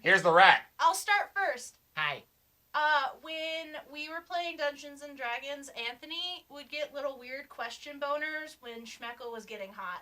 Here's the rat. I'll start first. Hi. When we were playing Dungeons and Dragons, Anthony would get little weird question boners when Schmeckle was getting hot.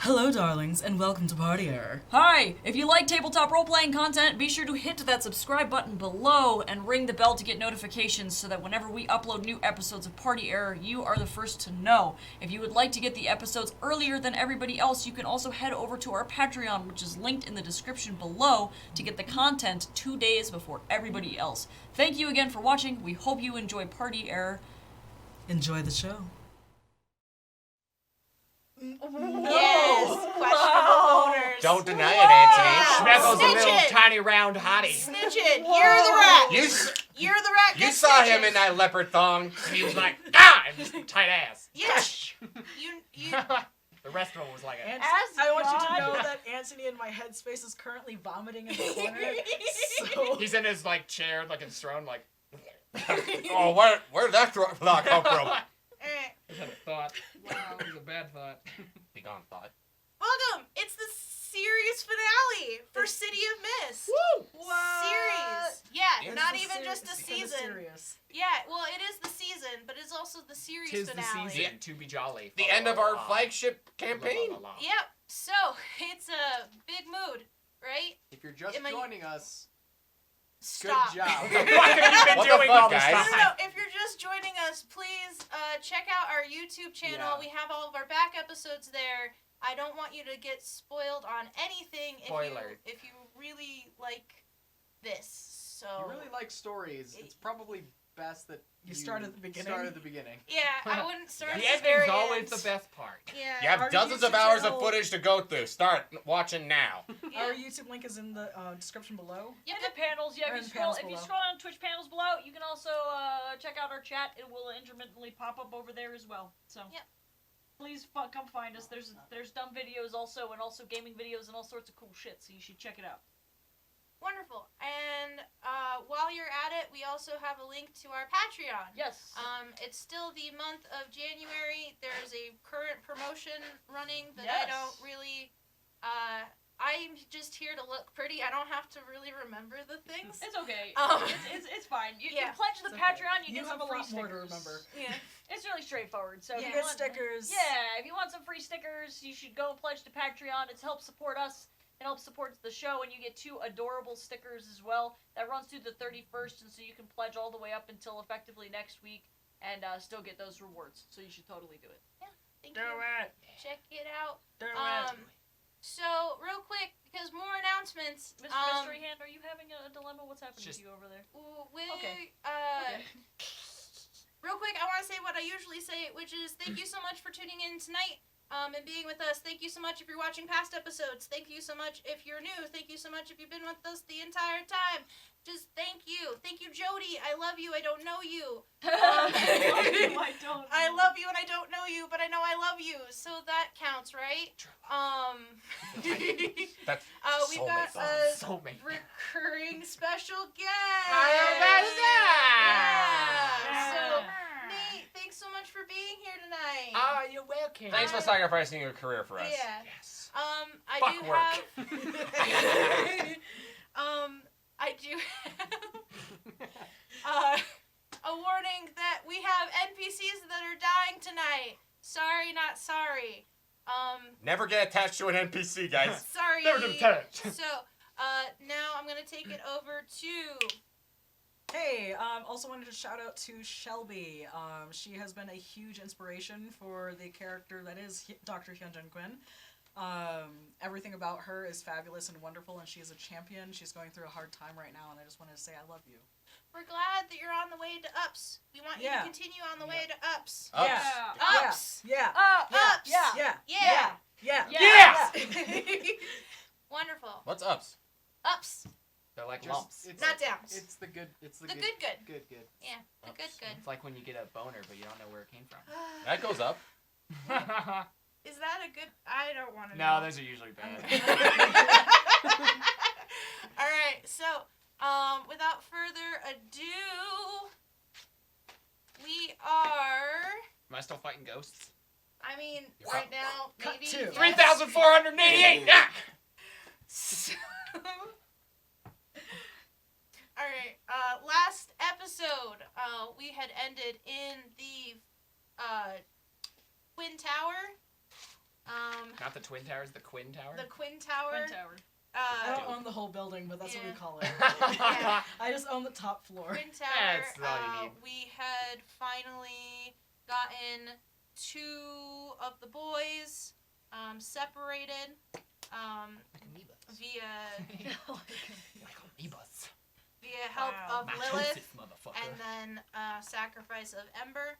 Hello, darlings, and welcome to Party Error. Hi! If you like tabletop role-playing content, be sure to hit that subscribe button below and ring the bell to get notifications so that whenever we upload new episodes of Party Error, you are the first to know. If you would like to get the episodes earlier than everybody else, you can also head over to our Patreon, which is linked in the description below, to get the content 2 days before everybody else. Thank you again for watching. We hope you enjoy Party Error. Enjoy the show. Yes, questionable boners. Don't deny it, Anthony. Schmeckle's a Snitch little it. tiny round hottie. Snitch it. You're the rat. You're the rat. You Get saw snitches. him in that leopard thong. He was like, ah! And just tight ass. Yes. You. The rest of him was like, As I want you God. to know that Anthony in my headspace is currently vomiting in the corner. So he's in his like chair, like his throne, like. Oh, where did that thought come from? I had a thought. Wow, it was a bad thought. Be gone, thought. Welcome. It's the series finale for City of Mist. Woo! Series. Yeah, not even just a it's kinda season. serious. Yeah, well, it is the season, but it's also the series Tis the finale. season to be jolly. The end of our flagship campaign. Yep. So it's a big mood, right? If you're just Am I- joining us, Stop. good job. What have you been What the doing fuck, all this guys? time? No, if you're just joining us, please check out our YouTube channel. Yeah. We have all of our back episodes there. I don't want you to get spoiled on anything Spoiler. if you really like this. So You really like stories. It's probably best that You start at the beginning? Start at the beginning. yeah, I wouldn't start The at the very ending's always end. the best part. Yeah. You have Our dozens of YouTube hours of channel- footage to go through. Start watching now. Yeah. Our YouTube link is in the description below. Yep. In the panels, yeah. Or If in you the panels scroll, if you below. scroll on Twitch panels below, you can also check out our chat. It will intermittently pop up over there as well. So. Yep. Please come find us. There's dumb videos also, and also gaming videos and all sorts of cool shit. So you should check it out. Wonderful. And while you're at it, we also have a link to our Patreon. Yes. It's still the month of January. There's a current promotion running that I Yes. don't really. I'm just here to look pretty. I don't have to really remember the things. It's okay. Um, It's fine. You yeah. pledge the It's okay. Patreon, you You get have some a free lot more to stickers. remember. Yeah. It's really straightforward. So Yeah. if You you get want, stickers. yeah, if you want some free stickers, you should go pledge to Patreon. It's help support us. It helps support the show, and you get 2 adorable stickers as well. That runs through the 31st, and so you can pledge all the way up until effectively next week, and still get those rewards. So you should totally do it. Thank Do you. it. Check it out. Do it. So real quick, because more announcements. Mr. Mystery Hand, are you having a dilemma? What's happening Just- to you over there? We, Okay. Real quick, I want to say what I usually say, which is thank you so much for tuning in tonight and being with us. Thank you so much if you're watching past episodes. Thank you so much if you're new. Thank you so much if you've been with us the entire time. Just thank you. Thank you, Jody. I love you. I don't know you. I don't. I love you and I don't know you, but I know I love you. So that counts, right? That's We've got a Soulmate. recurring special guest. Yeah. So, Nate, thanks so much for being here tonight. Ah, you're welcome. Thanks for sacrificing your career for us. Yeah. Yes. I Fuck do work. have I do have a warning that we have NPCs that are dying tonight. Sorry, not sorry. Never get attached to an NPC, guys. Sorry. Never get attached. So, now I'm gonna take it over to Hey, also wanted to shout out to Shelby. She has been a huge inspiration for the character that is Dr. Hyunjin Quinn. Everything about her is fabulous and wonderful, and she is a champion. She's going through a hard time right now, and I just wanted to say I love you. We're glad that you're on the way to ups. We want you to Yeah. continue on the way to ups. Ups. Yeah. Ups. Yeah. Ups. Yeah. Yeah. Yeah. Yeah. Wonderful. What's ups? Ups. They're like Just- lumps. It's, Not downs. It's the good. It's the, The good. good. Good. Good. Yeah. The good. It's like when you get a boner, but you don't know where it came from. That goes up. Is that a good? I don't want to know. No, those are usually bad. All right, so without further ado, we are. Am I still fighting ghosts? I mean, right now, Cut maybe. to. 3,488! Yeah! So, all right. Last episode, we had ended in the Twin Tower. Not the Twin Towers, the Quinn Tower? The Quinn Tower. Twin Tower. I don't own the whole building, but that's what we Yeah. call it. Yeah. I just own the top floor. Twin Tower. That's all you need. We had finally gotten 2 of the boys separated Like amoebas. via Like amoebas. help Wow. of Lilith, Mitosis, motherfucker. and then sacrifice of Ember.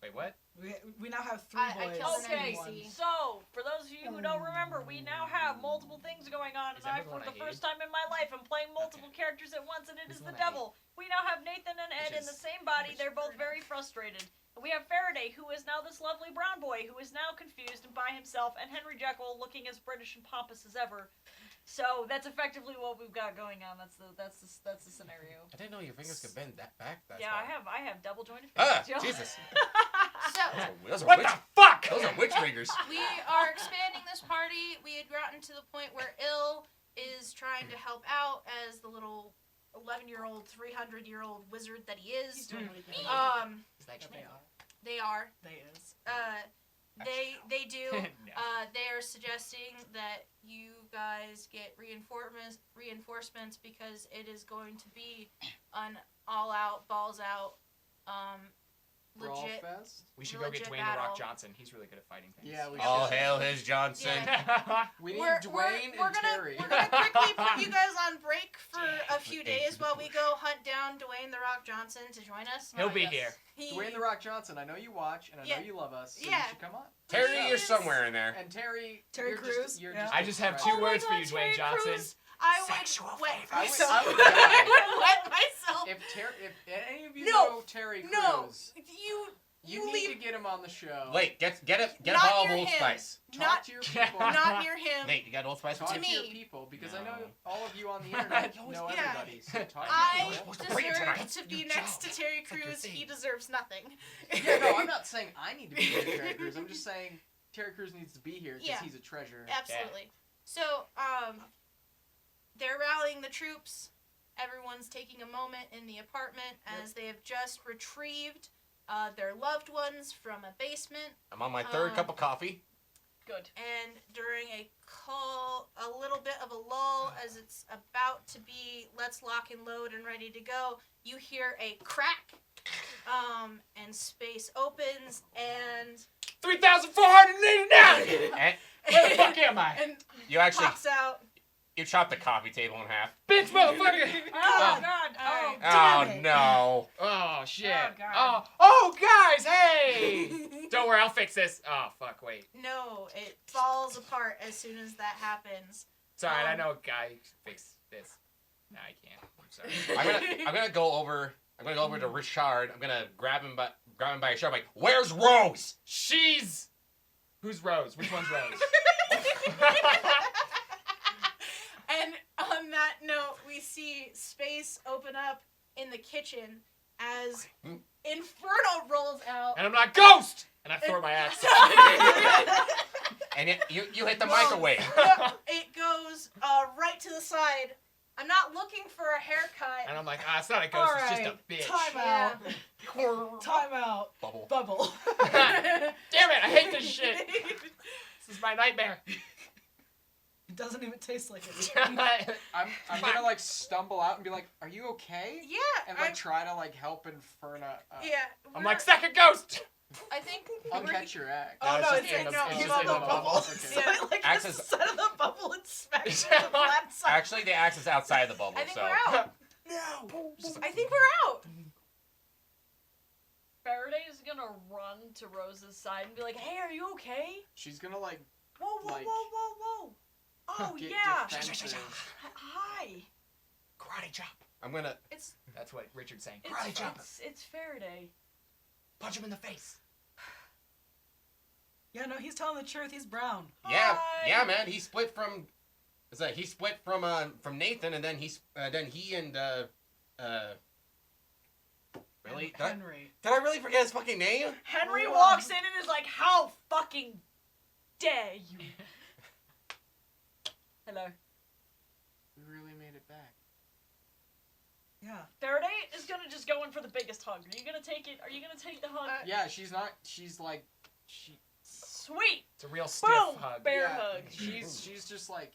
Wait, what? We now have 3 I boys. killed an Okay, NPC. so for those of you who don't remember, we now have multiple things going on, Is and that I, the for one the I first time in my life, am playing multiple characters at once, and it This is is the the one I devil. We now have Nathan and Ed Which in the is- same body. which- They're both very frustrated. We have Faraday, who is now this lovely brown boy, who is now confused and by himself, and Henry Jekyll looking as British and pompous as ever. So that's effectively what we've got going on. That's the scenario. I didn't know your fingers could bend that back. That's Yeah, far. I have double jointed Ah, fingers. yo. Jesus. So, Those are What witch, the fuck? those are witch fingers. we are expanding this party. We had gotten to the point where Il is trying to help out as the little 11-year-old, 300-year-old wizard that he He's is. doing really good. Is that But they are. They are. They is. They do. No. They are suggesting that you guys get reinforcements because it is going to be an all-out, balls-out, Brawl legit. Fest? We should go get Legit Dwayne The Rock battle. Johnson. He's really good at fighting things. Yeah, we All should. hail his Johnson. Yeah. We need We're Dwayne gonna and Terry. we're gonna quickly put you guys on break for a few days while we go hunt down Dwayne The Rock Johnson to join us. He'll be yes. here. Dwayne The Rock Johnson, I know you watch, and I Yeah. know you love us, so Yeah. you should come on. Terry, Yes. you're somewhere in there. And Terry Terry you're Crews? Just, you're Yeah. just I just have a 2 friend. words for God, you, Terry Dwayne Johnson. Crews, I Sexual would wet favors. I would- myself. I would I die. would wet myself. If any of you No. know Terry Crews, No, you you need leave. to get him on the show. Wait, get a Not bottle of near Old him. Spice. Talk Not to your people. not near him. Nate, you got Old Spice? Talk To to me. your people, because I know No. all of you on the internet know Yeah. everybody. So talk to I your people. deserve to be next to Terry Crews. He deserves nothing. Yeah, no, I'm not saying I need to be near Terry Crews. I'm just saying Terry Crews needs to be here because Yeah. he's a treasure. Absolutely. So, they're rallying the troops. Everyone's taking a moment in the apartment as they have just retrieved their loved ones from a basement. I'm on my 3rd cup of coffee. Good. And during a little bit of a lull, as it's about to be let's lock and load and ready to go, you hear a crack, and space opens, and 3,489! And Where the fuck am I? and you actually pops out. you chopped the coffee table in half. Bitch, motherfucker! Oh, God. Alright. Oh Damn it. no. Oh, shit. Oh, God. Oh, guys, hey! Don't worry, I'll fix this. Oh, fuck, wait. No, it falls apart as soon as that happens. It's alright, I know a guy who can fix this. No, I can't. I'm sorry. I'm gonna go over to Richard. I'm gonna grab him by his shirt. I'm like, where's Rose? She's... Who's Rose? Which one's Rose? And on that note, we see space open up in the kitchen as Inferno rolls out. And I'm like, Ghost! And I throw my axe. And you hit the microwave. It goes right to the side. I'm not looking for a haircut. And I'm like, it's not a ghost, it's just a Alright, bitch. time Yeah. out. Time out. Bubble. Bubble. Damn it, I hate this shit. This is my nightmare. It doesn't even taste like it. I'm gonna like stumble out and be like, "Are you okay?" Yeah, And like try to like help Inferna. yeah. I'm like, second ghost! I think I'll we're- catch your axe. Oh, it's no, just it's in the- no, it's he's just on in the the bubble. bubble. Okay. Yeah. So it like Axe gets is- the side of the bubble and smacks the flat side. Actually, the axe is outside the bubble. I think so we're out. No. I think we're out. Faraday is gonna run to Rose's side and be like, "Hey, are you okay? She's gonna like Whoa, whoa, Like- whoa, whoa, whoa! Oh get yeah. defensive. Hi. Karate chop. I'm gonna. It's That's what Richard's saying. It's, Karate chop. it's Faraday. Punch him in the face. Yeah, no, he's telling the truth. He's brown. Yeah, Hi. yeah, man. He split from. It's like he split from Nathan, and then he and really Henry. did I really forget his fucking name? Henry Wow. walks in and is like, "How fucking dare you?" Hello. We really made it back. Yeah. Faraday is gonna just go in for the biggest hug. Are you gonna take it? Are you gonna take the hug? Yeah, she's not. She's like, she. Sweet. It's a real stiff Boom. hug. Bear yeah, hug. She's just like.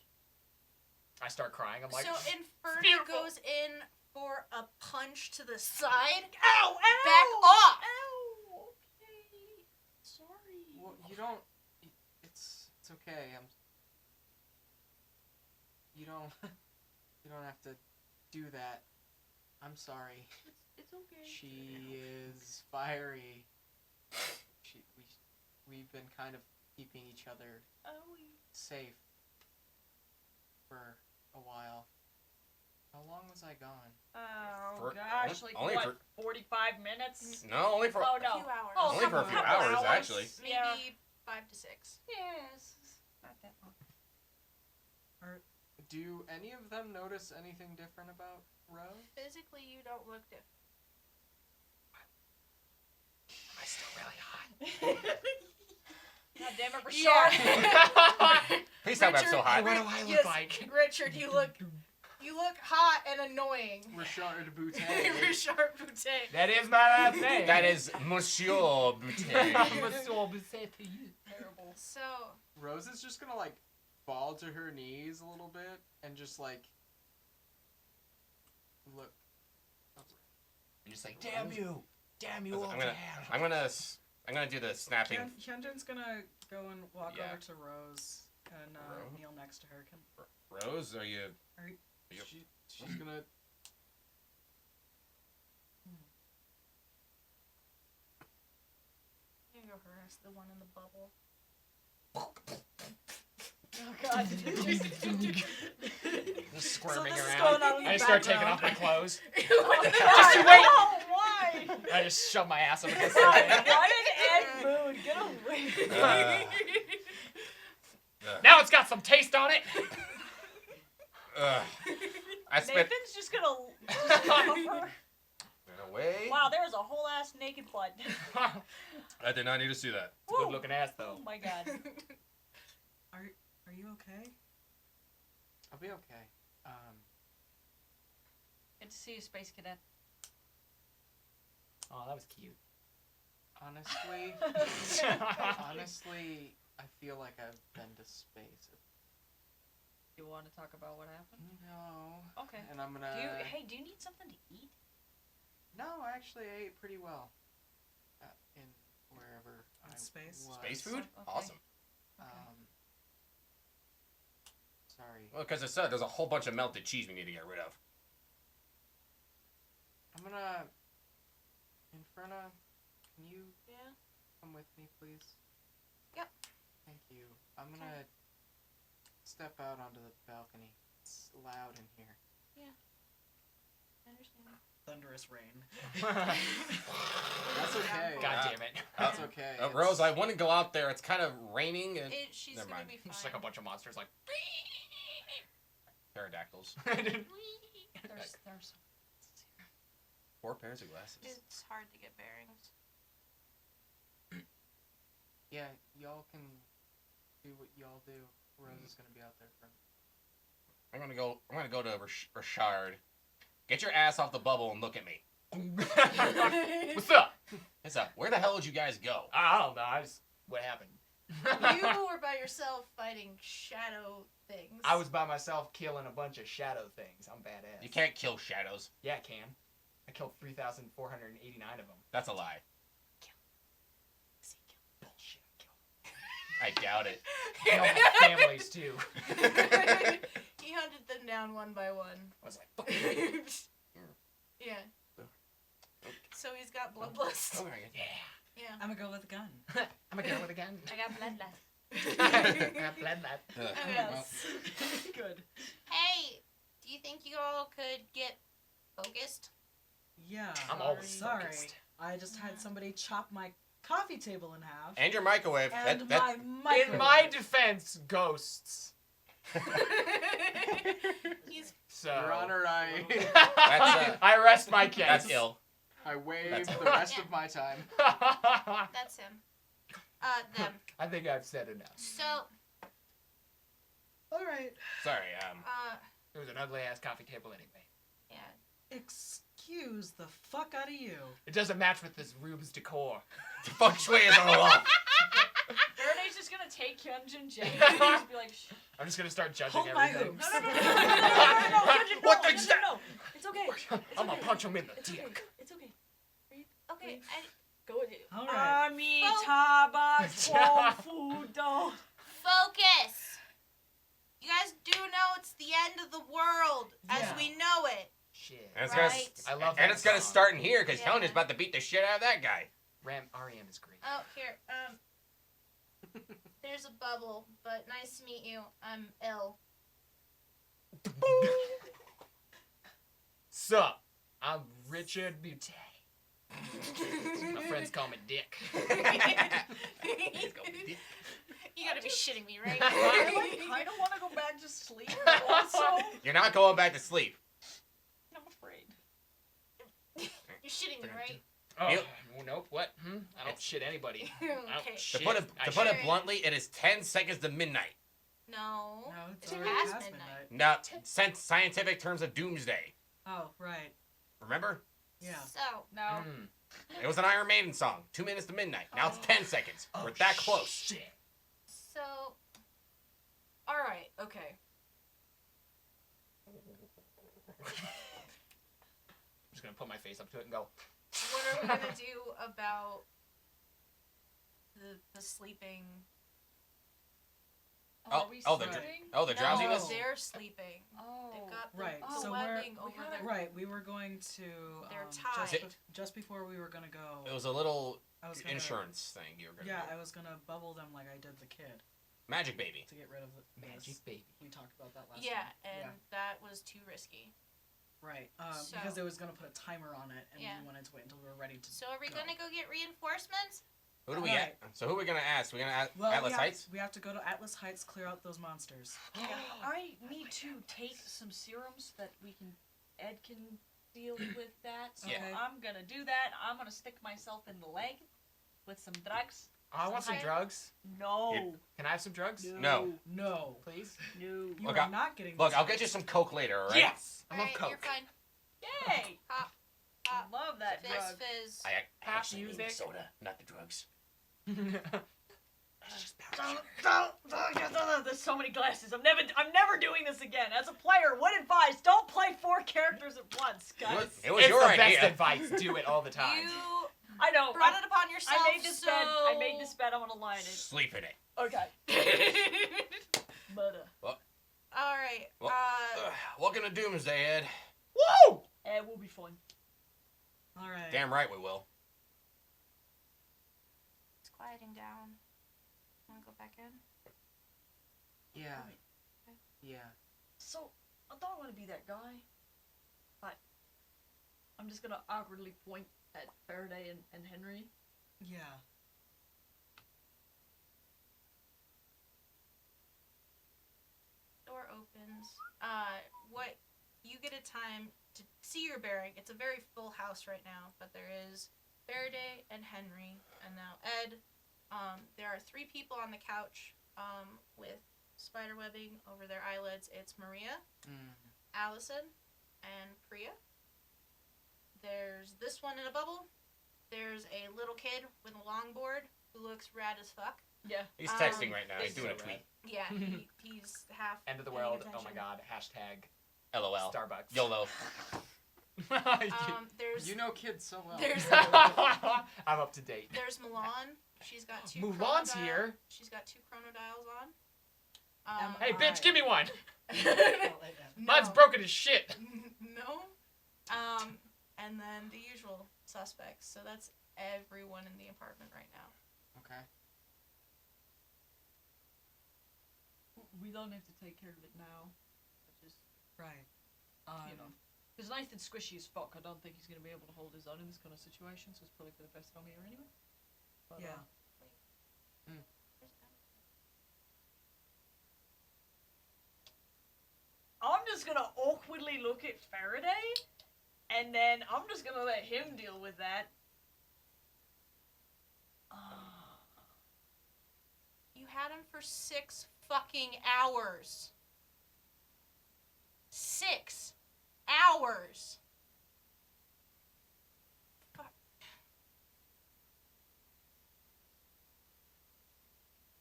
I start crying. I'm like, So Inferno beautiful. goes in for a punch to the side. Ow! Ow! Back off! Ow! Okay. Sorry. Well, you don't. It's okay. You don't. You don't have to do that. I'm sorry. It's okay. She is fiery. We've been kind of keeping each other safe for a while. How long was I gone? Oh For- gosh, like only what? 45 minutes? No, only for. Oh A no. few hours. Oh, Only for a few couple hours, actually. Maybe Yeah. 5 to 6. Yes. Not that long. Do any of them notice anything different about Rose? Physically, you don't look different. am I still really hot? God damn it, Yeah. Rashard. Please tell me I'm so hot. What do I look Yes, like? Richard, you look hot and annoying. Richard Boutet. Richard Boutet. That is my last name. That is Monsieur Boutet. Monsieur Boutet to you. Terrible. So, Rose is just gonna like fall to her knees a little bit and just like look. And just like, Damn you! Damn you all I'm down. gonna do the snapping. Hyunjin's gonna go and walk Yeah. over to Rose and Rose? kneel next to her. Rose, are you? Yep. She's gonna. you can go harass the one in the bubble. Oh god. Just squirming this is around. going on in the I just start taking background. off my clothes. Just you wait. Why? I just shove my ass up against God, the what an Ed mood. Get away. Now it's got some taste on it. I spent Nathan's just gonna cover. in a way. Wow, there's a whole ass naked butt. I did not need to see that. Good looking ass though. Oh my god. Are you okay? I'll be okay. Good to see you, Space Cadet. Oh, that was cute. Honestly, I feel like I've been to space. You want to talk about what happened? No. Okay. And I'm gonna. Do you need something to eat? No, actually, I ate pretty well. In wherever I Space? was. Space food? Okay. Awesome. Sorry. Well, because I said there's a whole bunch of melted cheese we need to get rid of. I'm gonna. Inferna, can you Yeah. come with me, please? Yep. Thank you. I'm gonna step out onto the balcony. It's loud in here. I understand. Thunderous rain. That's okay. God damn it. That's okay. Rose, I want to go out there. It's kind of raining. And She's Never gonna mind. be fine. Just like a bunch of monsters like. pterodactyls. There's 4 pairs of glasses. It's hard to get bearings. Yeah, y'all can do what y'all do. Rose is gonna be out there for me. I'm gonna go to Richard. Get your ass off the bubble and look at me. What's up? What's up? Where the hell did you guys go? I don't know. What happened? You were by yourself fighting shadow things. I was by myself killing a bunch of shadow things. I'm badass. You can't kill shadows. Yeah, I can. I killed 3,489 of them. That's a lie. Bullshit. I doubt it. They all have families too. He hunted them down one by one. I was like, fuck. Yeah. So he's got bloodlust. Oh, yeah. Yeah. I'm gonna go with a gun. I'm a girl with a gun. I got bloodlust. I got blood left. Yes. Good. Hey, do you think you all could get focused? Yeah. I'm always sorry. focused. I just had somebody chop my coffee table in half. And your microwave. And That- my microwave. In my defense, ghosts. He's So. Your Honor, I rest my case. That's ill. I waive That's- the rest of my time. that's him. Them. I think I've said enough. So, All right. Sorry, It was an ugly ass coffee table anyway. yeah. Excuse the fuck out of you. It doesn't match with this room's decor. the feng shui is on the wall. Faraday's just gonna take Hyunjin gently and just be like, shh. I'm just gonna start judging Hold my everything. hoops. No, Hyunjin, What no, the Hyunjin, no. It's okay. I'm gonna punch him in the It's okay. dick. It's okay. Okay, Go with it. All right. Amitabha Tofudo. focus! You guys do know it's the end of the world as Yeah. we know it. Shit. And it's Right. I love and that it's gonna song. start in here because Yeah. Hyunjin's about to beat the shit out of that guy. R.E.M. is great. Oh, here, there's a bubble, but nice to meet you. I'm ill. Sup? I'm Richard Butte. My friends call me Dick. You gotta be shitting me, right? I don't want to go back to sleep. Also, You're not going back to sleep. I'm afraid. You're shitting me, right? Oh, You- nope. What? I don't shit anybody. I don't Okay. To shit. put I it, to put shit. it bluntly, it is 10 seconds to midnight. No. No, it's It's already past past midnight. midnight. No, since scientific terms of doomsday. Oh, right. Remember? Yeah. So, No. Mm. It was an Iron Maiden song. 2 minutes to midnight. Now it's 10 seconds. We're that close. Shit. so, Alright, okay. I'm just gonna put my face up to it and go. what are we gonna do about the sleeping? Oh, Are we oh, the sleeping? Oh, the No, drowsiness? they're sleeping. Oh. They've got the, Right, the so webbing we over gotta- their. Right, we were going to. They're Just, tied. just before we were gonna go. It was a little I was gonna, insurance thing you were going to Yeah, do. I was gonna bubble them like I did the kid Magic Baby. to get rid of the Magic baby. We talked about that last Yeah, time. and that was too risky. Right, So- because it was gonna put a timer on it, and Yeah. we wanted to wait until we were ready to. So are we go. gonna go get reinforcements? Who do we Right. get? So who are we going to ask? We going to Well, Atlas Heights? We have to go to Atlas Heights, clear out those monsters. I need to take some serums that we can. Ed can deal with that. So Okay. I'm gonna do that. I'm gonna stick myself in the leg with some drugs. Oh, I want some Okay. drugs. No. Yeah. Can I have some drugs? No. No, Please. No. you Look, are not getting. Look, this. I'll get you some Coke later, alright? Yes. I love Alright, Coke. you're fine. Yay! Pop, pop, Love that fizz, drug. fizz. I Pop actually mean the music. soda, not the drugs. It's just There's so many glasses. I'm never doing this again. As a player, would advise don't play 4 characters at once, guys. It was It's your the idea. best advice. Do it all the time. You I know. brought it upon yourself. I made this so... bed. I made this bed. I'm gonna lie in it. Sleep in it. Okay. But All right. Well, welcome to Doomsday, Ed. Woo! it will be fun. All right. Damn right we will. It's quieting down. Wanna go back in? Yeah. Right. Yeah. So I don't want to be that guy, but I'm just gonna awkwardly point at Faraday and Henry. Yeah. Door opens. What you get a time to see your bearing. It's a very full house right now, but there is Faraday and Henry, and now Ed. There are 3 people on the couch with spider webbing over their eyelids. It's Maria, Allison, and Priya. There's this one in a bubble. There's a little kid with a longboard who looks rad as fuck. Yeah. He's texting right now. He's it's doing a so tweet. Yeah, he's half. End of the paying world. Oh my attention. god. Hashtag LOL. Starbucks. YOLO. There's You know kids so well. there's I'm up to date. there's Milan. She's got 2. Mulan's chronodial- here. She's got 2 chronodials on. Hey, bitch, give me one. no. Mine's broken as shit. No. And then the usual suspects. So that's everyone in the apartment right now. Okay. We don't have to take care of it now. Just Right. you know, because Nathan's squishy as fuck. I don't think he's gonna be able to hold his own in this kind of situation. So it's probably for the best I'm here anyway. But, Yeah. I'm just gonna awkwardly look at Faraday, and then I'm just gonna let him deal with that. You had him for 6 fucking hours. 6 hours. Fuck.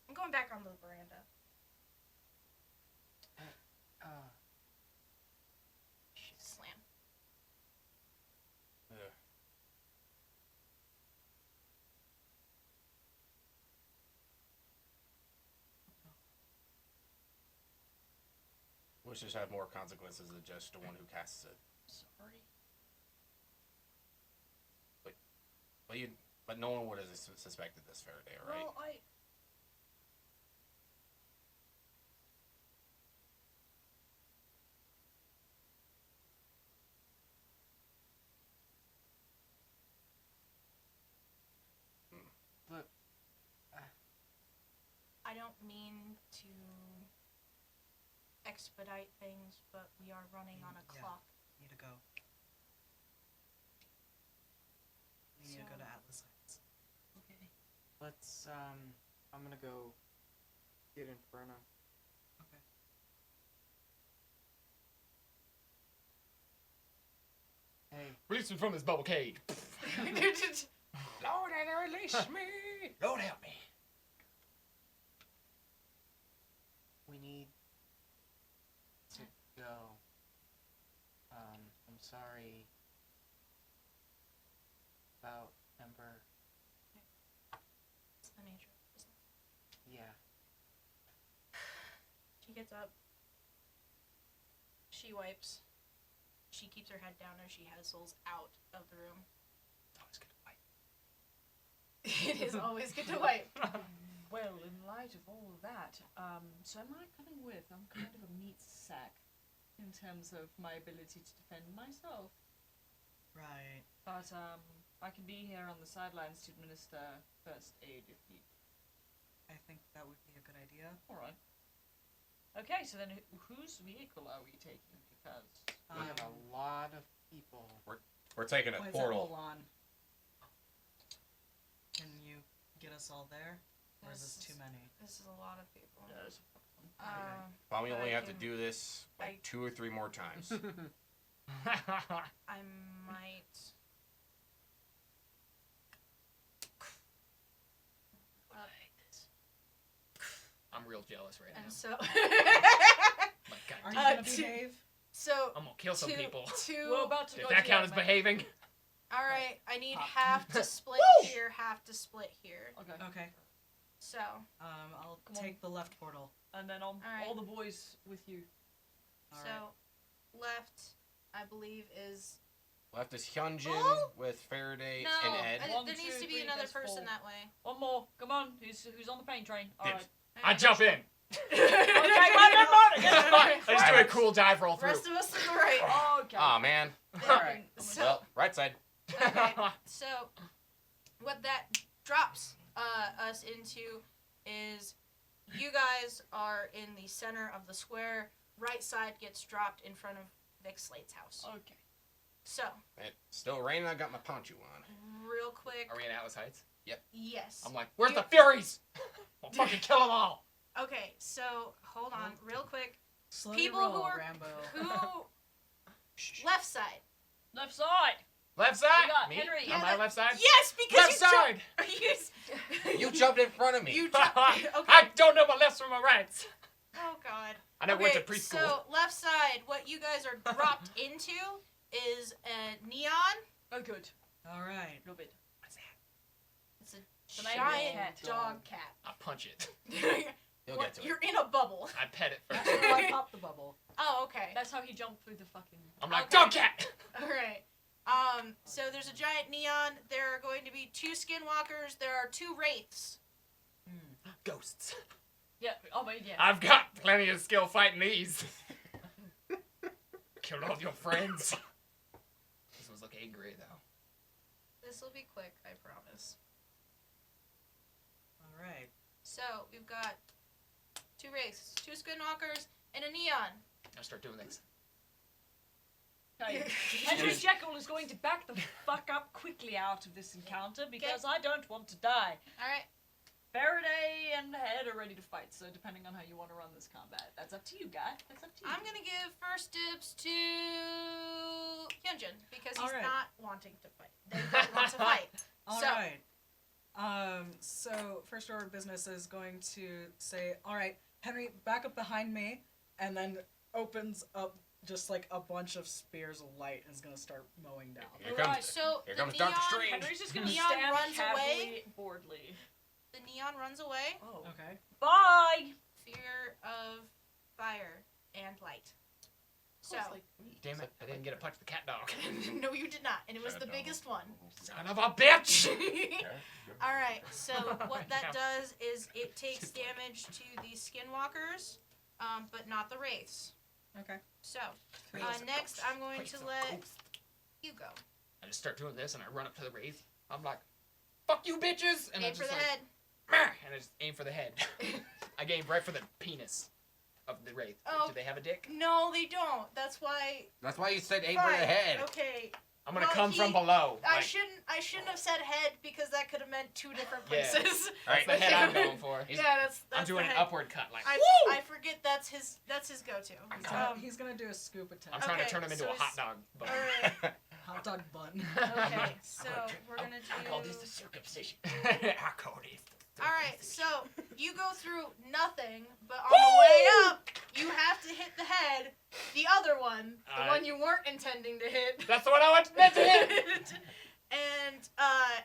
I'm going back onto the veranda. Slam. Ugh. Wishes had more consequences than just the one who casts it. Sorry. But no one would have suspected this Faraday, right? Well, Look, I don't mean to expedite things, but we are running on a Yeah. clock. Need to go. We need to go to Atlas Heights. okay. let's, I'm gonna go get Inferno. Okay. Hey, Release me from this bubble cage. Lord, release me! Lord help me. we need to go. I'm sorry about Ember. It's the nature of business. Yeah. She gets up. She wipes. She keeps her head down as she hustles out of the room. Always good to fight. It is always good to wipe. Well, in light of all of that, so am I coming with? I'm kind of a meat sack in terms of my ability to defend myself. Right. But I can be here on the sidelines to administer first aid if need. I think that would be a good idea. All right. Okay, so then whose vehicle are we taking? Because We have a lot of people. We're taking a Why is portal. that on? Can you get us all there? Or is this too many? This is a lot of people. there's Probably But only I have to can- do this like 2 or 3 more times. I might. I'm real jealous right And now. so. My God, Are you damn. gonna behave? So. I'm gonna kill some people. we're about to Does go that to count that, as man. behaving? All right, I need Pop. half to split here, half to split here. Okay. Okay. So. I'll Come on. take the left portal. And then all Alright. the boys with you. All So, right. left, I believe, is Left is Hyunjin Oh! with Faraday no. and Ed. One, There needs two, to be three, another that's person 4. that way. One more. Come on. Who's on the pain train? All right. Dibs. I jump in. Okay, I just do a cool dive roll through. Rest of us to the right. Okay. Aw, man. Alright. So, Well, right side. okay, so what that drops us into is you guys are in the center of the square. Right side gets dropped in front of Vic Slate's house. Okay. So, It's still raining. I got my poncho on. real quick. Are we in Atlas Heights? Yes. I'm like, where's You- the Furies? I'll fucking kill them all. Okay, so hold on, real quick. Slow People your who roll, are- Rambo. Who? Left side. Left side. Left side? We got Me? Henry. On Yeah, my that- left side? Yes, because Left you side! You jumped in front of me. You jumped. Okay. I don't know my lefts from my rights. Oh God. I never Okay, went to preschool. so left side, what you guys are dropped into is a neon. Oh, good. All right. A little bit. What's that? It's a It's an giant cat. dog cat. I punch it. You'll What? get to it. You're in a bubble. I pet it That's first. where I popped the bubble. Oh, okay. That's how he jumped through the fucking. I'm like, Okay. dog cat! All right. So there's a giant neon. There are going to be 2 skinwalkers. There are 2 wraiths. Ghosts. Yeah. Oh, but yeah. I've got plenty of skill fighting these. Killed all your friends. This ones look angry, though. This will be quick, I promise. we've got 2 wraiths, 2 skinwalkers, and a neon. I'll start doing things. Okay. Henry Jekyll is going to back the fuck up quickly out of this encounter because I don't want to die. All right. Faraday and Head are ready to fight, so depending on how you want to run this combat, that's up to you, guy. That's up to you. I'm gonna give first dibs to Hyunjin because he's Alright. not wanting to fight. They don't want to fight. All So- right. So first order of business is going to say, all right, Henry, back up behind me, and then opens up just like a bunch of spears of light and is gonna start mowing down. Here Right, comes, So here the comes Doctor neon, Strange. Henry's just gonna Neon stand runs casually, away. boredly. the neon runs away. Oh. Okay. Bye! Fear of fire and light. So, Damn it, I didn't get to punch the cat dog. no, you did not, and it was Cat the dog. biggest one. Son of a bitch! All right. So what that does is it takes damage to the skinwalkers, but not the wraiths. Okay. So next, I'm going to let you go. I just start doing this and I run up to the wraith. I'm like, fuck you bitches! And Aim I'm for just the like, head. "Meh," and I just aim for the head. I aim right for the penis of the wraith. Oh. Do they have a dick? No, they don't. That's why. That's why you said aim for the Fine. head. Okay. I'm gonna Well, come from below. I like, shouldn't have said head because that could have meant 2 different Yeah. places. That's the head I'm going for. Yeah, that's I'm doing the an head. upward cut, like, I forget that's his go-to. He's gonna do a scoop attack. I'm trying Okay, to turn him into so a hot it's- dog. But Alright. Hot dog bun. Okay, so we're gonna do. I call this the circumcision. I call this the Alright, so circumcision. you go through nothing, but on the way up, you have to hit the head, the other one, the Alright. one you weren't intending to hit. That's the one I meant to hit! And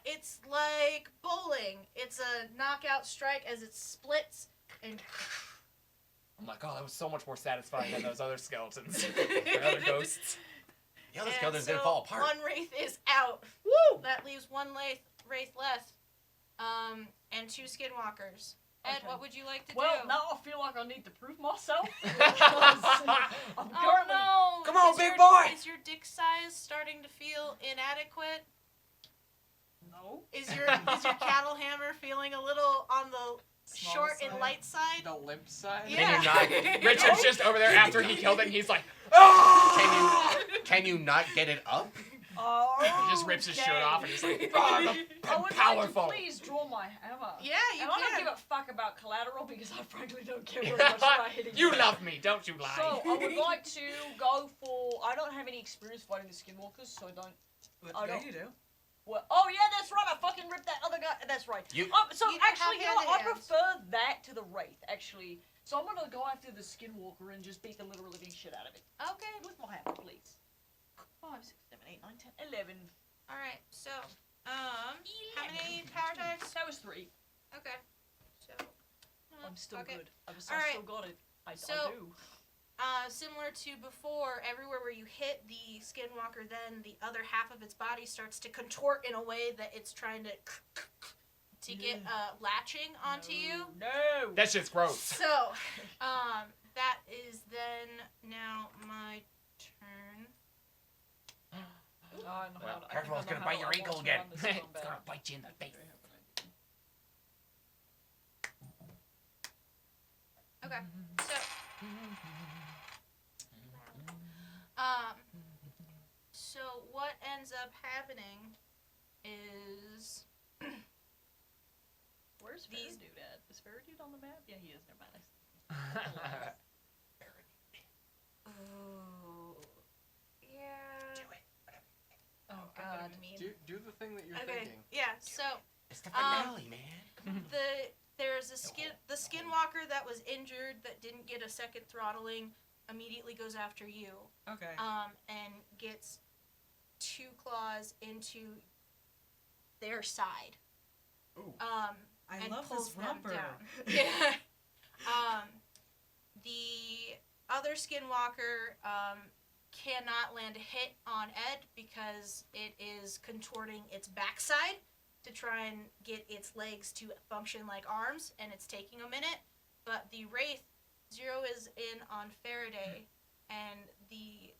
it's like bowling. It's a knockout strike as it splits and I'm like, oh, that was so much more satisfying than those other skeletons. Or other ghosts. The other and skeletons so didn't fall apart. one wraith is out. Woo! That leaves one wraith left. And 2 skinwalkers. Ed, Okay. what would you like to Well, do? now I feel like I need to prove myself. I'm Oh currently... no! Come on, Is big your- boy! Is your dick size starting to feel inadequate? No. Is your cattle hammer feeling a little on the Small short side. and light side? The limp side? Yeah. Can you not? Richard's just over there after he killed it, and he's like, oh! Can you not get it up? Oh, He just rips his shirt okay. off, and he's like, oh, I would like powerful. to please draw my hammer. Yeah, you And I don't can. give a fuck about collateral because I frankly don't care very much about hitting You love me, don't you lie? So I would like to go for. I don't have any experience fighting the skinwalkers, so I don't. But I yeah, don't- you do. Well, oh yeah, that's right. I fucking ripped that other guy. That's right. You- So You don't actually, have you know what? I hand-to-hands. prefer that to the wraith. Actually, so I'm gonna go after the skinwalker and just beat the literal living shit out of it Okay. with my hammer, please. 5, 6, 7, 8, 9, 10, 11. All right. So, how many power types? That was 3. Okay. So, I'm still okay. good. I've Alright. still got it. I So- do. Similar to before, everywhere where you hit the skinwalker, then the other half of its body starts to contort in a way that it's trying to get latching onto you. No. That shit's gross. So, that is then now my turn. I know Well, how to- I careful, think I it's gonna know bite how your I ankle want to again. run this It's combat. gonna bite you in the face. Okay. So, so what ends up happening is Where's These- Faradude at? Is Faradude on the map? Yeah, he is. Never mind. oh yeah. Oh I'm God. gonna be mean. Do the thing that you're Okay. thinking. Yeah. So It's the finale, man. there's a skinwalker that was injured that didn't get a second throttling immediately goes after you. Okay. And gets 2 claws into their side. Ooh. I and love pulls this them romper. down. Yeah. The other skinwalker cannot land a hit on Ed because it is contorting its backside to try and get its legs to function like arms, and it's taking a minute. But the Wraith, Zero is in on Faraday, and the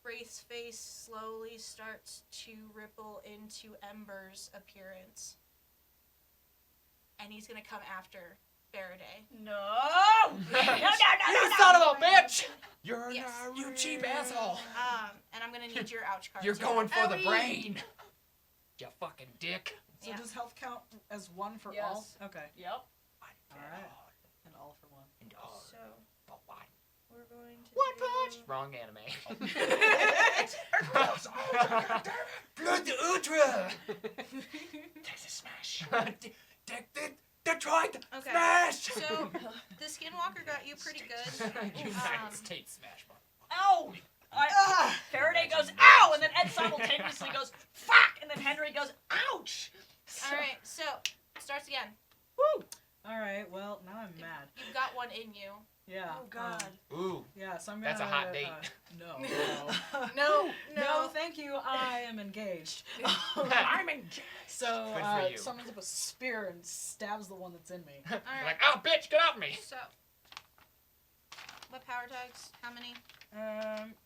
Wraith's face slowly starts to ripple into Ember's appearance. And he's gonna come after Faraday. No! You son of a bitch! You're Yes. You cheap asshole! And I'm gonna need your ouch card. You're too. going for the Owie. brain! You fucking dick. So Yeah. does health count as 1 for all? Yes. Okay. Yep. Alright. And all for 1. And all So for one. we're going to One do... punch! Wrong anime. Blood the Ultra! Texas Smash. Detroit Okay. Smash! So the Skinwalker got you pretty good. United States Smash. Ow! Faraday goes, ow! And then Ed simultaneously goes, fuck! And then Henry goes, ouch! All right. So starts again. Woo! Alright, well, now I'm mad. You've got one in you. Yeah. Oh, God. Ooh. Yeah, so I'm gonna... That's a hot date. No. No. No, thank you. I am engaged. I'm engaged. So, Good for you. summons up a spear and stabs the one that's in me. All You're right. like, oh, bitch, get off me! So what power tags? How many?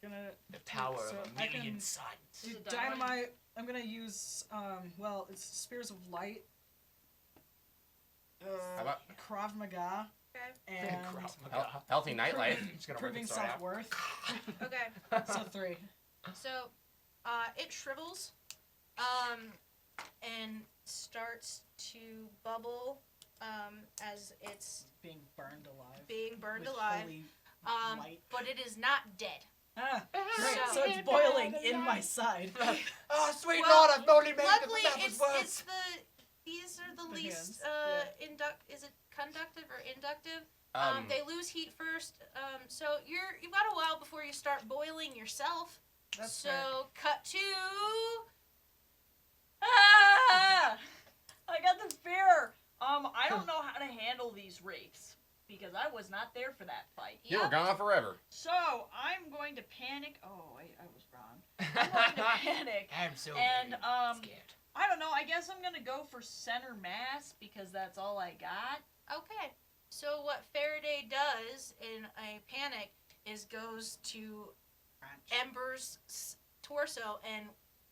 Gonna The power So of I a million can- suns. do Is it dynamite. I'm gonna use, well, it's spears of light. How about Krav Maga. Okay. And healthy nightlife? Just gonna rip proving its throat out. self-worth. Okay. So 3. So it shrivels, and starts to bubble, as it's Being burned alive. being burned with alive. holy light. But it is not dead. Ah, great. So- So it's boiling in my side. Oh, sweet Well, Lord, I've only made Luckily, the it's these are the The least hands, is it conductive or inductive? Um, They lose heat first. So you've got a while before you start boiling yourself. That's so fair. cut to Ah! I got the spear! I don't know how to handle these wraiths. Because I was not there for that fight. you were gone forever. So, I'm going to panic. Oh, I was wrong. I'm going to panic. I'm so And, very scared. I don't know, I guess I'm gonna go for center mass because that's all I got. Okay. So what Faraday does in a panic is goes to Ember's torso and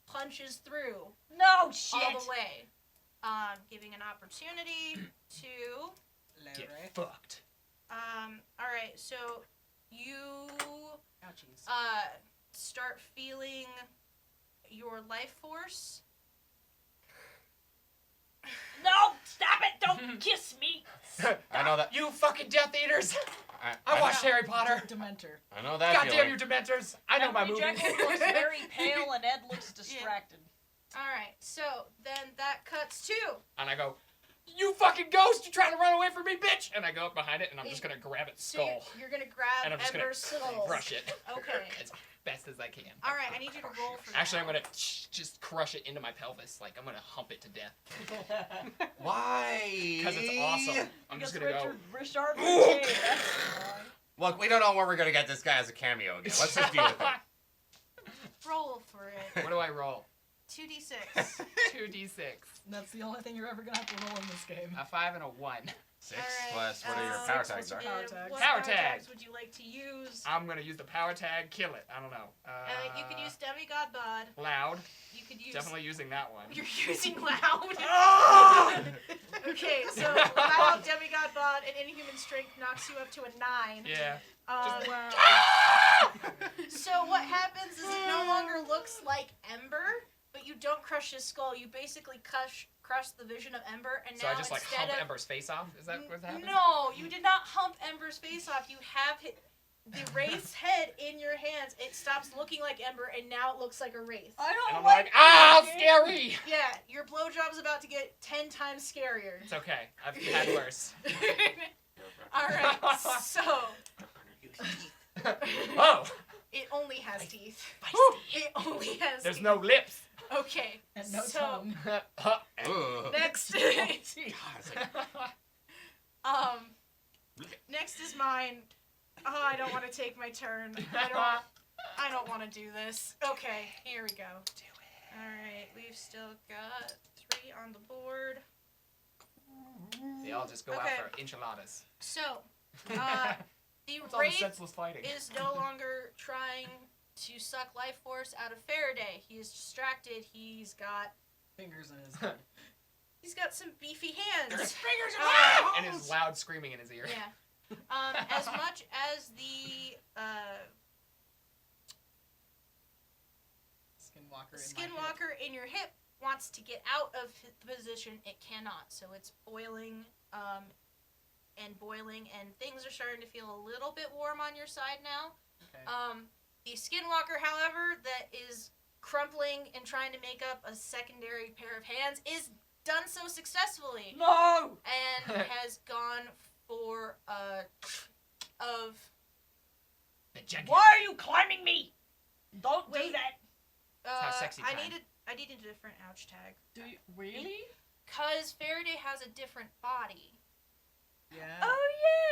punches through No shit! all the way, giving an opportunity to. Get Larry. fucked. All right. So you Ouchies. start feeling your life force. No! Stop it! Don't kiss me! I know that. You fucking Death Eaters! I I watched Harry Potter. Dementor. I know that God damn feeling. you Dementors! I know my Henry movies. Jekyll looks very pale and Ed looks distracted. All right. So then that cuts to. And I go, you fucking ghost! You trying to run away from me, bitch! And I go up behind it and I'm just gonna grab its So skull. you're gonna grab And I'm just Ember's gonna skull. crush it. Okay. As best as I can. All right. I need you to roll for that. Actually, I'm gonna just crush it into my pelvis. Like, I'm gonna hump it to death. Why? Because it's awesome. I'm just gonna go. Richard Ooh. that's why. Look, we don't know when we're gonna get this guy as a cameo again. Let's just deal with it. Roll for it. What do I roll? 2d6. 2d6. That's the only thing you're ever gonna have to roll in this game. A 5 and a 1. 6 All right, plus what are your power tags? six Are? Power tags. What Power power tag. tags would you like to use? I'm gonna use the power tag, kill it. I don't know. You could use Demigod Bod. Loud. You could use. Definitely using that one. You're using Loud. Oh! Okay, so Loud, Demigod Bod, and Inhuman Strength knocks you up to a 9. Yeah. Wow. So what happens is it no longer looks like Ember, but you don't crush his skull. You basically crush the vision of Ember, and So now I just like instead hump of Ember's face off? Is that what's happening? no, you did not hump Ember's face off. You have the wraith's head in your hands. It stops looking like Ember, and now it looks like a wraith. I And don't I'm like like, ah, scary! Yeah, your blowjob's about to get 10 times scarier. It's okay. I've had worse. All right, so Oh! it only has teeth. Feisty. It only has. There's teeth. no lips. Okay. And no so tongue. Ugh. next, God, it's like, next is mine. Oh, I don't want to take my turn. I don't want to do this. Okay, here we go. Do it. All right, we've still got 3 on the board. They all just go out Okay. for enchiladas. So, the What's all the wraith senseless fighting? is no longer trying to suck life force out of Faraday. He is distracted. He's got Fingers in his head. he's got some beefy hands. There's fingers in Uh, my And his loud screaming in his ear. Yeah. As much as the skinwalker in your hip wants to get out of the position, it cannot. So it's boiling and boiling, and things are starting to feel a little bit warm on your side now. Okay. The skinwalker, however, that is crumpling and trying to make up a secondary pair of hands is done so successfully. No! And has gone for of The giant. Why are you climbing me? Don't do Wait. that. how sexy I time. needed a different ouch tag. Do you really? Cause Faraday has a different body. Yeah. Oh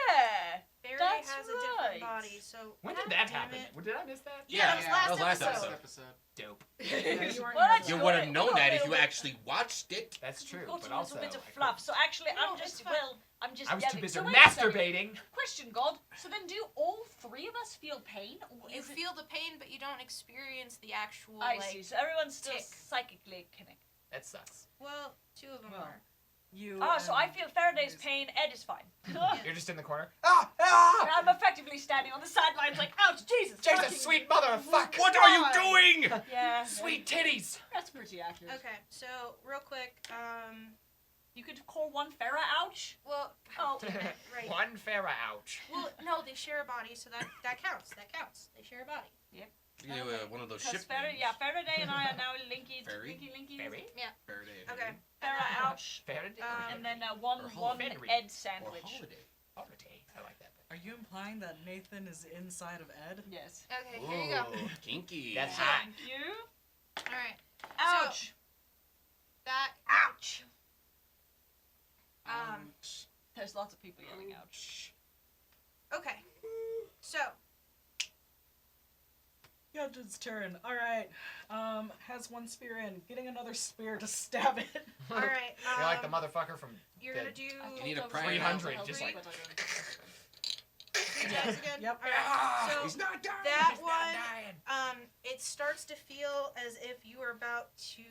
yeah. Faraday That's has a right. different body, so When God did that damn happen? it. Did I miss that? Yeah, that was last episode. episode. Dope. Yeah, you weren't Well, here that's for You that. would have We known got a that if little you bit- actually watched it. That's true. Got But a also, little bit of I fluff. So actually, No, I'm just it's fine. I'm just I was too yapping. busy So wait a second. masturbating. Question, God. So then, do all three of us feel pain? Or You is it- feel the pain, but you don't experience the actual I like. see. So everyone's still tick. psychically connected. That sucks. Well, two of them Well. are. You. Oh, so I and- feel Faraday's pain. Ed is fine. You're just in the corner. I'm effectively standing on the sidelines, like, ouch, Jesus. fucking- Jesus, sweet mother of fuck. What are you doing? Yeah. Sweet titties. That's pretty accurate. Okay, so real quick, You could call one Farah ouch. well, Oh. right. One Farah ouch. Well, no, they share a body, so that counts. That counts. They share a body. You know, one of those Because ship names. Faraday and I are now linky. Fairy? Linky. Fairy? Faraday and Okay. Farah ouch. Faraday. And then one Or Henry. Ed Or sandwich. holiday. Holiday. I like that. Are you implying that Nathan is inside of Ed? Yes. Okay, here you go. Ooh, kinky. That's hot. Thank you. All right. Ouch. That Ouch. There's lots of people yelling ouch. Okay. So Yudge's turn. All right. Has one spear in. Getting another spear to stab it. all right. You're like the motherfucker from You're gonna the do. You need a pry 300, just like. Attacks again. Yep. All right. So He's not dying. that He's one, not dying. it starts to feel as if you are about to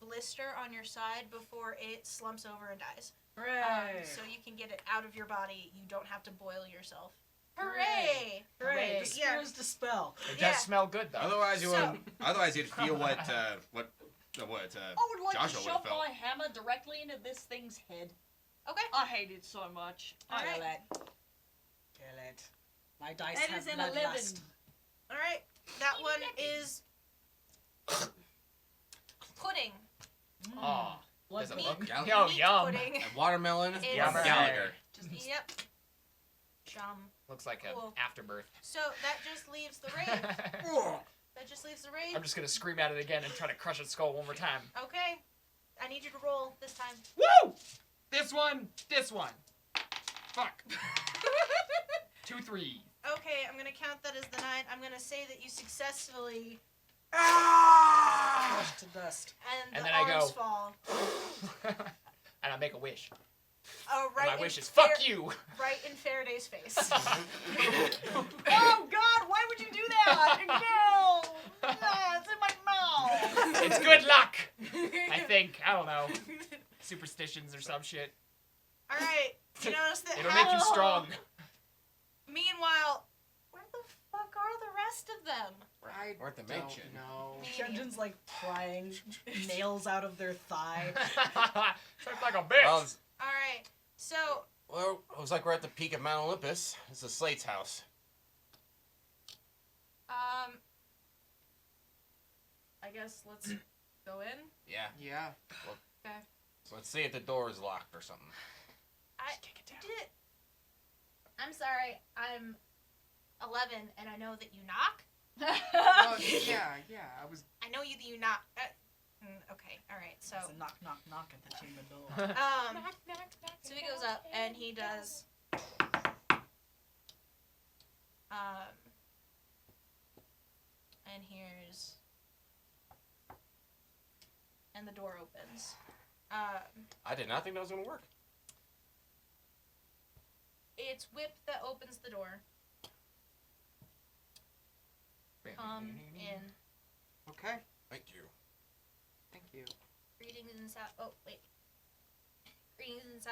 blister on your side before it slumps over and dies. Hooray! So you can get it out of your body. You don't have to boil yourself. Hooray. Hooray! Hooray! The Yeah. spears dispel. It Yeah. does smell good though. Otherwise, you So- wouldn't. Otherwise, you'd feel what I would like Joshua to would've shove felt. my hammer directly into this thing's head. Okay. I hate it so much. Alright. Kill it. Kill it. My dice That have is an bloodlust. 11. All right. That one is pudding. Oh, Blood does it Meat. look? Gal- Yo, Meat yum. pudding. And watermelon It's- from Yummer. Gallagher. Yep. Chum. Looks like a Cool. afterbirth. So that just leaves the rave. That just leaves the rave. I'm just gonna scream at it again and try to crush its skull one more time. Okay. I need you to roll this time. Woo! This one. Fuck. 2, 3. Okay, I'm gonna count that as the 9. I'm gonna say that you successfully Crushed to dust. and And the then I arms go. fall. And I make a wish. Right. My in wish is Far- fuck you. Right in Faraday's face. Oh God! Why would you do that? No! Ah, it's in my mouth. It's good luck. I think. I don't know. Superstitions or some shit. All right. You notice that. It'll make you strong. Meanwhile, where the fuck are the rest of them? I Or at the don't mansion. know. Shunjin's like prying nails out of their thigh. Sounds like a bitch. Well, All right. So well, looks like we're at the peak of Mount Olympus. This is Slate's house. I guess let's go in. Yeah. Yeah. Okay. So let's see if the door is locked or something. I Just kick it down. did. I'm sorry. I'm 11, and I know that you knock. Well, yeah. I was. I know you that you knock. Okay. All right. So It's a knock, knock, knock at the chamber door. so he goes up and he does. And here's. And the door opens. I did not think that was gonna work. It's Whip that opens the door. Come in. Okay. Thank you. Thank you. Greetings and oh wait.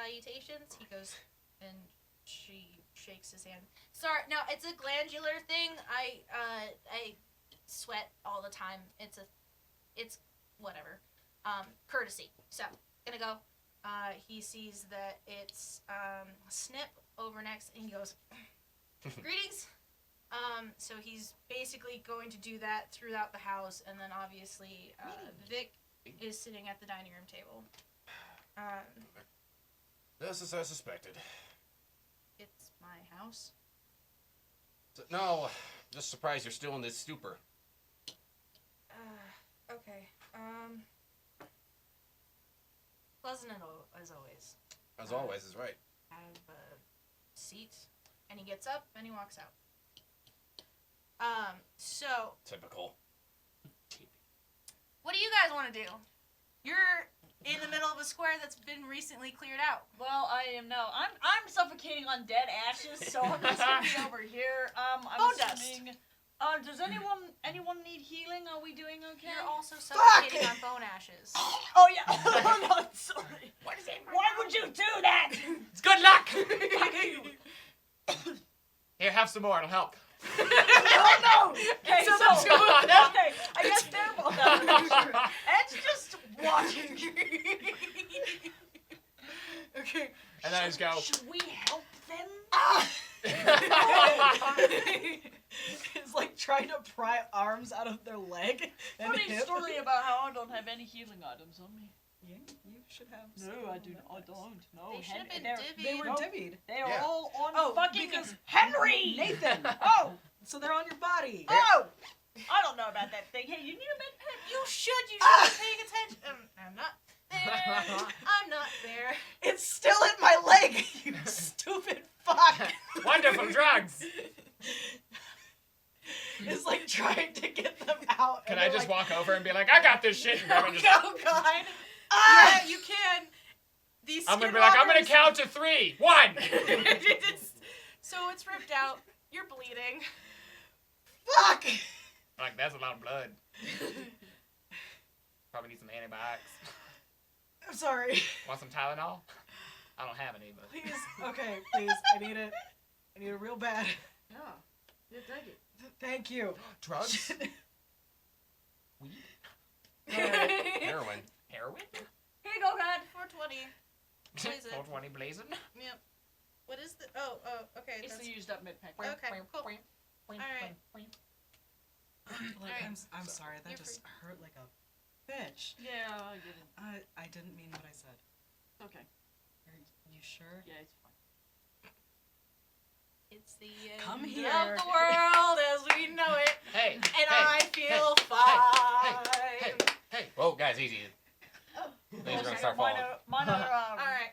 salutations. He goes, and she shakes his hand. Sorry, no, it's a glandular thing. I sweat all the time. It's whatever. Courtesy. So, gonna go. He sees that it's Snip over next, and he goes, greetings. So he's basically going to do that throughout the house, and then obviously Vic is sitting at the dining room table. Just as I suspected. It's my house. No, just surprised you're still in this stupor. Okay. Pleasant as always. As always, is right. Have a seat, and he gets up and he walks out. So Typical. what do you guys want to do? You're in the middle of a square that's been recently cleared out. Well, I am now. I'm suffocating on dead ashes, so I'm just gonna be over here. I'm Bone dust. assuming. Does anyone need healing? Are we doing okay? You're also suffocating on bone ashes. Oh yeah. I'm sorry. What is it? Why would you do that? It's good luck! Fuck you. Here, have some more. It'll help. Oh no. Okay, So so the two of them- okay, I guess they're both. Ed's just watching. Okay. And then I just go. Should we help them? It's like trying to pry arms out of their leg and Funny hip. story about how I don't have any healing items on me. Yeah, you should have. No, I do not. I don't. No, They should have been they're- divvied. They were Nope. divvied. They are Yeah. all on Oh, fucking because Henry. Nathan. Oh, So they're on your body. oh! I don't know about that thing. Hey, you need a med pack? You should be paying attention. I'm not there. I'm not there. It's still in my leg, you stupid fuck. Wonderful drugs! It's like trying to get them out. Can and I they're just like, walk over and be like, I got this shit? And grab it and just, Oh God. Ah! Yeah, you can. These I'm gonna be like, I'm gonna count to 3. 1! So it's ripped out. You're bleeding. Fuck! Like, that's a lot of blood. Probably need some antibiotics. I'm sorry. Want some Tylenol? I don't have any, but. Please. Okay, please. I need it. I need it real bad. Yeah. Yeah, take it. Thank you. Drugs? Weed? Heroin. Heroin? Here you go, God. 420. Blaze it. 420 blazing? Yep. What is the? Oh, okay. It's That's the used up med pack. okay. Cool. Alright. Like, Alright. I'm sorry. That You're just hurt like a bitch. Yeah, I get it. I didn't mean what I said. Okay. Are you sure? Yeah, it's fine. It's the end Come of here. the world as we know it, Hey! and hey, I feel hey, fine. hey! Whoa, guys, easy. Things are gonna start falling. Mine are, All right.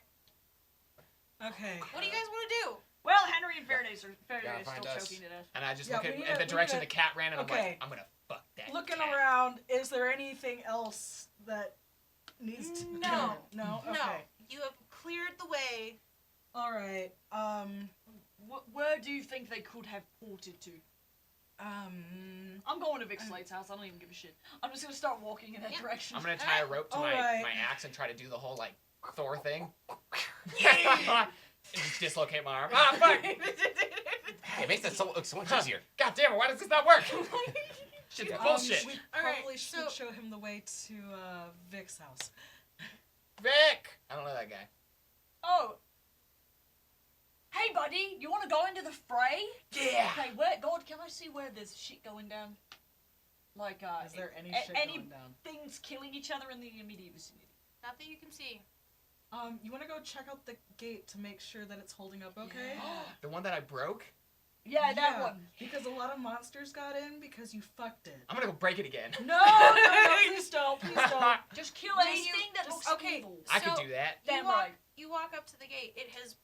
Okay. What do you guys want to do? well, Henry and Faraday are still find us. choking to death. And I just Yeah, look we need at to- the direction we the cat ran, and I'm okay. like, I'm gonna fuck that Looking cat. around, is there anything else that needs to be No. done? No? Okay. No, you have cleared the way. Alright. Where do you think they could have ported to? I'm going to Vic Slate's house. I don't even give a shit. I'm just gonna start walking in that Yeah. direction. I'm gonna tie a rope to Alright. my axe and try to do the whole, like, Thor thing. And just dislocate my arm. Ah, fuck! Hey, it makes that look so much easier. God damn it, why does this not work? Shit's bullshit. We Alright, probably should so- show him the way to Vic's house. Vic! I don't know that guy. Oh. Hey, buddy, you want to go into the fray? Yeah! Okay, where, God, can I see where there's shit going down? Like, Is there any shit any going down? things killing each other in the immediate vicinity? Not that you can see. You want to go check out the gate to make sure that it's holding up okay? The one that I broke? Yeah, that one. Because a lot of monsters got in because you fucked it. I'm gonna go break it again. No, please don't, please don't. Just kill Do anything you- that looks okay. evil. I could So- do that. You Damn walk, right. you walk up to the gate. It has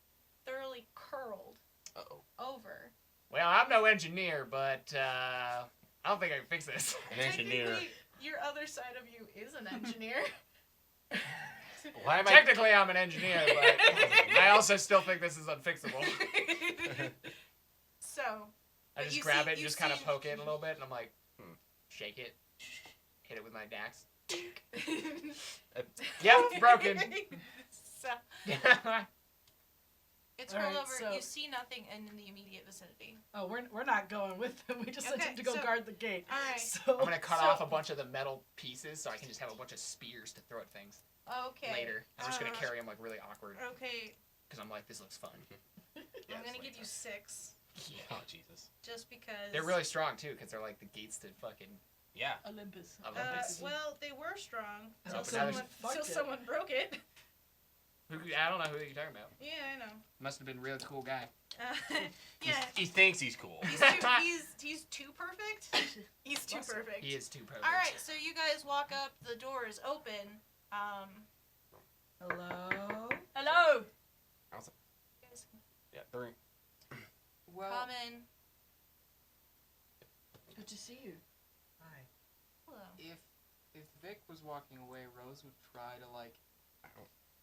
thoroughly curled Uh-oh. over. Well, I'm no engineer, but I don't think I can fix this. An engineer. Technically, your other side of you is an engineer. Why am I? Technically, I'm an engineer, but I also still think this is unfixable. So, I But just you grab see- it and you just kind of see- poke it a little bit, and I'm like, shake it, hit it with my dax. Yeah, it's broken. so so it's All rolled right, over. so- You see nothing in the immediate vicinity. Oh, we're not going with them. We just sent Okay, him to go so- guard the gate. All right. So I'm gonna cut off a bunch of the metal pieces so I can just have a bunch of spears to throw at things Okay. later. I'm just gonna Uh, carry them like really awkward Okay, because I'm like, this looks fun. I'm gonna give you 6, Oh Jesus. just because. They're really strong too because they're like the gates to fucking Yeah. Olympus. Olympus. Well, they were strong Oh, until but now someone, there's- until Fuck it. someone broke it. I don't know who you're talking about. Yeah, I know. Must have been a really cool guy. Yeah, He thinks he's cool. he's too perfect. He's too Awesome. perfect. He is too perfect. All right, so you guys walk up. The door is open. Hello. Hello. You guys can Yeah. During. Well, come in. Good to see you. Hi. Hello. if Vic was walking away, Rose would try to like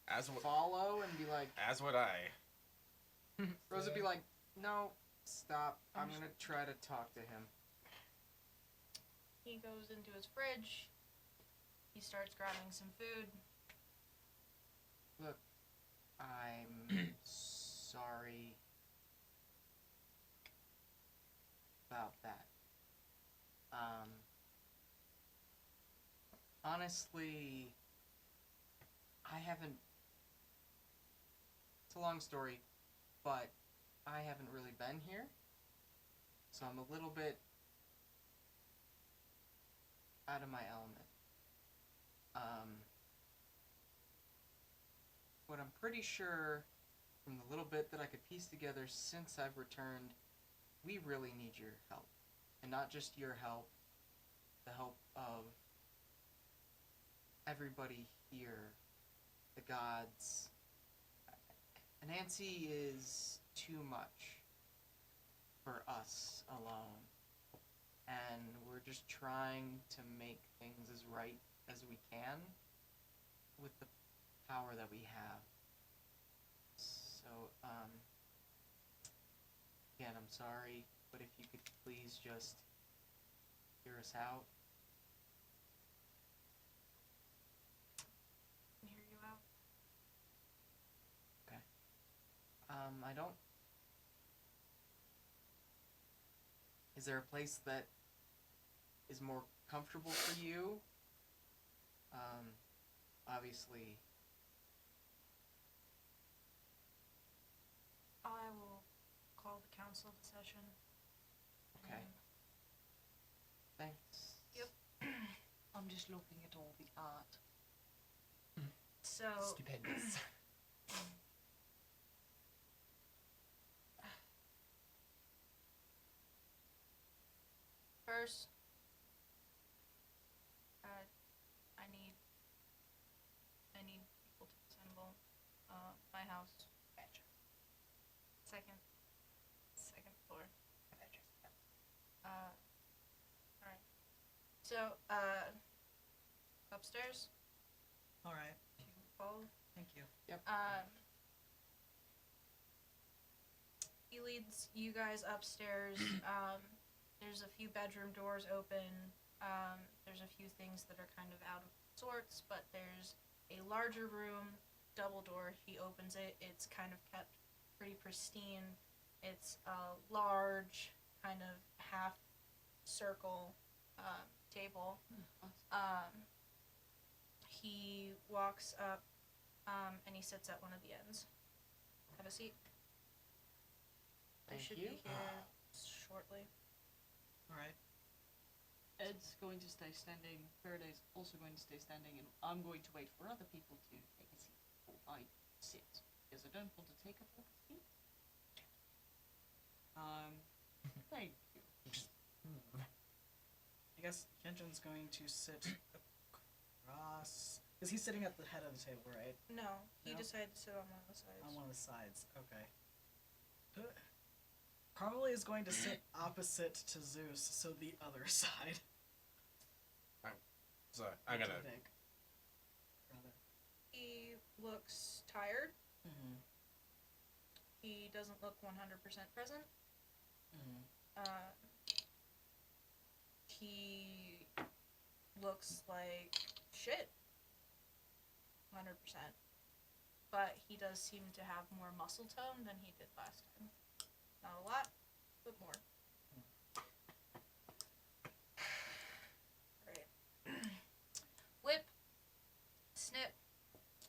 As w- follow and be like, as would I. Rose would be like, no, stop. I'm gonna try to talk to him. He goes into his fridge. He starts grabbing some food. Look, I'm sorry about that. Honestly, I haven't. It's a long story, but I haven't really been here, so I'm a little bit out of my element. But I'm pretty sure from the little bit that I could piece together since I've returned, we really need your help. And not just your help, the help of everybody here, the gods. Nancy is too much for us alone. And we're just trying to make things as right as we can with the power that we have. So, again, I'm sorry, but if you could please just hear us out. Can hear you out. I don't. Is there a place that is more comfortable for you? Obviously. I will call the council to session. Okay. Thanks. Yep. I'm just looking at all the art. So Stupendous. first, I need people to assemble. My house. Second floor. Alright. So, upstairs. All right. Follow. Thank you. He leads you guys upstairs. There's a few bedroom doors open. There's a few things that are kind of out of sorts, but there's a larger room, double door. He opens it. It's kind of kept pretty pristine. It's a large, kind of half circle table. He walks up and he sits at one of the ends. Have a seat. I Thank should you. be here shortly. All right. Ed's going to stay standing, Faraday's also going to stay standing, and I'm going to wait for other people to take a seat before I sit, because I don't want to take up all the seat. Thank you. I guess Kenjin's going to sit across. Because he's sitting at the head of the table, right? No, he No? decided to sit on one of the sides. On one of the sides. Okay. Probably is going to sit opposite to Zeus, so the other side. So I'm gonna. Vic. Rather. He looks tired. Mm-hmm. He doesn't look 100% present. Mm-hmm. He looks like shit. 100%. but he does seem to have more muscle tone than he did last time. Not a lot, but more. Alright. Whip, Snip,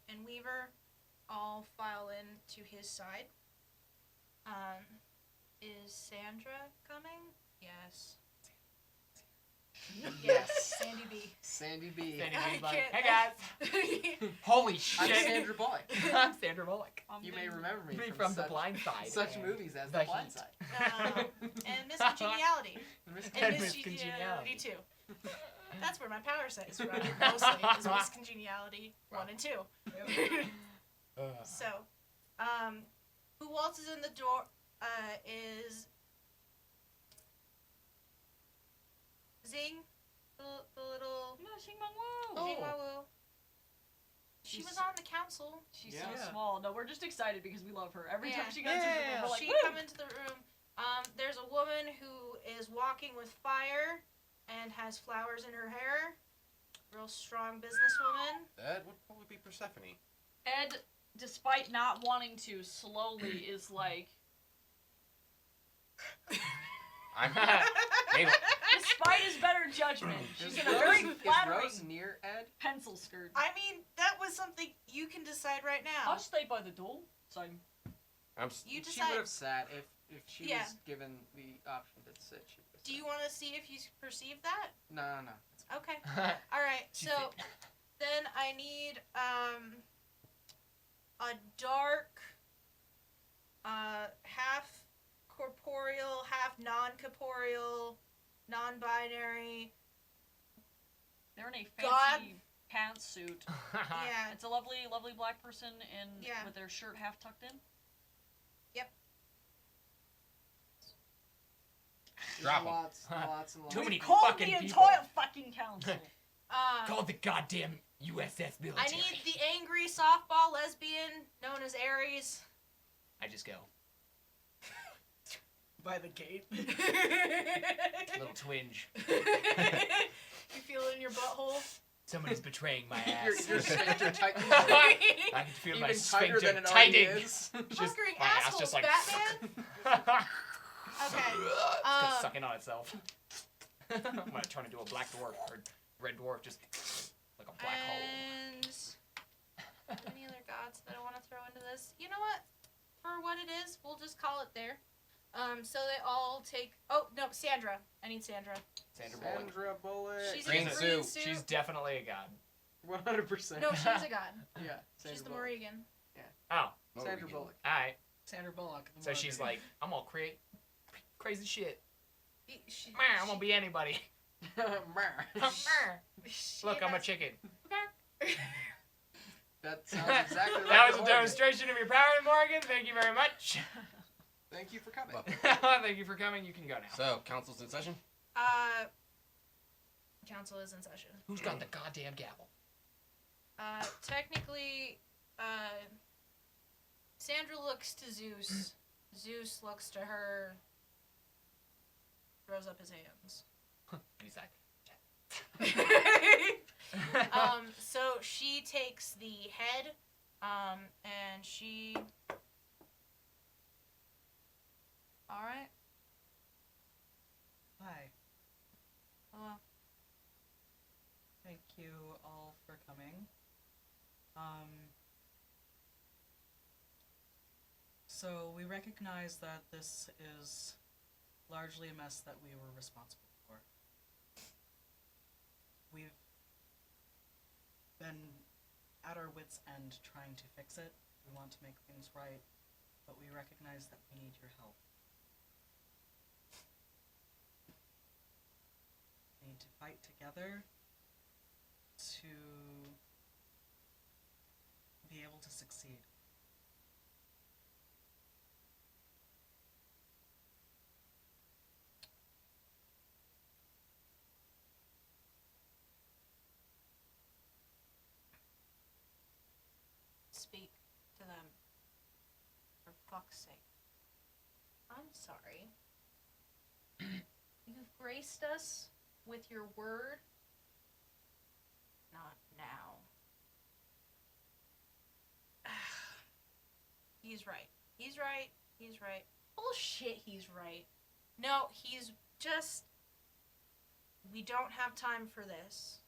and Weaver all file in to his side. Is Sandra coming? Yes. Yes, Sandy B. Sandy B. Sandy I B's like, can't- hey guys. Holy I'm shit. Sandra Bullock. I'm Sandra Bullock. You may remember me From The such, Blind Side. such and movies as The The Blind Heat. Side. And Miss Congeniality. And And Miss Miss Congeniality. Congeniality too. That's where my power set is from, mostly, is Miss Congeniality 1 and 2. So, who waltzes in the door is Zing, the little Zing Wawu. She was on the council. She's Yeah. so small. No, we're just excited because we love her. Every time Yeah. she comes into the room, we're like, She woo! come into the room. There's a woman who is walking with fire and has flowers in her hair. Real strong businesswoman. That would probably be Persephone. Ed, despite not wanting to, slowly is like, I'm maybe. despite his better judgment, she's Is in a very Rose, is flattering Rose near Ed? pencil skirt. I mean, that was something you can decide right now. I'll stay by the door. So I'm You She decide. would have sat if she Yeah. was given the option to sit. She would have Do you want to see if you perceive that? No. It's Okay. All right. She So then I need a dark, half corporeal, half non-corporeal, non-binary. they're in a God. fancy pantsuit. Yeah. It's a lovely, lovely black person in Yeah. with their shirt half tucked in. Drop 'em. lots and lots. Too many Called fucking the people. entire fucking council. Call the goddamn USS military. I need the angry softball lesbian known as Aries. I just go. By the gate. Little twinge. You feel it in your butthole? Somebody's betraying my Your ass. sphincter tightens. I can feel my Even tighter sphincter than it already tightening. is. Just Hungry my ass asshole, just like Batman. Okay. it's sucking on itself. I'm gonna turn into a black dwarf or red dwarf, just like a black hole. And any other gods that I want to throw into this? You know what? For what it is, we'll just call it there. So they all take. Oh no, Sandra. I need Sandra. Sandra Bullock. Sandra Bullock. She's Green in a suit. green suit. She's definitely a god. 100%. No, she's a god. Yeah. She's Sandra the Bullock. Moravian. Oh, Sandra Bullock. alright. Sandra Bullock. the So she's Morgan. like, I'm gonna create crazy shit. She, I'm gonna be anybody. Look, I'm a chicken. That sounds exactly like That was the a Morgan. demonstration of your power, Morgan. Thank you very much. Thank you for coming. Thank you for coming. You can go now. So, council's in session? Council is in session. Who's got the goddamn gavel? Technically, Sandra looks to Zeus. Zeus looks to her. Throws up his hands. And he's like, So she takes the head, and she. All right. Hi. Hello. Thank you all for coming. So we recognize that this is largely a mess that we were responsible for. We've been at our wits' end trying to fix it. We want to make things right, but we recognize that we need your help. We need to fight together to be able to succeed. Speak to them. For fuck's sake. I'm sorry. You've graced us with your word. Not now. he's right. He's right. He's right. Bullshit, he's right. No, he's just... We don't have time for this.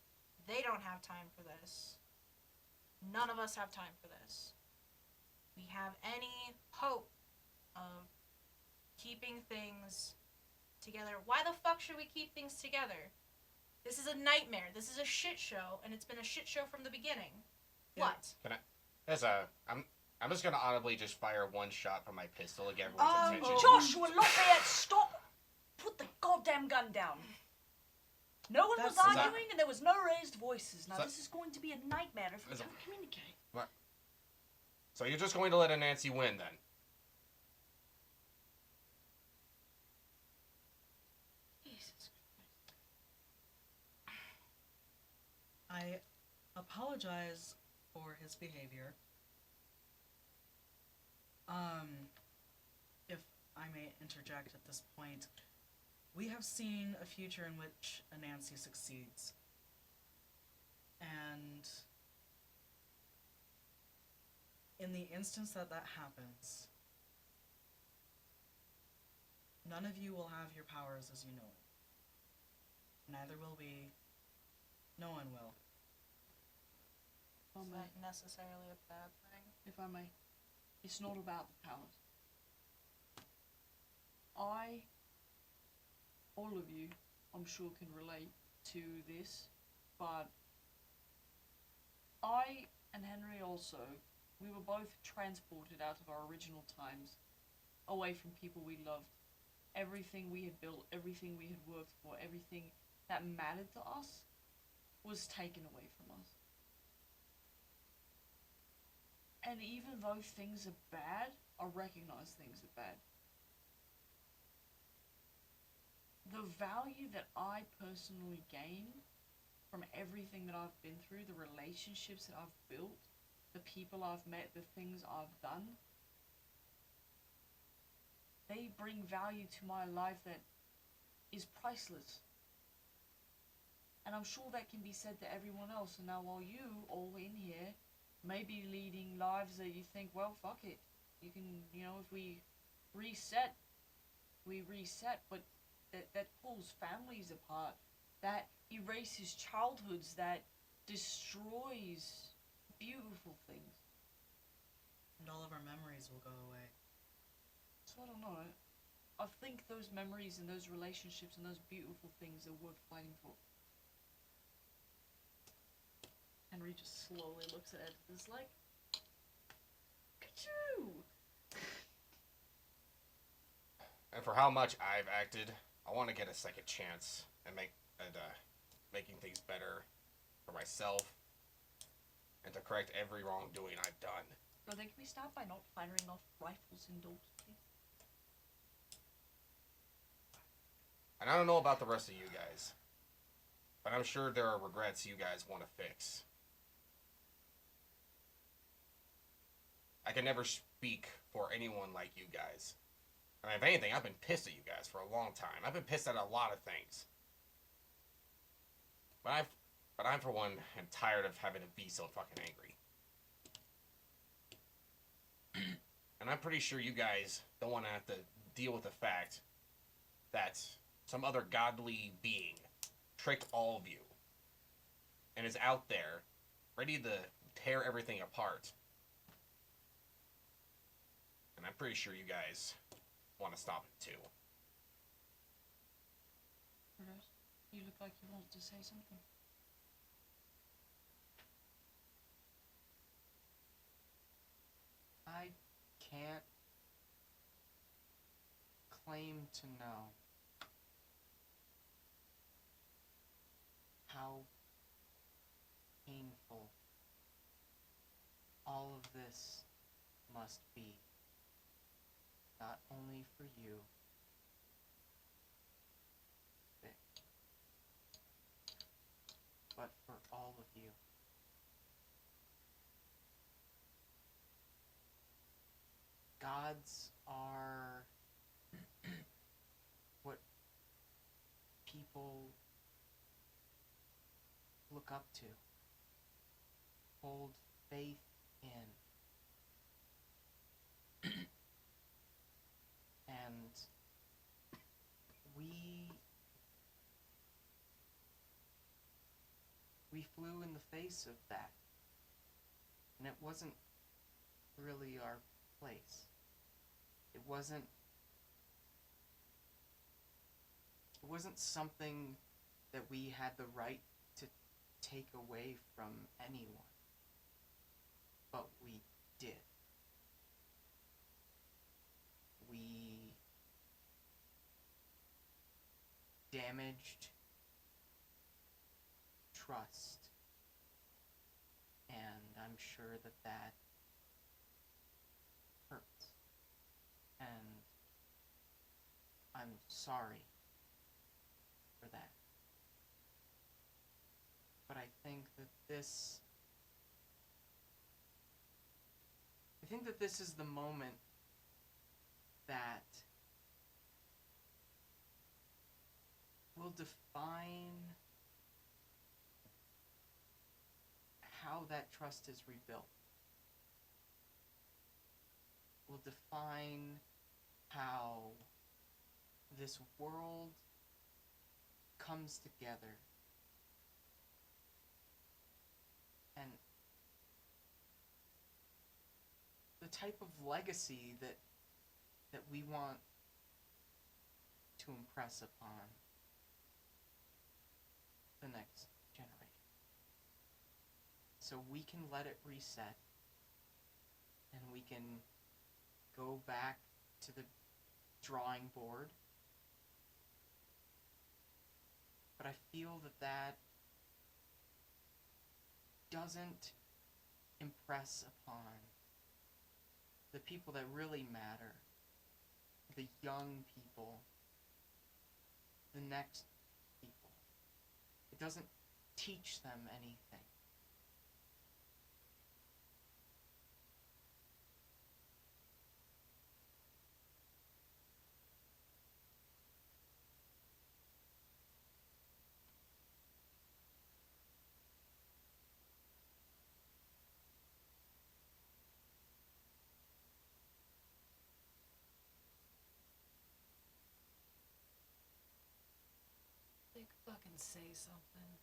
They don't have time for this. None of us have time for this. We have any hope of keeping things together. Why the fuck should we keep things together? This is a nightmare. This is a shit show, and it's been a shit show from the beginning. Yeah. What? I'm just gonna audibly just fire one shot from my pistol to get everyone's attention. Joshua Lafayette, stop! Put the goddamn gun down. No one was That's- arguing, and there was no raised voices. Now, So- this is going to be a nightmare if we Is it- don't communicate. So you're just going to let a Nancy win then? Jesus. I apologize for his behavior. If I may interject at this point, we have seen a future in which Anansi succeeds. And in the instance that that happens, none of you will have your powers as you know it. Neither will we. No one will. Is that necessarily a bad thing? If I may, it's not about the powers. All of you, I'm sure can relate to this, but I and Henry also, we were both transported out of our original times, away from people we loved. Everything we had built, everything we had worked for, everything that mattered to us was taken away from us. And even though things are bad, I recognize things are bad. The value that I personally gain from everything that I've been through, the relationships that I've built, the people I've met, the things I've done, they bring value to my life that is priceless. And I'm sure that can be said to everyone else. And now while you, all in here, may be leading lives that you think, well, fuck it. You can, if we reset, but that pulls families apart, that erases childhoods, that destroys beautiful things. And all of our memories will go away. So I don't know. I think those memories and those relationships and those beautiful things are worth fighting for. Henry just slowly looks at it and is like, Ka-choo! And for how much I've acted, I want to get a second chance and making things better for myself and to correct every wrongdoing I've done. So then can we start by not firing off rifles indoors, please? And I don't know about the rest of you guys, but I'm sure there are regrets you guys want to fix. I can never speak for anyone like you guys. I mean, if anything, I've been pissed at you guys for a long time. I've been pissed at a lot of things. But I'm for one, am tired of having to be so fucking angry. And I'm pretty sure you guys don't want to have to deal with the fact that some other godly being tricked all of you and is out there ready to tear everything apart. And I'm pretty sure you guys want to stop it too. Rose, you look like you want to say something. I can't claim to know how painful all of this must be. Not only for you, Vic, but for all of you. Gods are what people look up to, hold faith in. we flew in the face of that. And it wasn't really our place. It wasn't something that we had the right to take away from anyone. But we did. We damaged trust. And I'm sure that hurts. And I'm sorry for that. But I think that this is the moment that will define how that trust is rebuilt. Will define how this world comes together. And the type of legacy that we want to impress upon the next generation. So we can let it reset, and we can go back to the drawing board. But I feel that doesn't impress upon the people that really matter, the young people, the next people. It doesn't teach them anything. They could fucking say something.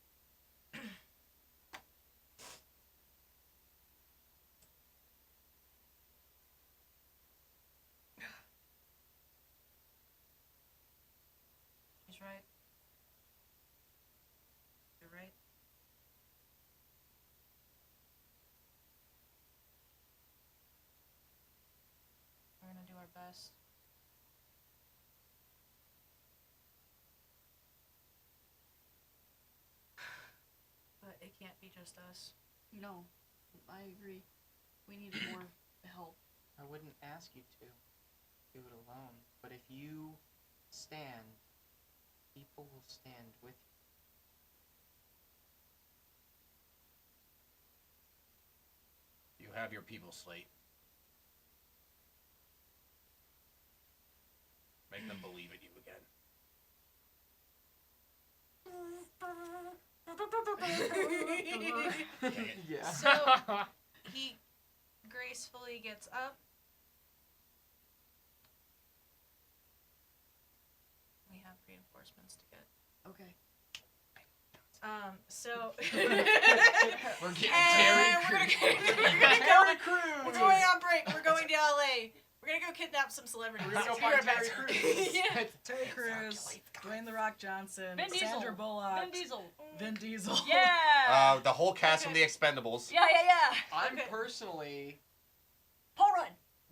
He's right. You're right. We're gonna do our best. But it can't be just us. No, I agree. We need more help. I wouldn't ask you to do it alone, but if you stand, people will stand with you. You have your people, Slate. Make them believe in you again. Yeah. So he gracefully gets up. We have reinforcements to get. Okay. So We're getting and we're going on break. We're going to LA. We're gonna go kidnap some celebrities. We're gonna go Be find right back. Terry Crews. Yeah. Terry Crews, Dwayne The Rock Johnson, Vin Diesel. Sandra Bullock, Vin Diesel. Vin Diesel. Yeah. The whole cast from Okay. The Expendables. Yeah. I'm Okay. personally Paul Rudd.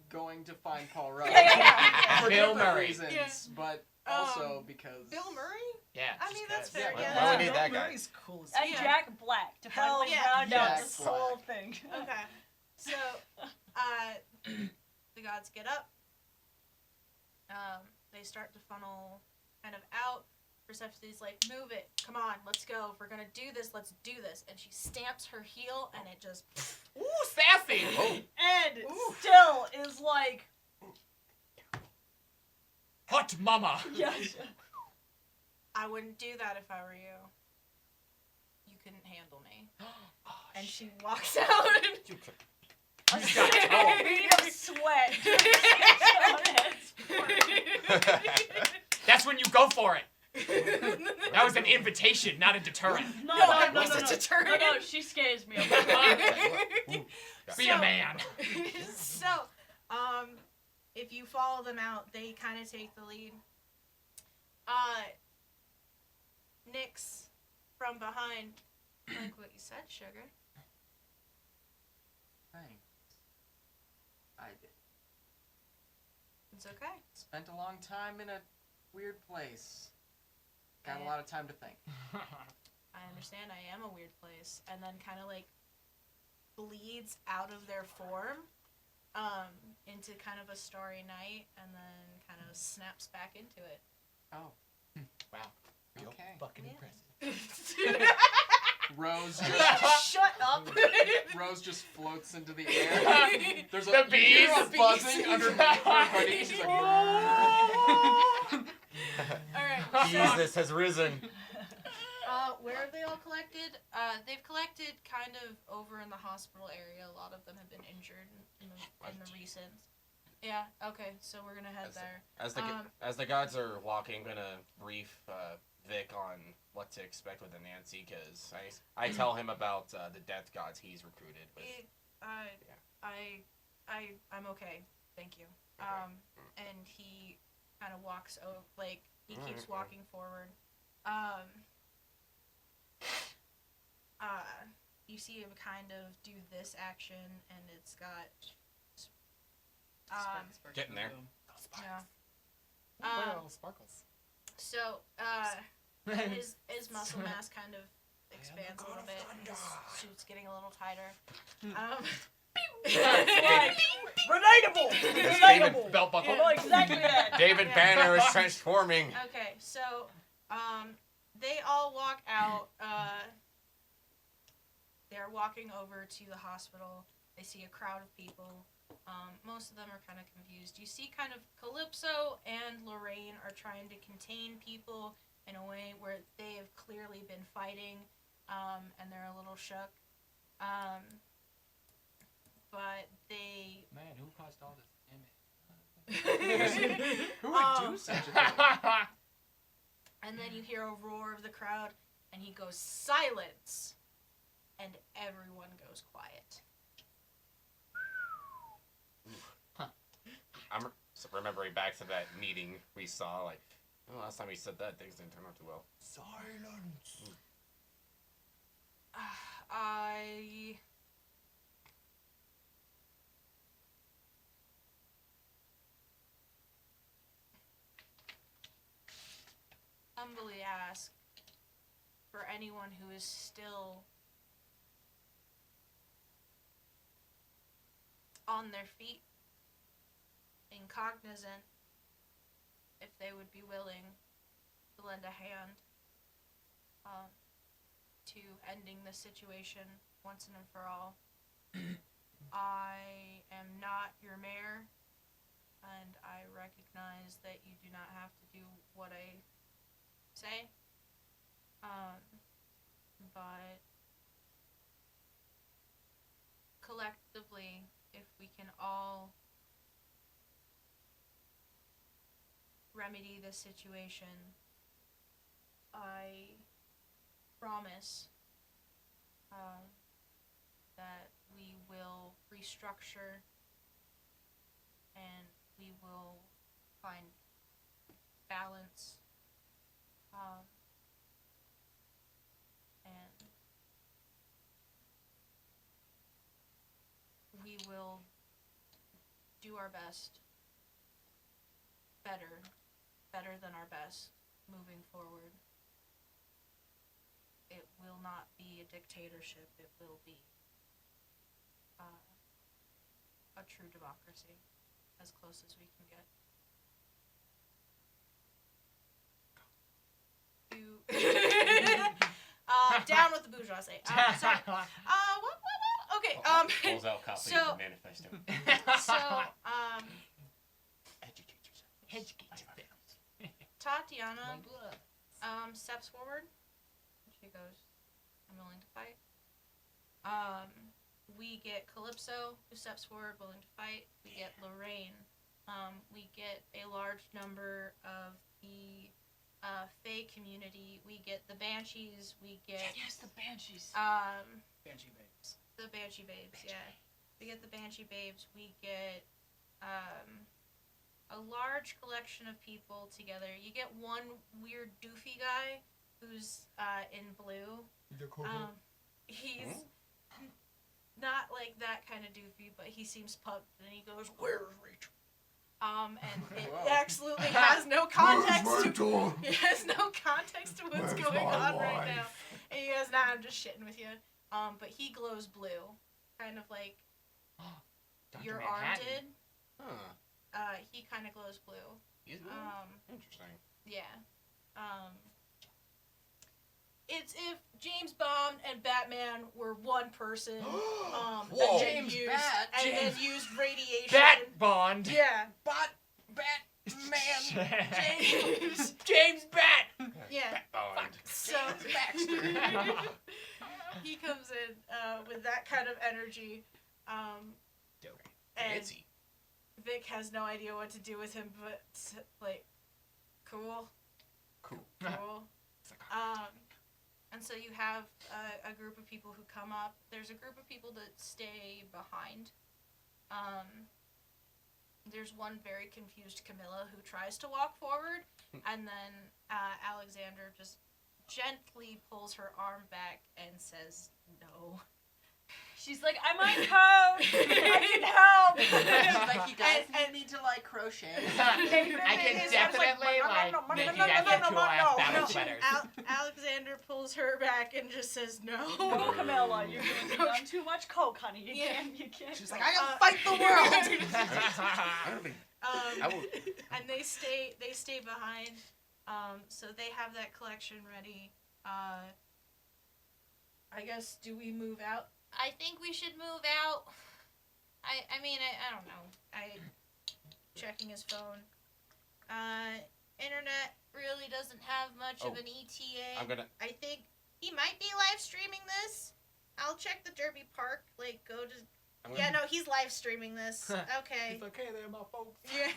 going to find Paul Rudd. Yeah. For Bill different Murray. reasons, Yeah. but also because Bill Murray? Yeah. I just mean, that's guys. fair. Yeah. Yeah. Why would we Bill need that guy? Murray's cool as And Yeah. Jack Black to Hell finally yeah. round out Jack this Black. whole thing. Okay. So, the gods get up. They start to funnel kind of out. Persephone like, move it. Come on, let's go. If we're gonna do this, let's do this. And she stamps her heel, and it just. Ooh, sassy. Oh, And still is like, Hot mama. yes. I wouldn't do that if I were you. You couldn't handle me. And she walks out. you could. A You got told. bead of sweat. That's when you go for it. That was was an invitation, not a deterrent. No, deterrent. she scares me. Be a man. So, if you follow them out, they kind of take the lead. Nyx from behind, like what you said, sugar. Thanks. I did. It's okay. Spent a long time in a weird place. Got a Yeah. lot of time to think. I understand. I am a weird place, and then kind of like bleeds out of their form, into kind of a starry night, and then kind of snaps back into it. Oh, Wow. Real Okay. fucking Yeah. impressive. Rose just Shut up. Rose just floats into the air. There's The you hear bees. a buzzing underneath her hoodie. She's like, All right. So, Jesus has risen. where have they all collected? They've collected kind of over in the hospital area. A lot of them have been injured in the recent. Yeah. Okay. So we're gonna head there. As the gods are walking, I'm gonna brief Vic on what to expect with the Nancy, because I tell him about the death gods he's recruited with. I'm okay. Thank you. Okay. And he kind of walks over, like he keeps Okay. walking forward. You see him kind of do this action, and it's got. Getting there. Yeah. Wow, sparkles. So, his muscle mass kind of expands a little bit. His suit's getting a little tighter. Relatable! David Belt buckle. Oh, exactly that. David Yeah. Banner is transforming. Okay, so, they all walk out. They're walking over to the hospital. They see a crowd of people. Most of them are kind of confused. You see kind of Calypso and Lorraine are trying to contain people in a way where they have clearly been fighting, and they're a little shook. But they... Man, who caused all this damage? who would do such a thing? And then you hear a roar of the crowd, and he goes, "Silence!" And everyone goes quiet. I'm remembering back to that meeting we saw, like, last time he said that, things didn't turn out too well. Silence. I... humbly ask for anyone who is still on their feet and cognizant, if they would be willing to lend a hand to ending the situation once and for all. I am not your mayor, and I recognize that you do not have to do what I say, but collectively, if we can all remedy this situation, I promise that we will restructure and we will find balance, and we will do our best, better than our best, moving forward. It will not be a dictatorship, it will be a true democracy, as close as we can get. Down with the bourgeoisie. What? Okay, Pulls out copy so- of the manifesto. so, Educate yourself. Educate yourself. Tatiana, steps forward. She goes, "I'm willing to fight." We get Calypso, who steps forward, willing to fight. We get Lorraine. We get a large number of the Fae community. We get the Banshees. We get Yes, the Banshees. Banshee babes. the Banshee babes. Yeah, we get the Banshee babes. We get a large collection of people together. You get one weird doofy guy who's in blue. He's not like that kind of doofy, but he seems pumped, and he goes, "Where's Rachel?" And it absolutely has no context to it has no context to what's going on right now. And he goes, "Nah, I'm just shitting with you." But he glows blue, kind of like Dr. your arm Manhattan. did. Huh. He kind of glows blue. He's interesting. Yeah. It's if James Bond and Batman were one person. Whoa. And James Bat. then used radiation. Bat Bond. Yeah. Batman. James Bat. Yeah. Bond. So Baxter. he comes in with that kind of energy. Dope. And Fancy. Vic has no idea what to do with him, but like, cool. And so you have a group of people who come up. There's a group of people that stay behind. There's one very confused Camilla who tries to walk forward, and then Alexander just gently pulls her arm back and says no. She's like, I might help. I can help. Like, you guys need to, like, crochet. I can definitely, make you guys get cool ass battle sweaters. Alexander pulls her back and just says no. No, Camilla, you're doing done too much coke, honey. You can't. She's like, I gotta fight the world. I don't think. I will. And they stay behind. So they have that collection ready. I guess, do we move out? I think we should move out. I mean, I don't know. Checking his phone. Internet really doesn't have much of an ETA. I think he might be live streaming this. I'll check the Derby Park. Like, go to... Yeah, no, he's live streaming this. Okay. It's okay there, my folks. Yeah.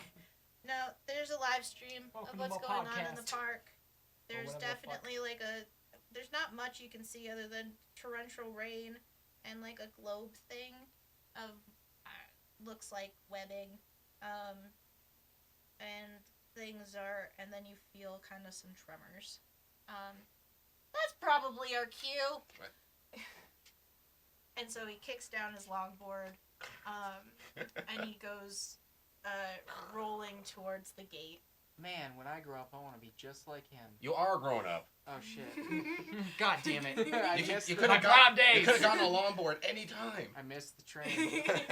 No, there's a live stream Welcome of to what's my going on in the podcast. park. There's whatever the fuck. definitely like there's not much you can see other than torrential rain and like a globe thing of looks like webbing. And then you feel kind of some tremors. That's probably our cue. What? And so he kicks down his longboard, and he goes rolling towards the gate. Man, when I grow up, I want to be just like him. You are grown up. Oh, shit. God damn it. I You missed could the- have prime days. You could have gotten a longboard anytime. I missed the train. Not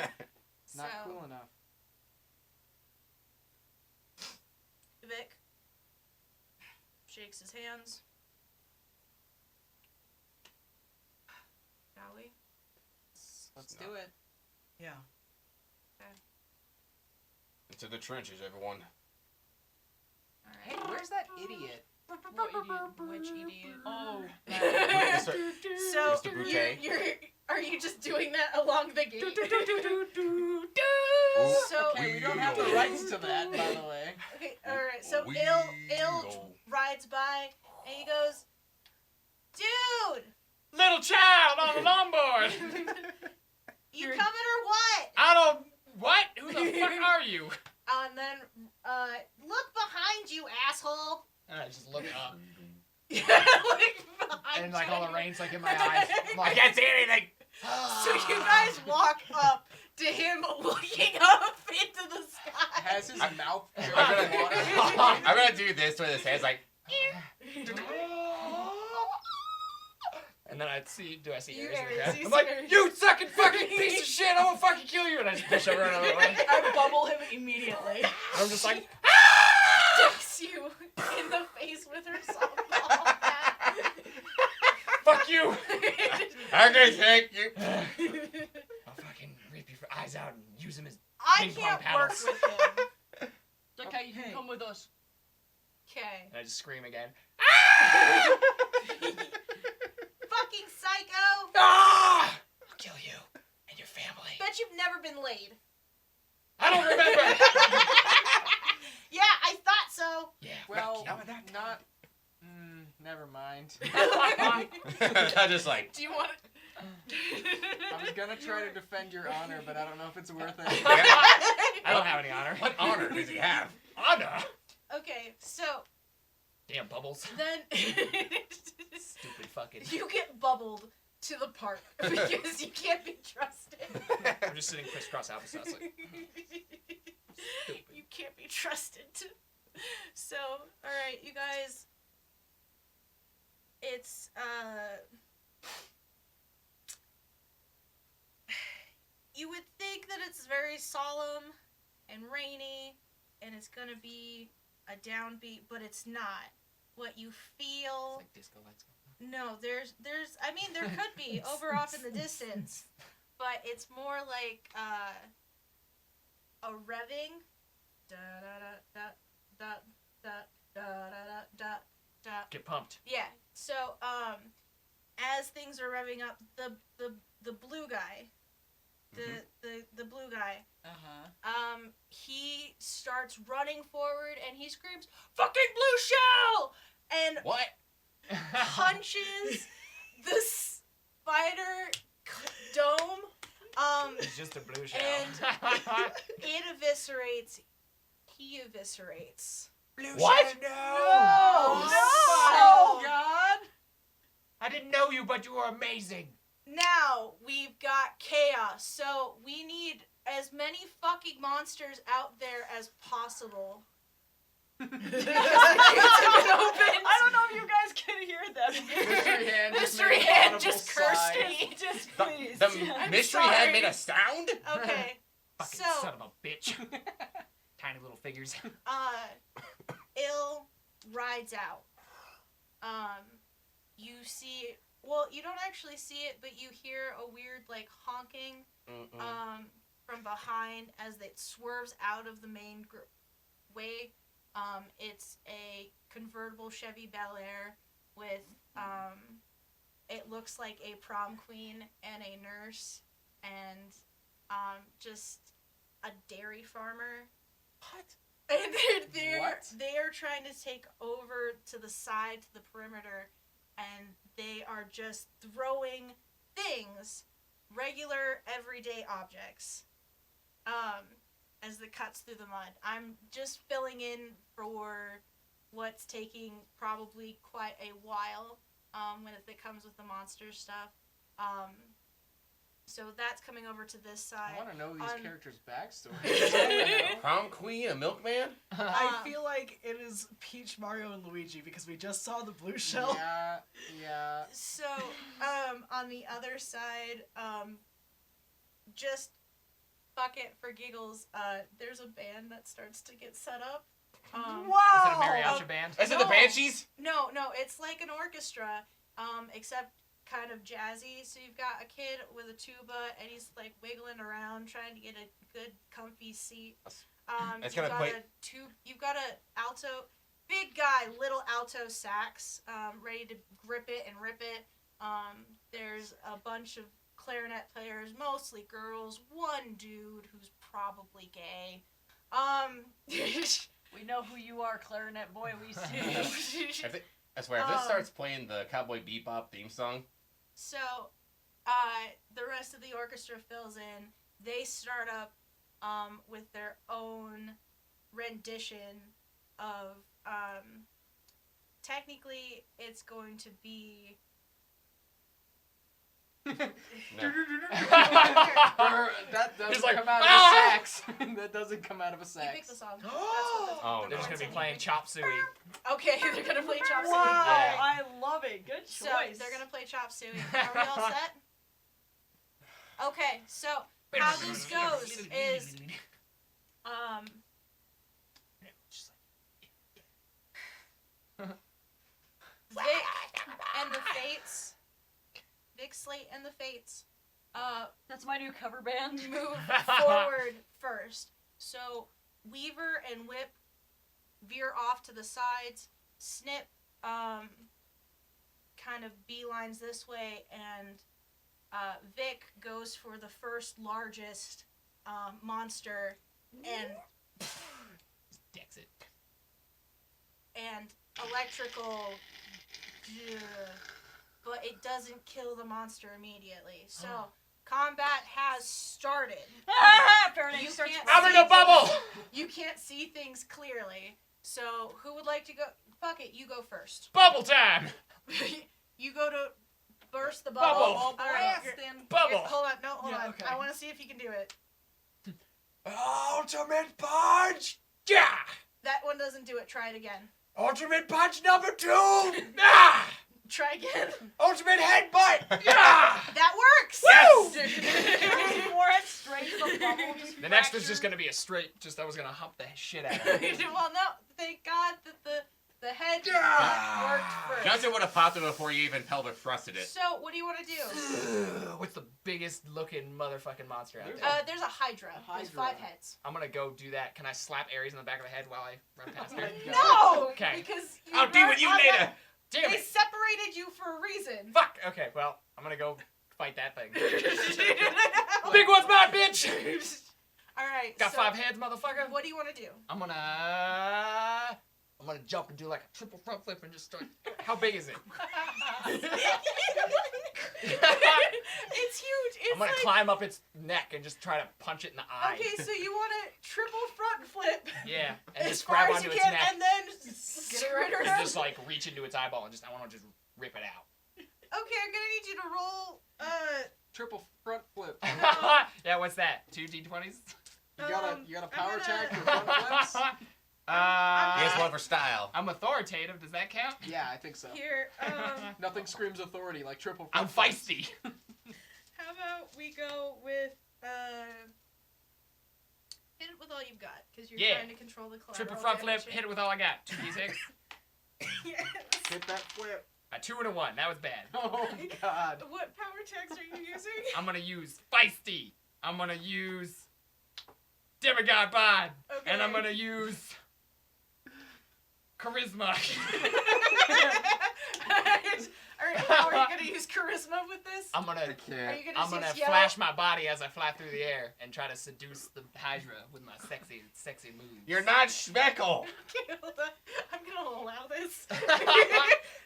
So, cool enough. Vic shakes his hands. Shall we? Let's do it. Yeah. Into the trenches, everyone. Hey, where's that idiot? What idiot? Which idiot? Oh. So Mr. Bouquet? are you just doing that along the gate? So Okay, we don't have the rights to that, by the way. okay, all right. So We Il go. rides by and he goes, "Dude, Little child on the longboard. you coming or what?" I don't. What? Who the fuck are you? And then look behind you, asshole. And I just look up, Like behind and like you. all the rain's like in my eyes. I'm like, I can't see anything. So you guys walk up to him looking up into the sky. Has his mouth filled I'm with water. gonna, I'm gonna do this with his hands, like. And then I'd see, do I see You Ares in the Ares, crowd? you I'm see like, Ares. you sucking fucking piece of shit! I will fucking kill you! And I just push over and over. And I bubble him immediately. I'm just like, Sticks you in the face with her softball bat. fuck you! I'm gonna take you. I'll fucking rip your eyes out and use them as I ping pong can't work paddles. with him. It's okay, you can come with us. Okay. And I just scream again. Fucking psycho. Ah! I'll kill you and your family. Bet you've never been laid. I don't remember. Yeah, I thought so. Yeah, Well, fuck you. not Never mind. I just like. Do you want to? I was gonna try to defend your honor, but I don't know if it's worth it. I don't have any honor. What honor does he have? Honor? Okay, so Damn bubbles. then Stupid fucking. you get bubbled to the park because you can't be trusted. I'm just sitting crisscross applesauce like. You can't be trusted. So, all right, you guys. It's you would think that it's very solemn and rainy, and it's gonna be a downbeat, but it's not. What you feel? Like disco lights. No, there's. I mean, there could be over off in the distance, but it's more like a revving. Da da da da da da da da da. Get pumped. Yeah. So as things are revving up, the blue guy, the blue guy, he starts running forward and he screams, "Fucking blue shell!" and What? punches the spider dome. It's just a blue shell. And it eviscerates. He eviscerates. Blue What? shell, no! Oh, Oh my god! I didn't know you, but you were amazing. Now we've got chaos, so we need as many fucking monsters out there as possible. I don't know if you guys can hear them. Mystery hand just Mystery made an hand audible just cursed sigh. me. Just The, please. the I'm mystery sorry. had made a sound? Okay, Fucking So- son of a bitch. Tiny little figures. Ill rides out. You see, well, you don't actually see it, but you hear a weird, like, honking, from behind as it swerves out of the main way. It's a convertible Chevy Bel Air with, it looks like a prom queen and a nurse and, just a dairy farmer. What? And they're What? they are trying to take over to the side, to the perimeter, and they are just throwing things, regular, everyday objects, as it cuts through the mud. I'm just filling in for what's taking probably quite a while, when it comes with the monster stuff. So that's coming over to this side. I want to know these On- characters' backstories. Prom queen, a milkman? I feel like it is Peach, Mario, and Luigi because we just saw the blue shell. Yeah. So, on the other side, just fuck it for giggles, there's a band that starts to get set up. Is it a Wow! mariachi band? Is it the No. Banshees? No, it's like an orchestra, except kind of jazzy. So you've got a kid with a tuba, and he's like wiggling around trying to get a good, comfy seat. It's You've gonna got play- a you've got a alto, big guy, little alto sax, ready to grip it and rip it. There's a bunch of clarinet players, mostly girls. One dude who's probably gay. We know who you are, clarinet boy. We see. I swear, if this starts playing the Cowboy Bebop theme song, So, the rest of the orchestra fills in. They start up with their own rendition of, technically, it's going to be... no. That doesn't He's like, come out of "Ah!" a sax. That doesn't come out of a You sax. pick the song. Oh, They're just no. gonna be playing Chop Suey. Okay, they're going to play Chop Suey. Wow, Yeah. I love it. Good So, choice. they're going to play Chop Suey. Are we all set? Okay, so, how this goes is, Vic and the Fates, Vic Slate and the Fates, That's my new cover band. move forward first. So Weaver and Whip veer off to the sides. Snip kind of beelines this way, and Vic goes for the first largest monster, and Decks it. and electrical but it doesn't kill the monster immediately. So combat has started. Fahrenheit You starts can't I'm in see a bubble! You can't see things clearly. So who would like to go? Fuck it, you go first. Bubble time! You go to burst the bubble. Bubble. All right, Blast here- him. Bubble! here, hold on, no, hold Yeah, on. okay. I want to see if you can do it. Ultimate punch! Yeah! That one doesn't do it. Try it again. Ultimate punch number 2! Ah! Try again. Ultimate headbutt! Yeah! That works. Woo! forehead straight to the bubble. The next was just gonna be a straight, I was gonna hump the shit out of it. Well, no. Thank God that the head Yeah. worked first. Johnson would have popped it before you even pelvic thrusted it. So, what do you want to do? What's the biggest looking motherfucking monster out There's there? There's a Hydra with 5 heads. I'm gonna go do that. Can I slap Ares in the back of the head while I run past her? No! Okay. Because you I'll deal with you weren't on later. Damn They it! separated you for a reason. Fuck! Okay, well, I'm gonna go fight that thing. All Big one's mine, bitch! right. Got so 5 heads, motherfucker. What do you want to do? I'm gonna jump and do like a triple front flip and just start. How big is it? It's huge. It's I'm gonna like, climb up its neck and just try to punch it in the eye. Okay, so you want to triple front flip Yeah, and as just far grab as onto you its can, neck and then Get it right and around. just like reach into its eyeball and just I want to just rip it out. Okay, I'm gonna need you to roll. Triple front flip. Yeah, what's that? 2 D20s? You got a I'm power gonna- tag for front flips? He has Uh, one for style. I'm authoritative. Does that count? Yeah, I think so. Here. Nothing screams authority like triple I'm front flips. feisty. How about we go with hit it with all you've got because you're Yeah. trying to control the collateral. Triple front flip. damage. Hit it with all I got. 2 D6. Yes. Hit that flip. A 2 and a 1. That was bad. Oh god. What power tags are you using? I'm gonna use feisty. I'm gonna use demigod bod. Okay. And I'm gonna use charisma. Alright, how are you gonna use charisma with this? I'm gonna Are you gonna I'm gonna use yellow? flash my body as I fly through the air and try to seduce the Hydra with my sexy moves. You're not Schmeckle. Okay, hold on. I'm gonna allow this.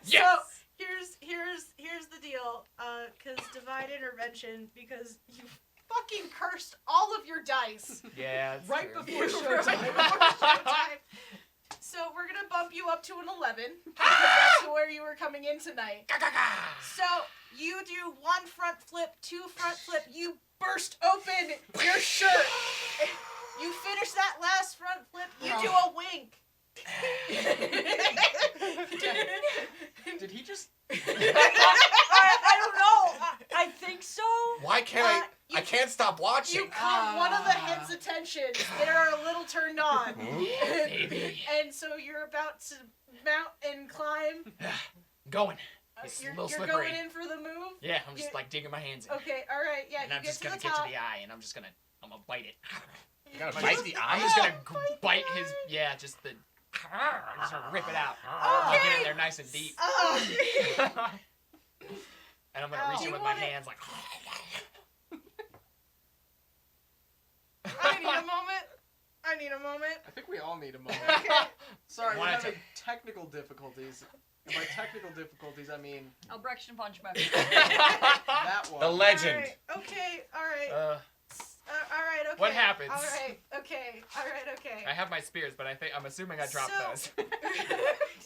Yes! So here's the deal. Cause divine intervention, because you fucking cursed all of your dice. Yeah, that's Right true. before Right showtime. before showtime. So we're gonna bump you up to an 11 because that's where you were coming in tonight. So you do 1 front flip, 2 front flip. You burst open your shirt. You finish that last front flip. You do a wink. Did he just I don't know. I think so. Why can't I can't stop watching. You caught one of the head's attention. They're a little turned on. Baby. And so you're about to mount and climb. Going. It's a You're little slippery. going in for the move? Yeah, I'm just you- like digging my hands in. Okay, alright, yeah, And you I'm get just to gonna the get top. to the eye and I'm gonna bite it. You gotta I'm bite just- the I'm eye. just gonna Bite the bite eye. his, yeah, just the, I'm just gonna rip it out. I'll get in there nice and deep. And I'm gonna reach Do in you with my want it- hands like, I need a moment. I think we all need a moment. Okay. Sorry, we're Wanna having technical difficulties. And by technical difficulties, I mean Albrection punch my that one. The legend. Alright, okay, alright. Alright, okay. What happens? Alright, okay. I have my spears, but I'm assuming I dropped So- those.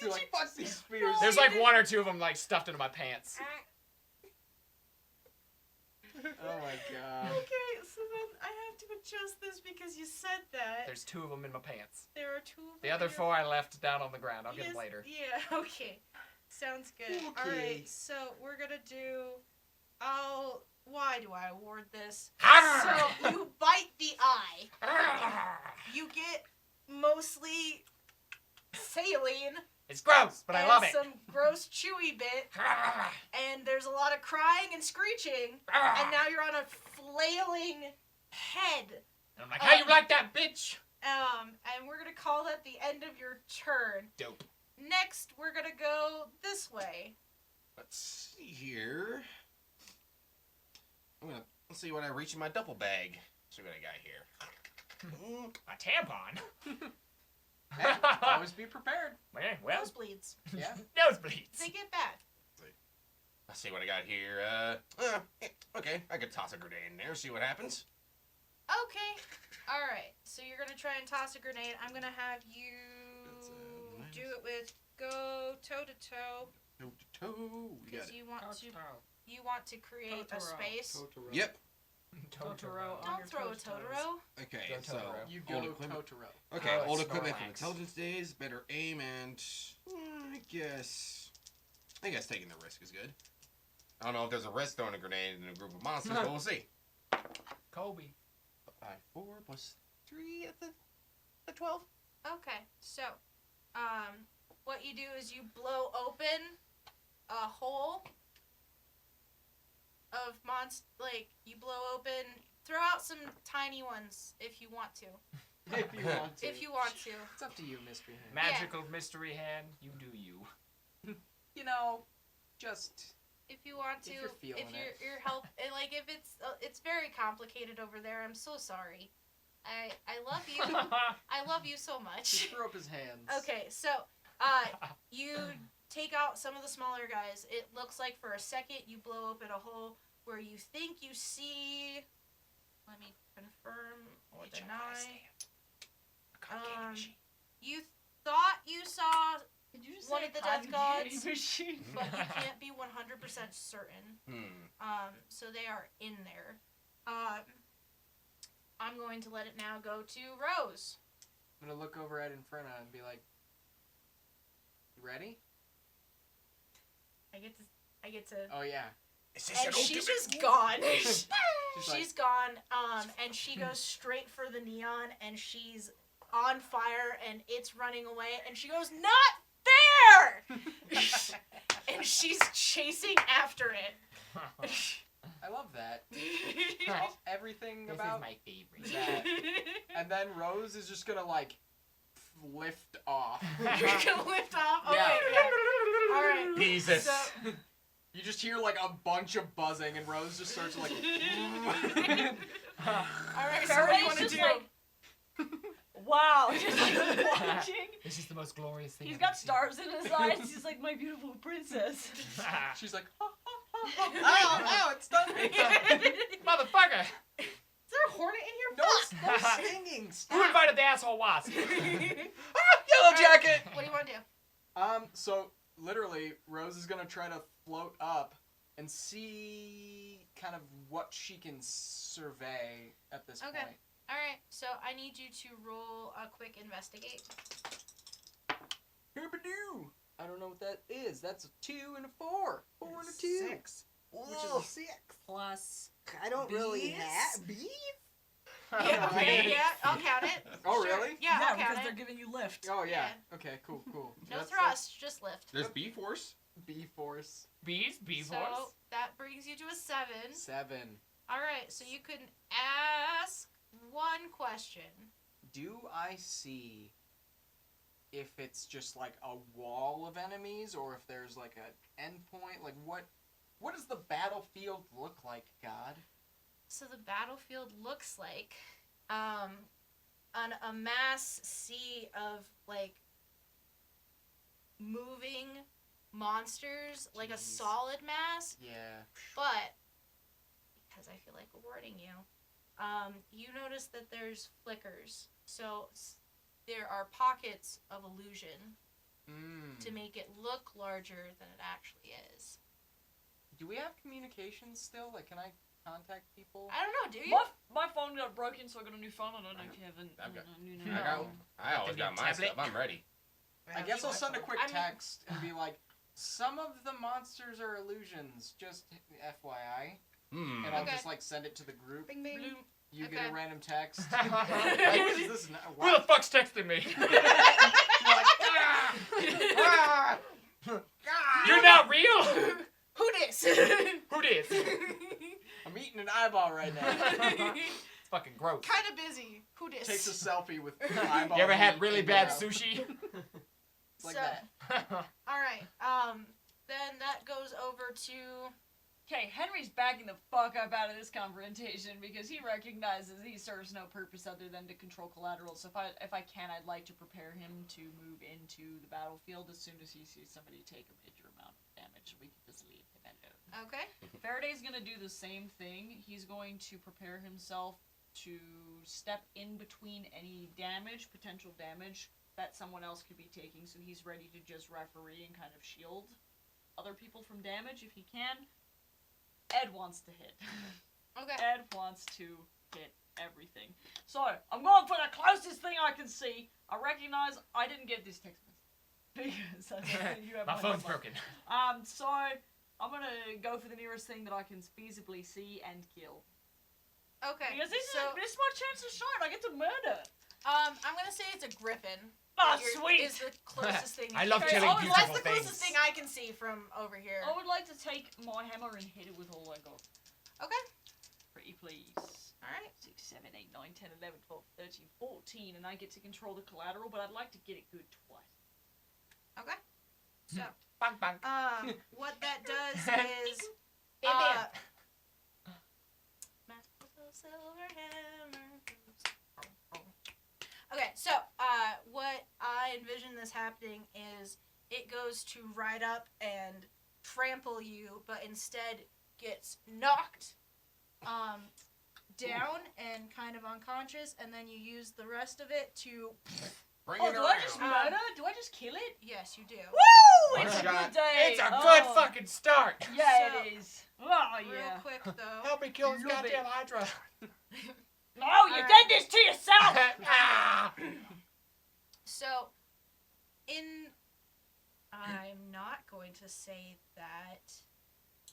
You're like, fuck these spears. There's like 1 or 2 of them like stuffed into my pants. Oh my god. Okay, so then I have to adjust this because you said that. There's 2 of them in my pants. There are 2 of The them other in your- 4 I left down on the ground. I'll get them Yes, later. Yeah, okay. Sounds good. Okay. Alright, so we're gonna do. Why do I award this? Arr! So you bite the eye. You get mostly saline. It's gross, but I and love it. some gross chewy bit. And there's a lot of crying and screeching. And now you're on a flailing head. And I'm like, how you like that, bitch? And we're gonna call that the end of your turn. Dope. Next, we're gonna go this way. Let's see here. Let's see what I reach in my duffel bag. See what I got here. A tampon? Hey, always be prepared. Yeah, well, Nosebleeds. Yeah. nosebleeds. They get bad. Let's see what I got here. Okay, I could toss a grenade in there, see what happens. Okay. All right. So you're gonna try and toss a grenade. I'm gonna have you That's, do it with go toe to toe Toe to toe. We got because it. you want to create a Totoro. space. Yep. Totoro on Don't your throw a toes. Totoro. Okay, Go so Totoro. You old go equipment. Totoro. Okay, Oh, old it's equipment from Snorlax. intelligence days, better aim, and I guess taking the risk is good. I don't know if there's a risk throwing a grenade in a group of monsters, but we'll see. Kobe. 5, 4 plus 3 at the 12. Okay. So, what you do is you blow open a hole of you blow open. Throw out some tiny ones if you want to. If you want to. If you want to. It's up to you, Mystery Hand. Magical mystery hand, you do you. You know, just If you want to, If you're feeling it. you're help, if it's very complicated over there. I'm so sorry. I love you. I love you so he much. threw up his hands. Okay, so you take out some of the smaller guys. It looks like for a second you blow open a hole where you think you see. Let me confirm. Deny. You thought you saw Did you just one say of the death cotton gods? candy machine? but you can't be 100% certain. So they are in there. I'm going to let it now go to Rose. I'm gonna look over at Inferno and be like, "You ready?" I get to. Oh yeah. Is this And an she's ultimate just gone. She's like, She's gone. And she goes straight for the neon, and she's on fire, and it's running away, and she goes, "Not there!" And she's chasing after it. I love that. Everything This about is my favorite. that. And then Rose is just gonna like lift off. You're gonna lift off. Okay, Yeah. yeah. All right. Jesus. So, You just hear like a bunch of buzzing, and Rose just starts like. all right. So what do you want to Fairway's do? just like, wow, just like watching. This is the most glorious thing. He's I've got ever seen. stars in his eyes. He's like my beautiful princess. She's like, ow, it stung me. Motherfucker! Is there a hornet in here? No stinging. Who Stop. invited the asshole wasp? Yellow jacket. What do you want to do? So literally, Rose is gonna try to float up and see kind of what she can survey at this Okay. point. All right. So I need you to roll a quick investigate. Hoobadoo! I don't know what that is. That's a 2 and a 4. 4 and a 2. 6. Which is a 6. Plus. I don't really Bees? have beef. Yeah. Okay. Yeah. I'll count it. Oh, Sure. really? Yeah. I'll because count they're it. giving you lift. Oh, yeah. Yeah. Okay, cool. No That's thrust, just lift. There's B-Force. B-Force. Bees? Bee So force? that brings you to a 7. 7. All right. So you can ask one question. Do I see if it's just like a wall of enemies or if there's like an endpoint? Like what does the battlefield look like, God? So the battlefield looks like a mass sea of like moving monsters, like a Jeez. solid mass, Yeah. but because I feel like warning you, you notice that there's flickers. So there are pockets of illusion to make it look larger than it actually is. Do we have communications still? Like, can I contact people? I don't know, do you? My phone got broken, so I got a new phone. I don't know if you haven't. I've got- new I always got my tablet. stuff. I'm ready. I guess I'll send a quick I mean- text and be like, some of the monsters are illusions, just FYI. And I'll Okay. just like send it to the group. Bing bing. You Okay. get a random text. Like, is this Who the fuck's texting me? You're not real? Who dis? Who did? I'm eating an eyeball right now. It's fucking gross. Kind of busy. Who dis? Takes a selfie with eyeball. You ever had meat really in bad your mouth. sushi? Like So- that. All right. Then that goes over to Okay, Henry's backing the fuck up out of this confrontation because he recognizes he serves no purpose other than to control collateral. So if I can, I'd like to prepare him to move into the battlefield as soon as he sees somebody take a major amount of damage. We can just leave him alone. Okay. Faraday's gonna do the same thing. He's going to prepare himself to step in between any potential damage that someone else could be taking. So he's ready to just referee and kind of shield other people from damage if he can. Ed wants to hit. Okay. Ed wants to hit everything. So, I'm going for the closest thing I can see. I recognize I didn't get this text message. Because you have My phone's number. broken. So, I'm gonna go for the nearest thing that I can feasibly see and kill. Okay. Because this so, is my chance to shine. I get to murder. I'm gonna say it's a griffin. Oh, That sweet. Is the closest thing. I love can killing see. beautiful That's the closest things. thing I can see from over here. I would like to take my hammer and hit it with all I got. Okay. Pretty please. Alright. 6, 7, 8, 9, 10, 11, 12, 13, 14, and I get to control the collateral, but I'd like to get it good twice. Okay. So, Bang, bang. what that does is, Bam, bam. silver hammer. Okay, so, what I envision this happening is it goes to ride up and trample you, but instead gets knocked, down and kind of unconscious, and then you use the rest of it to, Bring Oh, it do around. I just murder? Do I just kill it? yes, you do. Woo! One It's a shot. good day. It's a good Oh. fucking start. Yeah, So- it is. Oh, Real yeah. quick, though. Help me kill this Love it. goddamn Hydra. No, you Alright. did this to yourself! Ah! So, I'm not going to say that.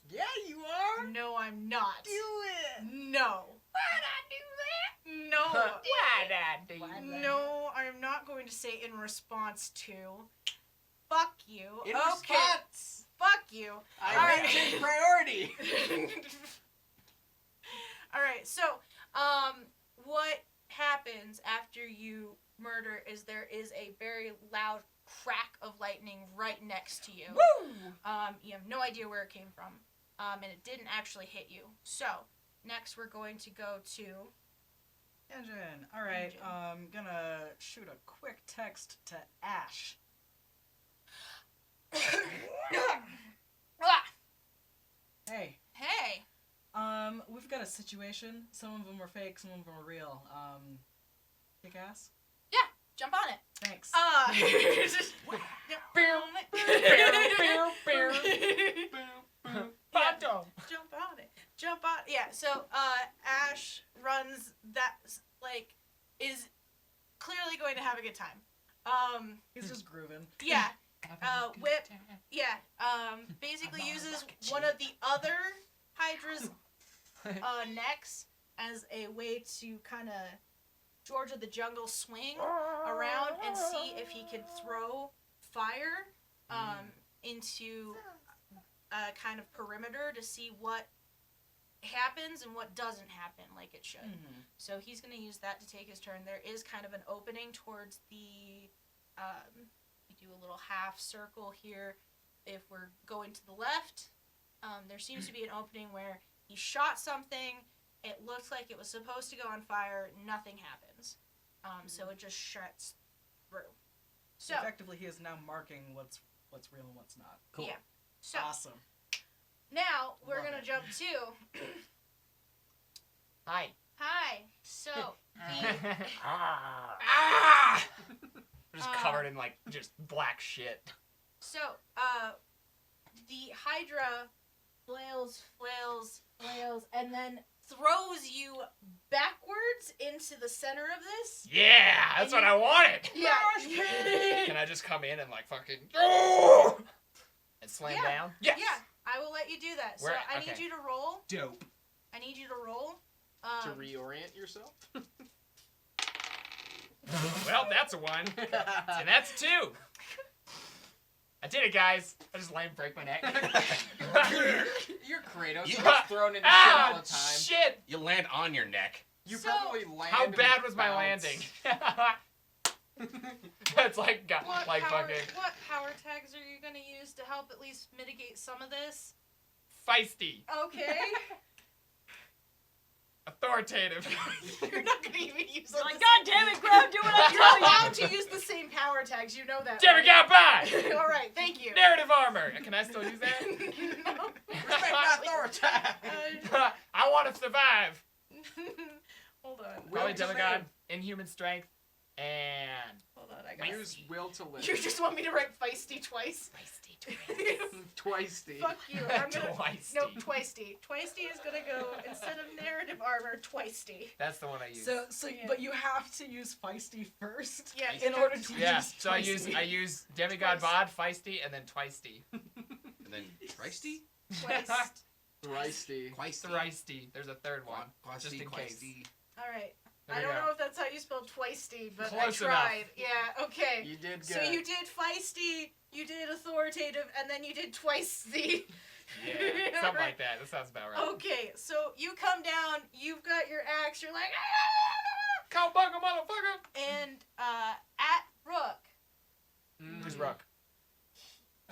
Yeah, you are. No, I'm not. Do it. No. Why'd I do that? No. Why'd I do that? No, I'm not going to say in response to. Fuck you. In okay. response, Fuck you. I Alright. maintain priority. Alright, so, what happens after you murder is there is a very loud crack of lightning right next to you. Woo! You have no idea where it came from. And it didn't actually hit you. So, next we're going to go to... Engine. All right. Engine. Gonna shoot a quick text to Ash. Ah, Hey. hey! We've got a situation. Some of them are fake, some of them are real. Kick ass? Jump on it. Thanks. Phantom. Jump on it. Jump on. Yeah. So Ash runs that is clearly going to have a good time. He's just grooving. Yeah. Whip. Yeah. Basically uses one of the other Hydra's necks as a way to kind of George of the Jungle swing around and see if he can throw fire into a kind of perimeter to see what happens and what doesn't happen like it should. Mm-hmm. So he's going to use that to take his turn. There is kind of an opening towards the, we do a little half circle here. If we're going to the left, there seems to be an opening where he shot something. It looks like it was supposed to go on fire. Nothing happens. So it just shuts through. So, Effectively, he is now marking what's real and what's not. Cool. yeah. So, Awesome. now we're Love going to it. jump to... Hi. Hi. So, the... Ah! Just covered in just black shit. So, the Hydra flails, and then throws you backwards into the center of this. Yeah, that's what I wanted. Yeah. Can I just come in and fucking and slam Yeah. down? Yes. Yeah, I will let you do that. So Where- I need okay. you to roll. Dope. I need you to roll. To reorient yourself? Well, that's a 1. And that's 2. I did it, guys. I just lay and break my neck. You're Kratos. You You got- get thrown into shit all the time. Shit! You land on your neck. You So- probably land. How and bad was my bounce. landing? That's What power, fucking. what power tags are you going to use to help at least mitigate some of this? Feisty. Okay. Authoritative. You're not gonna even use You're all like, the God same- damn it, Graham, do what I You're tell you! allowed to use the same power tags. You know that. Demigod by! Right? All right. Thank you. Narrative armor. Can I still use that? No. Respect my authority. I want to survive. Hold on. Probably Will to demigod, live. inhuman strength, and Hold on. I got. Use will to live. You just want me to write feisty twice? Twice D. Fuck you. I'm gonna. Twice. No, twice-D. Twice-D is gonna go instead of narrative armor. Twice-D. That's the one I use. So, Yeah. but you have to use feisty first. Yeah. In order to yeah, use so I use demigod bod, feisty, and then twice-D. And then Christy? Twice. Thrice D. Twice Thrice-D. There's a third one. Just in case. All right. There I you don't go. know if that's how you spell twice-D, but Close I enough. tried. Yeah. Okay. You did good. So you did feisty, you did authoritative, and then you did twice-D. Yeah, something like that. That sounds about right. Okay, so you come down, you've got your axe, you're like, Cowabunga, motherfucker! and at Rook. Who's Rook?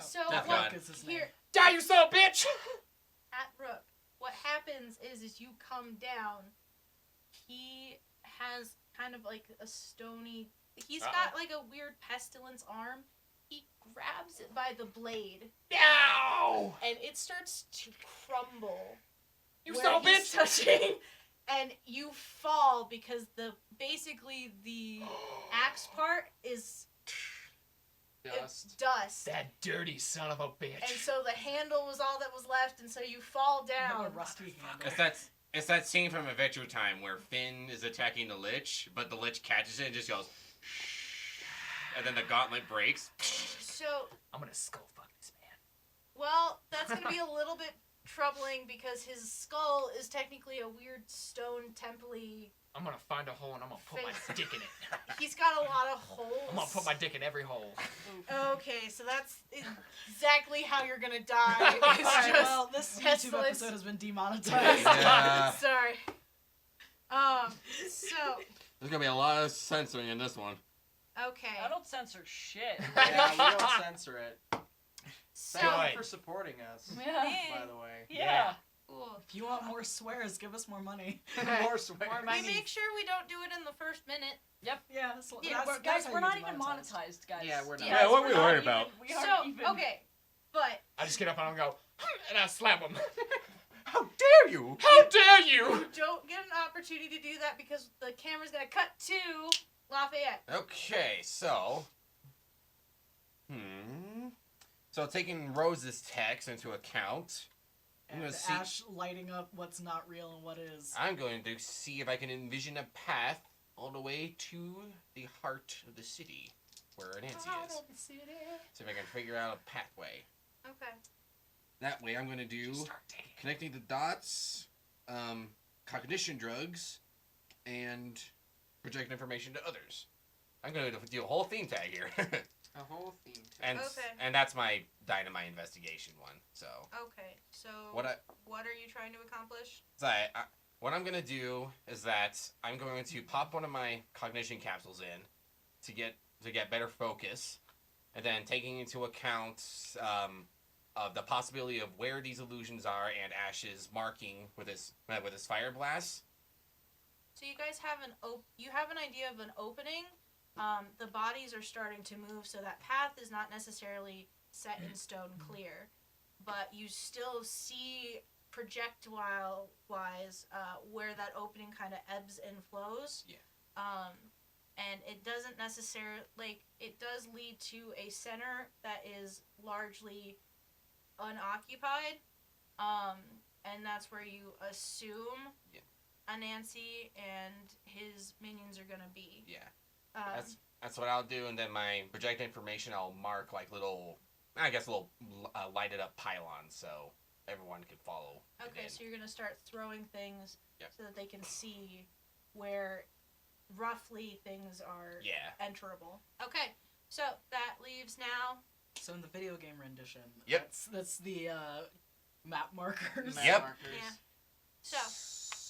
So Death what, God. is his name. here Die, you son of a bitch! at Rook, what happens is you come down. He has kind of like a stony. He's got like a weird pestilence arm. He grabs it by the blade, Ow! and it starts to crumble. You where son of a he's bitch! touching, and you fall because the axe part is Dust. dust. That dirty son of a And bitch. so the handle was all that was left, and so you fall down. A rusty handle. It's that scene from Adventure Time where Finn is attacking the Lich, but the Lich catches it and just goes, and then the gauntlet breaks. So, I'm gonna skull fuck this man. well, that's going to be a little bit troubling because his skull is technically a weird stone temple-y. I'm gonna find a hole and I'm gonna put my Face. dick in it. He's got a lot of holes. I'm gonna put my dick in every hole. Okay, so that's exactly how you're going to die. It's Alright, just well, this YouTube pestilence. episode has been demonetized. Yeah. Sorry. So, There's gonna be a lot of censoring in this one. okay. I don't censor shit. Yeah, we don't censor it. So, Thank Good. you for supporting us, Yeah. by the way. Yeah. cool. If you want more swears, give us more money. More swear. More We money. make sure we don't do it in the first minute. Yeah, that's, Yeah, that's, Guys, how we're you not get even demonetized. monetized, guys. Yeah, we're not. Yeah, what we're we not worried even- about? We aren't So, even. okay, but I just get up and I'll go, and I slap him. How dare you? How dare you! you don't get an opportunity to do that because the camera's gonna cut to Lafayette. Okay, so. So taking Rose's text into account, I'm And gonna see. Ash lighting up what's not real and what is. I'm going to see if I can envision a path all the way to the heart of the city, where Nancy is. See if I can figure out a pathway. Okay. That way, I'm going to do Start taking it. connecting the dots, cognition drugs, and project information to others. I'm going to do a whole theme tag here. A whole theme. and Okay. and that's my dynamite investigation one. So Okay. So what are you trying to accomplish? what I'm gonna do is that I'm going to pop one of my cognition capsules in to get better focus, and then taking into account of the possibility of where these illusions are and Ash's marking with his fire blast. So you guys have you have an idea of an opening. The bodies are starting to move, so that path is not necessarily set in stone clear, but you still see projectile-wise where that opening kind of ebbs and flows. Yeah. And it doesn't necessarily it does lead to a center that is largely unoccupied, and that's where you assume Anansi and his minions are gonna be. Yeah. That's what I'll do, and then my project information I'll mark like little lighted up pylons so everyone can follow. Okay, so you're gonna start throwing things Yep. so that they can see where roughly things are enterable. Okay, so that leaves now. So in the video game rendition, Yep. that's the map markers. Map Yep. markers. Yeah. So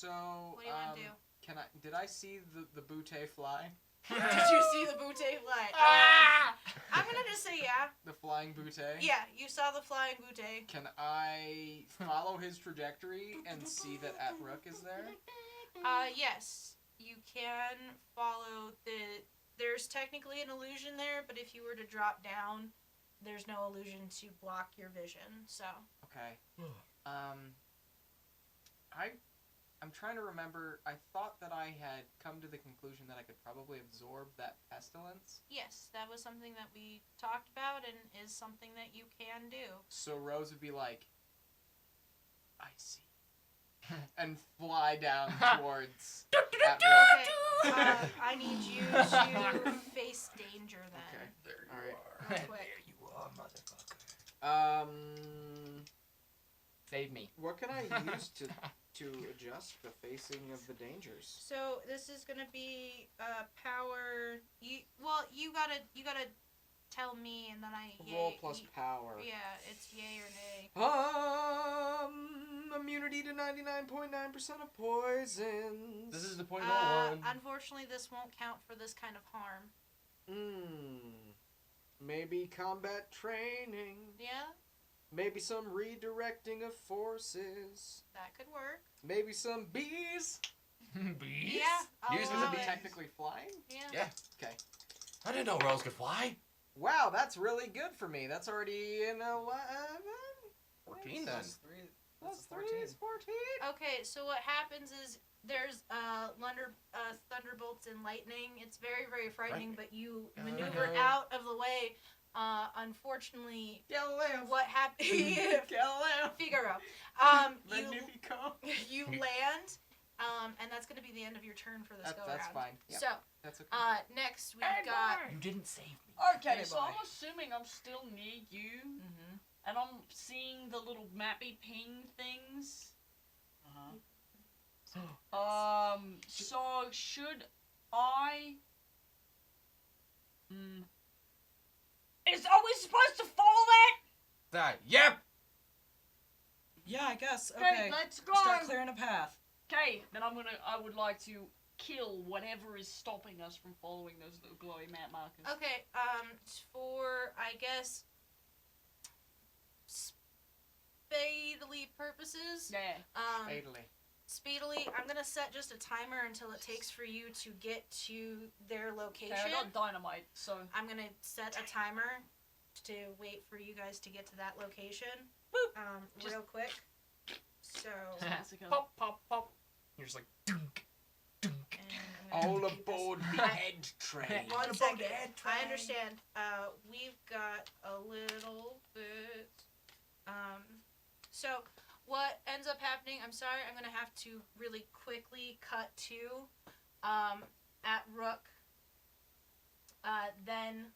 So, what do you want to do? did I see the butte fly? Did you see the butte fly? Ah! I'm gonna just say yeah. The fly flying butte. Yeah, you saw the flying butte. Can I follow his trajectory and see that Atrook is there? Yes, you can follow the. There's technically an illusion there, but if you were to drop down, there's no illusion to block your vision. So. Okay. I'm trying to remember. I thought that I had come to the conclusion that I could probably absorb that pestilence. Yes, that was something that we talked about and is something that you can do. So Rose would be like, I see. And fly down towards Atrook. Okay, I need you to face danger then. Okay. There you Alright. are. Real quick. There you are, motherfucker. Save me. What can I use to adjust the facing of the dangers? So this is gonna be power. You gotta tell me, and then I Roll plus power. Yeah, it's yay or nay. Immunity to 99.9% of poisons. This is the point one. Unfortunately, this won't count for this kind of harm. Maybe combat training. Yeah, Maybe some redirecting of forces. that could work. Maybe some bees. Bees? Yeah, I'll Use allow the it. Technically flying? Yeah. Yeah. Okay. I didn't know Rose could fly. Wow, that's really good for me. That's already in 11. 14 then. Plus 3. Plus That's 3 14. is 14. Okay, so what happens is there's thunderbolts and lightning. It's very, very frightening, but you maneuver out of the way. Unfortunately, Galileo. what happened? Galileo. Figaro. Magnifico. You land, and that's gonna be the end of your turn for this go That's around. fine. Yep. So, That's okay. next we've got. You didn't save me. Okay, Hey, so boy. I'm assuming I'm still near you, Mm-hmm. and I'm seeing the little mappy ping things. Uh-huh. So should I? Are we supposed to follow that? Yep. Yeah, I guess. Okay, Okay. let's go. Start clearing a path. Okay, then I would like to kill whatever is stopping us from following those little glowy map markers. Okay. For I guess speedily purposes. Yeah. Fatally. Speedily, I'm gonna set just a timer until it takes for you to get to their location. Okay, I got dynamite, so. I'm gonna set a timer to wait for you guys to get to that location. Just- Real quick. So. Pop, pop, pop. You're just like, dunk, dunk. and I'm gonna All keep this- aboard the head train. One second. I understand. We've got a little bit. So what ends up happening? I'm sorry. I'm gonna have to really quickly cut to, at Rook. Then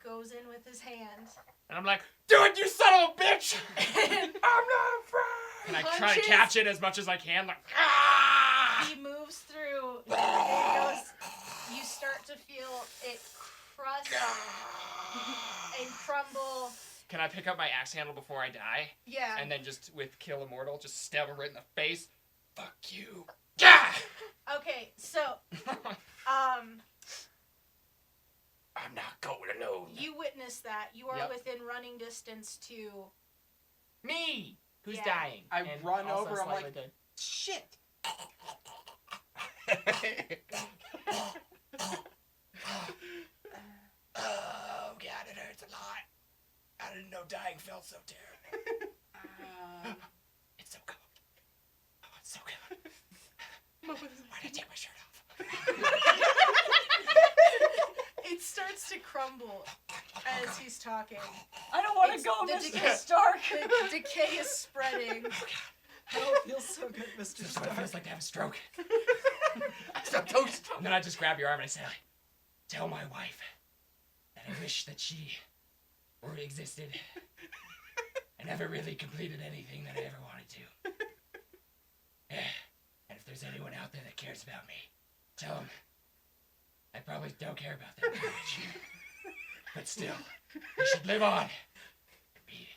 goes in with his hand. And I'm like, do it, you son of a bitch! And I'm not afraid! And I try to punches. catch it as much as I can, like, ah! he moves through. And it goes. You start to feel it crust and crumble. Can I pick up my axe handle before I die? Yeah. And then just, with Kill Immortal, just stab him right in the face? Fuck you. Yeah! Okay, so I'm not going alone. you witness that. You are Yep. within running distance to. Me! Who's Yeah. dying? I and run also over, I'm slightly like- dead. Shit! Oh God, it hurts a lot. I didn't know dying felt so terrible. It's so cold. Oh, it's so good. Why did I take my shirt off? It starts to crumble as he's talking. I don't want to It's go, the Mr. decay- Stark. The decay is spreading. Oh, it feels so good, Mr. This is what it Stark. feels like to have a stroke. I'm toast. And then I just grab your arm and I say, tell my wife that I wish that she existed and never really completed anything that I ever wanted to. Yeah. And if there's anyone out there that cares about me, tell them I probably don't care about them very much. But still, they should live on and be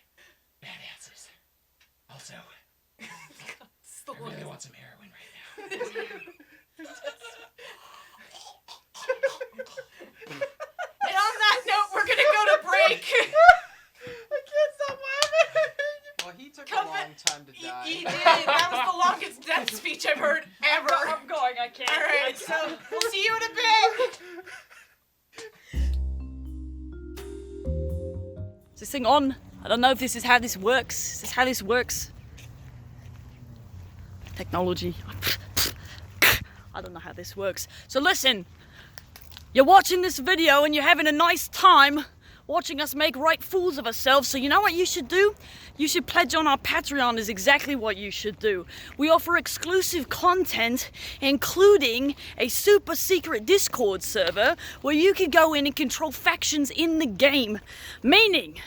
badasses. Also, I really want some heroin right now. And on that this thing on? I don't know if this is how this works. Is this how this works? Technology. I don't know how this works. So listen, you're watching this video and you're having a nice time watching us make right fools of ourselves. So you know what you should do? You should pledge on our Patreon is exactly what you should do. We offer exclusive content, including a super secret Discord server where you can go in and control factions in the game. Meaning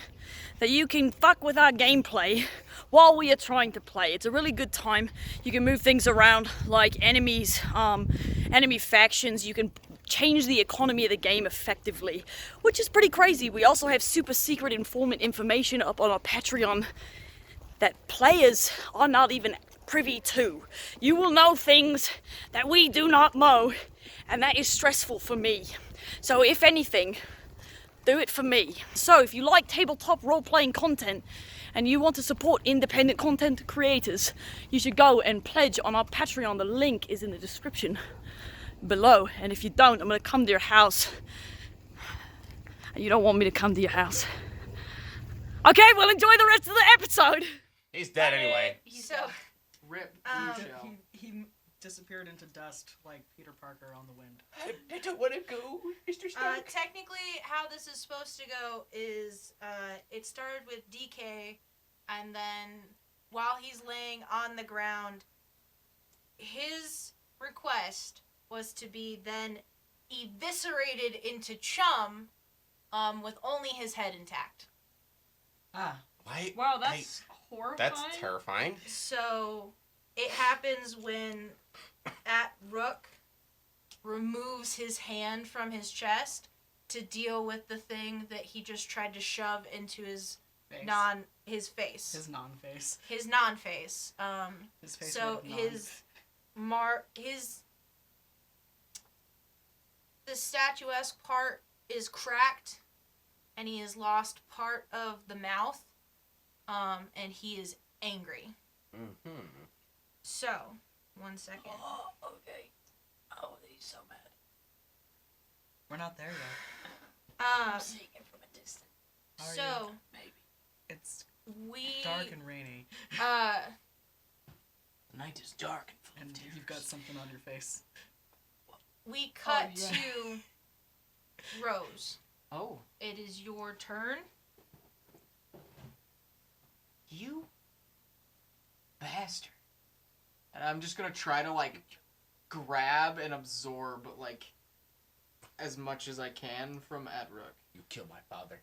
that you can fuck with our gameplay while we are trying to play. It's a really good time. You can move things around like enemies, enemy factions. You can change the economy of the game effectively, which is pretty crazy. We also have super secret informant information up on our Patreon that players are not even privy to. You will know things that we do not know, and that is stressful for me. So if anything, do it for me. So if you like tabletop role-playing content and you want to support independent content creators, you should go and pledge on our Patreon. The link is in the description below. And if you don't, I'm gonna come to your house. And you don't want me to come to your house. Okay, well, enjoy the rest of the episode. He's dead anyway. So, Rip. Shell. He disappeared into dust like Peter Parker on the wind. I don't want to go, Mr. Stark. technically, how this is supposed to go is it started with DK, and then while he's laying on the ground, his request was to be then eviscerated into chum with only his head intact. Ah. Why? Wow, that's horrifying. That's terrifying. So it happens when Rook removes his hand from his chest to deal with the thing that he just tried to shove into his Face. his face. His non-face. His non-face. His face. So the statuesque part is cracked, and he has lost part of the mouth, and he is angry. Mm-hmm. So, 1 second. Oh, okay. Oh, he's so mad. We're not there yet. I'm seeing it from a distance. Are you? So Maybe. It's we dark and rainy, The night is dark and full and of tears. you've got something on your face. we cut yeah. to Rose. Oh, It is your turn. you bastard. And I'm just gonna try to, like, grab and absorb, like, as much as I can from Adrook. You killed my father.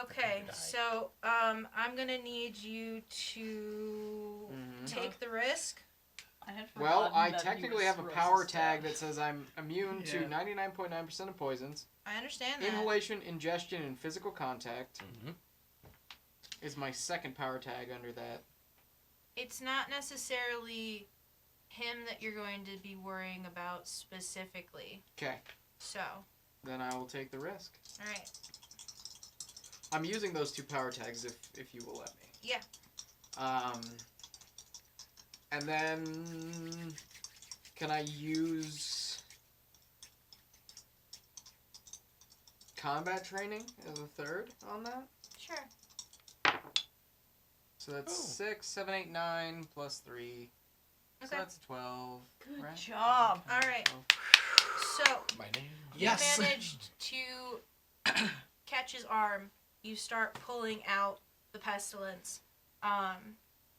Okay, Die. so I'm gonna need you to take the risk. I had Well, forgotten I that he technically was have a Rose's power dad. tag that says I'm immune to Yeah. 99.9% of poisons. I understand that. Inhalation, ingestion, and physical contact Mm-hmm. is my second power tag under that. It's not necessarily him that you're going to be worrying about specifically. Okay, So, then I will take the risk. all right. I'm using those two power tags if you will let me. Yeah. And then can I use combat training as a third on that? Sure. So that's Oh. 6, 7, 8, 9 plus 3. So Okay. that's 12. Good right? job. All right. 12. So, My name. you managed to catch his arm. You start pulling out the pestilence.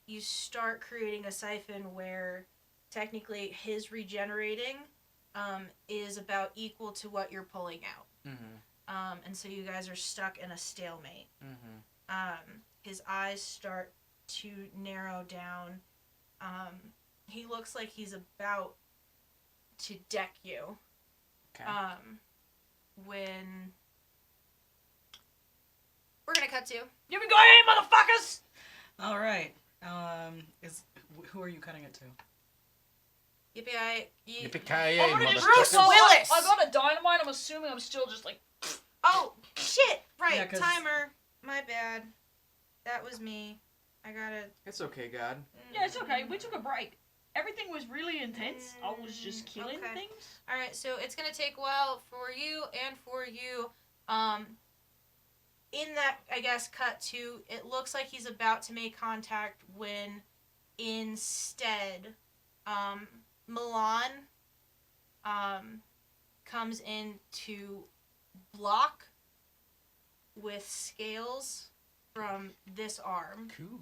You start creating a siphon where technically his regenerating is about equal to what you're pulling out. Mm-hmm. And so you guys are stuck in a stalemate. Mm-hmm. His eyes start to narrow down. He looks like he's about to deck you. Okay. When we're gonna cut to. Here we go, hey, motherfuckers! All right. Who are you cutting it to? Yippee! Yippee-ki-yay, I'm gonna just Bruce motherfucker. Willis! I got a dynamite. I'm assuming I'm still just like. Oh shit! Right, Yeah, 'cause- timer. My bad. That was me. I gotta. It's okay, God. Yeah, it's okay. We took a break. Everything was really intense. I was just killing Okay. things. All right, so it's gonna take a while for you and for you. in that, I guess, cut to, it looks like he's about to make contact when instead, Milan, comes in to block with scales from this arm. Cool.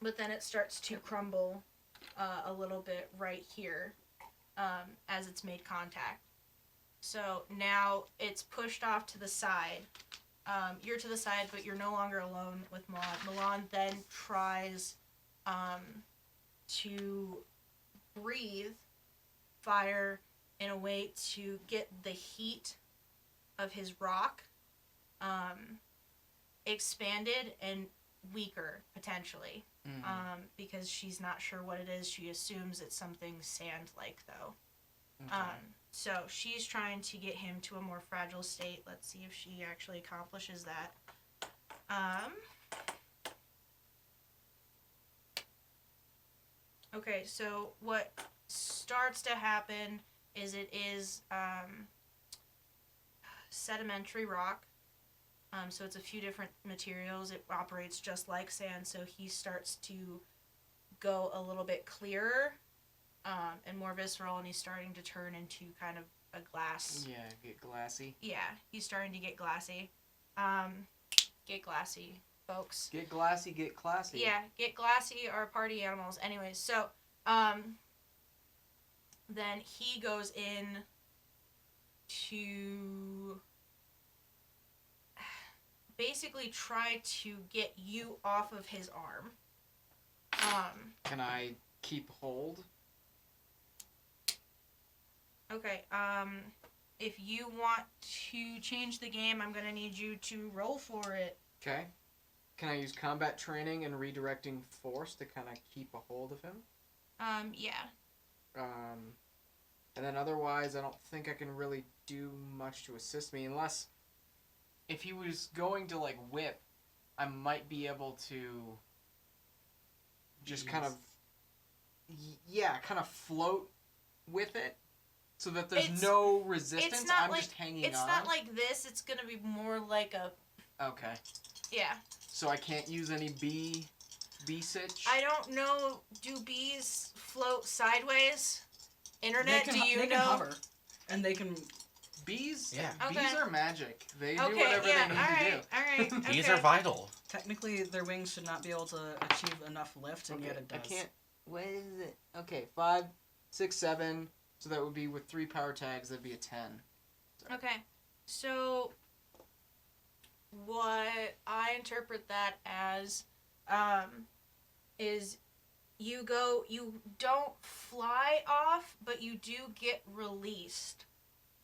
But then it starts to crumble a little bit right here as it's made contact. So now it's pushed off to the side. You're to the side, but you're no longer alone with Milan. Milan then tries to breathe fire in a way to get the heat of his rock expanded and weaker, potentially. Because she's not sure what it is. She assumes it's something sand-like, though. Okay. So she's trying to get him to a more fragile state. Let's see if she actually accomplishes that. Okay, so what starts to happen is it is sedimentary rock. So it's a few different materials. It operates just like sand, so he starts to go a little bit clearer and more visceral, and he's starting to turn into kind of a glass. Yeah, get glassy. Yeah, he's starting to get glassy. Get glassy, folks. Get glassy, get classy. Yeah, get glassy are party animals. Anyways, so then he goes in to basically try to get you off of his arm. Can I keep hold? Okay, if you want to change the game, I'm gonna need you to roll for it. Okay. Can I use combat training and redirecting force to kind of keep a hold of him? Yeah. And then otherwise, I don't think I can really do much to assist me unless if he was going to like whip, I might be able to just kind of float with it so that there's no resistance. I'm just hanging on. It's not like this. It's gonna be more like a. Okay. Yeah. So I can't use any bee sitch? I don't know. Do bees float sideways? Internet, do you they know? can hover, and they can. Bees? Yeah. Bees Okay. are magic. They do Okay, whatever yeah, they need to do. alright. Bees Okay. are vital. Technically, their wings should not be able to achieve enough lift, and yet it does. I can't. What is it? Okay, 5, 6, 7. So that would be with 3 power tags. That'd be a 10. Okay, so what I interpret that as is you don't fly off, but you do get released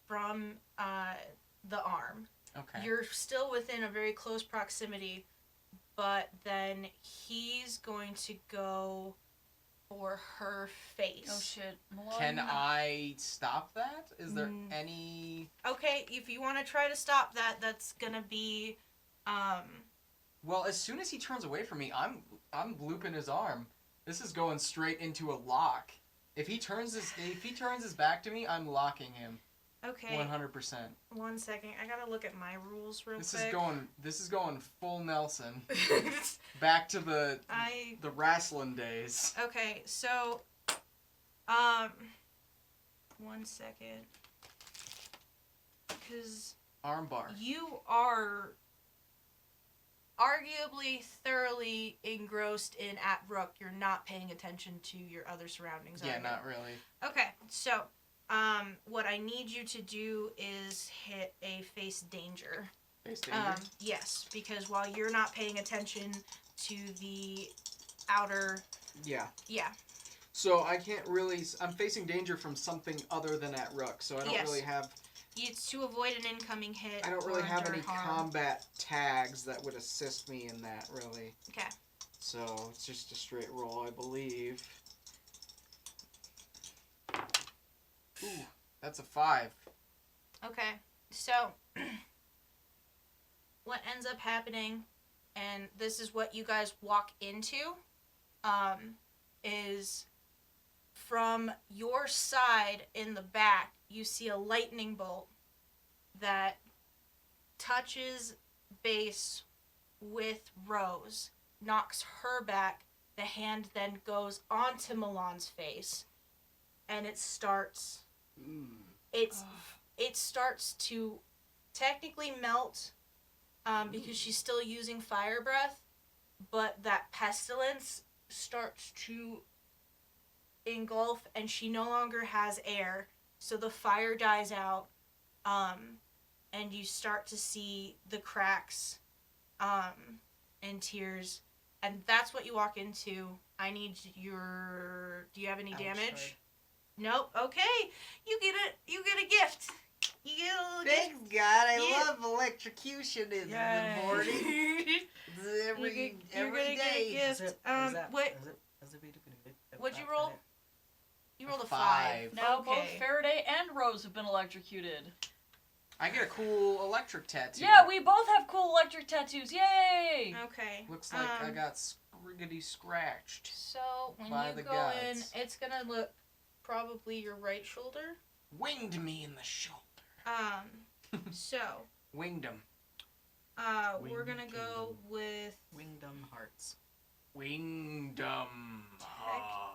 from the arm. Okay. You're still within a very close proximity, but then he's going to go for her face. Oh shit. Can I stop that? Is there Mm. any... Okay, if you want to try to stop that, that's gonna be, Well, as soon as he turns away from me, I'm looping his arm. This is going straight into a lock. If he turns his back to me, I'm locking him. okay. 100%. 1 second, I gotta look at my rules real This quick. is going full Nelson. Back to the wrestling days. Okay, so, 1 second. Because Armbar. you are arguably thoroughly engrossed in at Rook. You're not paying attention to your other surroundings. Yeah, are you? not really. Okay, so, what I need you to do is hit a face danger. Face danger. Yes, because while you're not paying attention to the outer... Yeah. Yeah. So I can't really... I'm facing danger from something other than at Rook, so I don't Yes. really have... It's to avoid an incoming hit. I don't really or have endure any harm. combat tags that would assist me in that, really. Okay. So it's just a straight roll, I believe. Ooh, that's a 5. Okay, so what ends up happening, and this is what you guys walk into, is from your side in the back, you see a lightning bolt that touches base with Rose, knocks her back. The hand then goes onto Milan's face, and it starts. It starts to technically melt, because she's still using fire breath, but that pestilence starts to engulf, and she no longer has air. So the fire dies out, and you start to see the cracks, and tears, and that's what you walk into. I need your. Do you have any damage? Ouch. Nope. Okay, you get a gift. You get a little gift. Thanks, God. I Yeah. love electrocution in the Yay. morning. You're every gonna get a day. gift. What'd you roll? You rolled a 5. Now both Okay. Faraday and Rose have been electrocuted. I get a cool electric tattoo. Yeah, we both have cool electric tattoos. Yay! Okay. Looks like I got scriggity scratched. So when by you the go gods. in, it's gonna look probably your right shoulder. Winged me in the shoulder. So Winged him. we're gonna go with Wingdom Hearts. Winged him.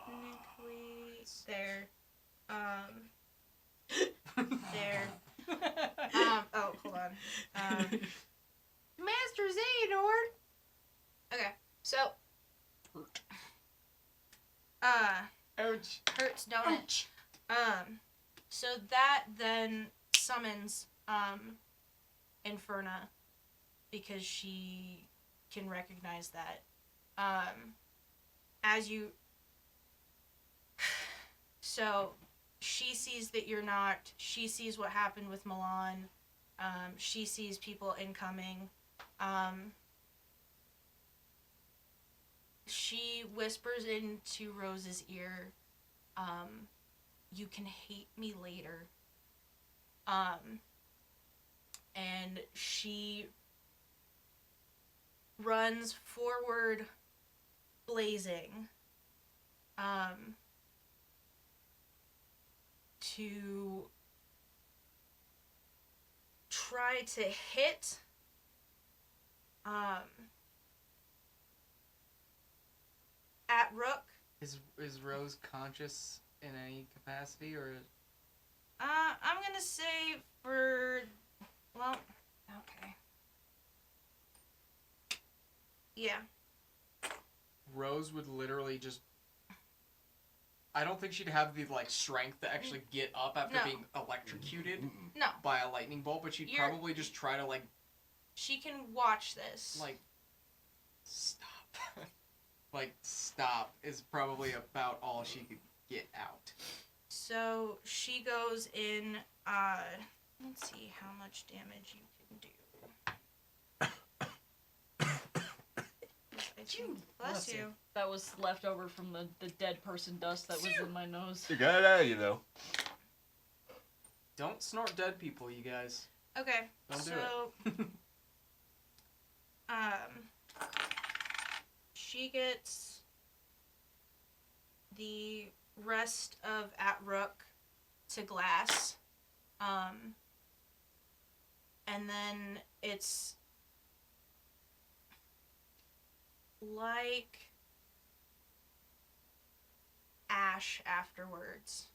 technically there. There. Oh, hold on. Master Xehanort. Okay, so. Ouch. Hurts, don't it? So that then summons, Inferna, because she can recognize that. As you. So, she sees that you're not. She sees what happened with Milan. She sees people incoming. She whispers into Rose's ear, you can hate me later. And she runs forward, blazing, to try to hit, at Rook. Is Rose conscious in any capacity, or I'm gonna say for, well, okay. Yeah. Rose would literally just? I don't think she'd have the strength to actually get up after No. being electrocuted No. by a lightning bolt, but she'd You're- probably just try to She can watch this. stop. Stop is probably about all she could get out. So she goes in, let's see how much damage you can do. Bless you. That was left over from the dead person dust that was in my nose. You got it out of you, though. Don't snort dead people, you guys. Okay, Don't do so, she gets the rest of At-Rook to glass, and then it's like ash afterwards,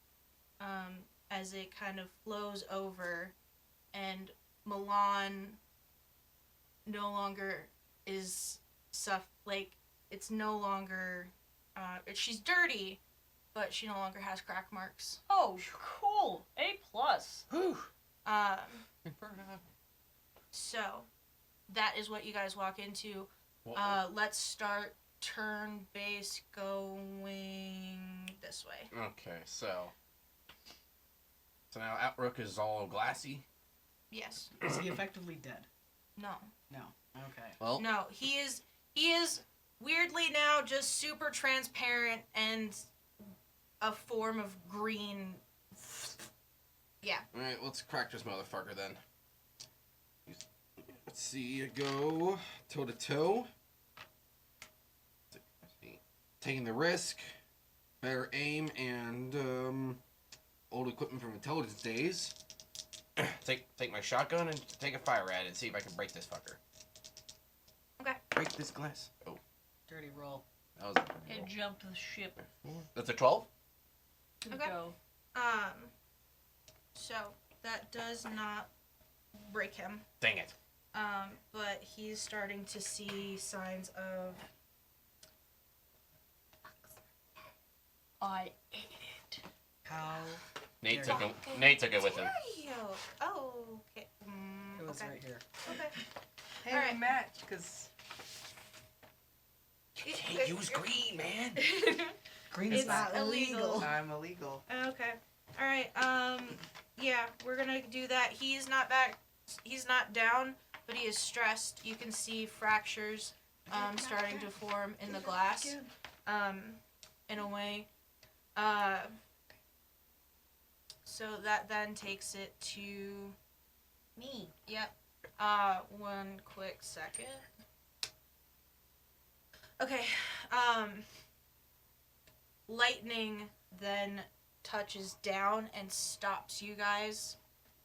as it kind of flows over, and Milan no longer is it's no longer, she's dirty, but she no longer has crack marks. Oh, cool. A+. Whew. So that is what you guys walk into. Let's start turn base going this way. Okay, so now Outrook is all glassy. Yes. Is he effectively dead? No. No. Okay. Well, No, he is weirdly now just super transparent and a form of green. Yeah. all right, let's crack this motherfucker then. Let's see, you go toe to toe. Taking the risk, better aim, and old equipment from intelligence days. take my shotgun and take a fire at it and see if I can break this fucker. Okay. Break this glass. Oh, Dirty roll. that was a pretty It roll. jumped the ship. That's a 12? Good Okay. go. So that does not break him. Dang it. But he's starting to see signs of. I ate it. How? Nate There took you it. Nate took it with him. Oh, okay. It was Okay. right here. Okay. Hey, Alright. we match, because Can't use green, man. Green It's is not illegal. I'm illegal. Okay. All right. Yeah, we're gonna do that. He's not back. He's not down, but he is stressed. You can see fractures, starting to form in the glass. In a way. So that then takes it to me. Yep. One quick second. Okay. Lightning then touches down and stops you guys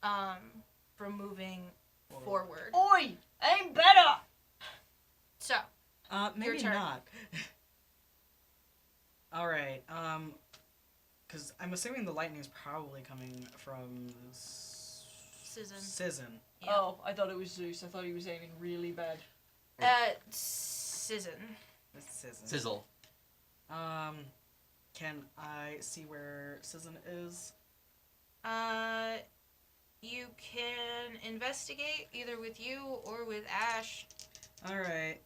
from moving forward. Oi! Aim better! So, Maybe turn. not. All right. Because I'm assuming the lightning is probably coming from Sizzin. Sizzin. Yeah. Oh, I thought it was Zeus. I thought he was aiming really bad. Sizzin. It's Sizzin. Sizzle. Can I see where Sizzin is? You can investigate either with you or with Ash. All right.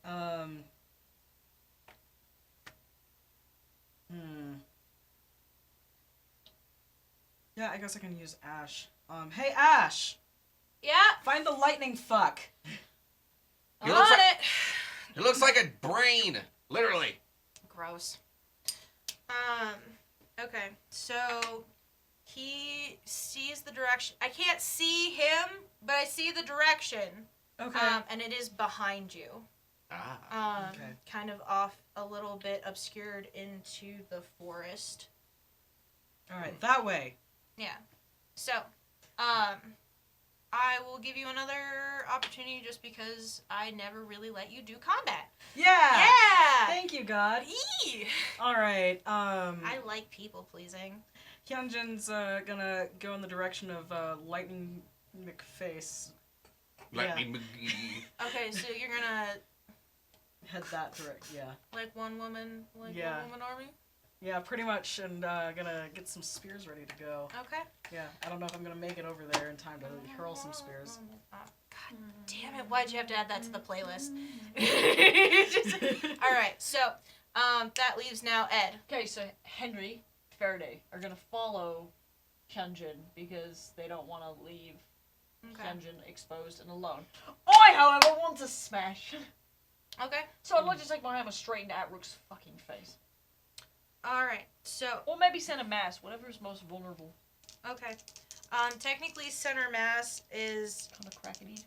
Yeah, I guess I can use Ash. Hey Ash, Yeah, find the lightning fuck. I'm He on looks like- it. It looks like a brain. Literally. Gross. Okay, so he sees the direction. I can't see him, but I see the direction. Okay. And it is behind you. Ah. Okay. Kind of off a little bit obscured into the forest. All right, that way. Yeah. So, I will give you another opportunity just because I never really let you do combat. Yeah. Yeah! Thank you, God. Eee! All right. I like people pleasing. Hyunjin's gonna go in the direction of Lightning McFace. Lightning McGee. Okay, so you're gonna Head that direct. Yeah. like one woman Yeah. army? Yeah, pretty much, and gonna get some spears ready to go. Okay. Yeah, I don't know if I'm gonna make it over there in time to hurl some spears. God damn it, why'd you have to add that to the playlist? Alright, so, that leaves now Ed. Okay, so Henry, Faraday are gonna follow Hyunjin because they don't want to leave Okay. Hyunjin exposed and alone. I, however, want to smash. Okay. So I'd like to take my hammer straight into Atruk's fucking face. Alright, so, Or maybe send a mass, whatever is most vulnerable. okay. Technically center mass is, Kind of crackety.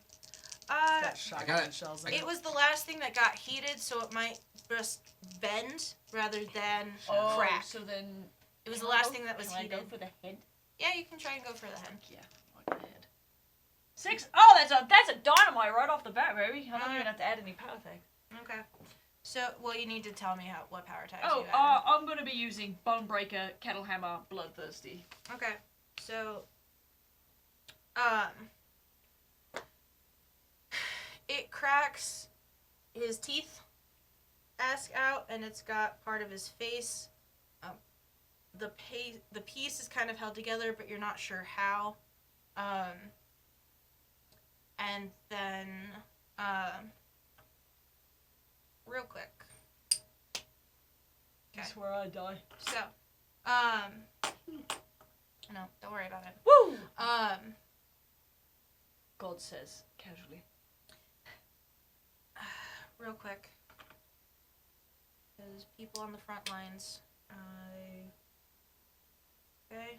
Got I shotgun got it. shells in it was the last thing that got heated, so it might just bend rather than crack. So then... It was can the I last go- thing that was can I heated. go for the head? Yeah, you can try and go for the head. Yeah, I like the head. 6. Oh, that's a dynamite right off the bat, baby. I don't even have to add any power tag. Okay. So, well, you need to tell me what power tags Oh, you added. I'm gonna be using Bonebreaker, Kettle Hammer, Bloodthirsty. Okay. So, it cracks his teeth out, and it's got part of his face. The piece is kind of held together, but you're not sure how. And then, real quick. That's where I die. So, no, don't worry about it. Woo! God says, casually. Real quick. Because people on the front lines, okay.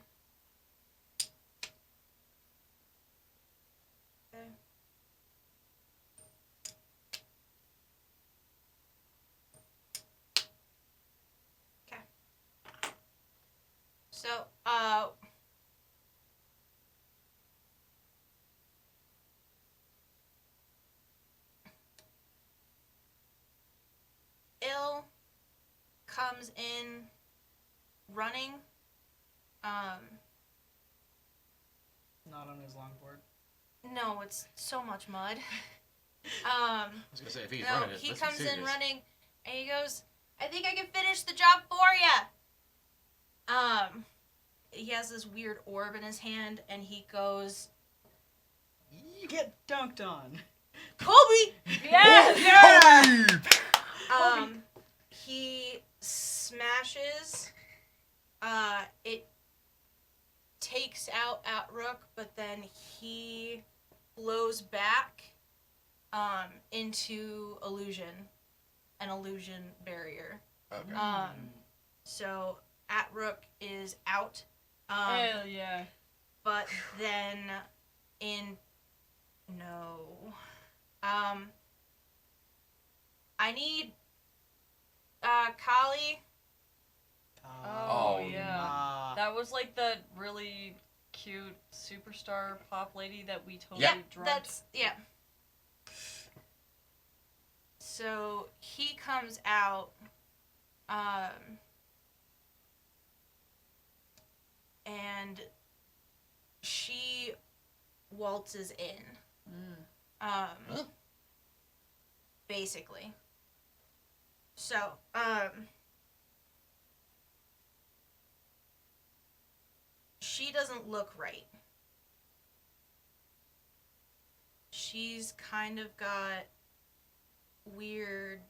Okay. Okay. So, ill comes in running. Not on his longboard. No, it's so much mud. I was gonna say if he's No, running, he let's be comes in serious. running, and he goes, "I think I can finish the job for ya." He has this weird orb in his hand, and he goes, You get dunked on. "Kobe!" Yes! He smashes. It takes out Atrook, but then he blows back into an illusion barrier. Okay. So Atrook is out. Hell yeah. But then I need Kali. Oh, yeah. nah. That was like the really cute superstar pop lady that we totally Yeah, drugged. yeah. So he comes out, and she waltzes in. Basically. So, she doesn't look right. She's kind of got weird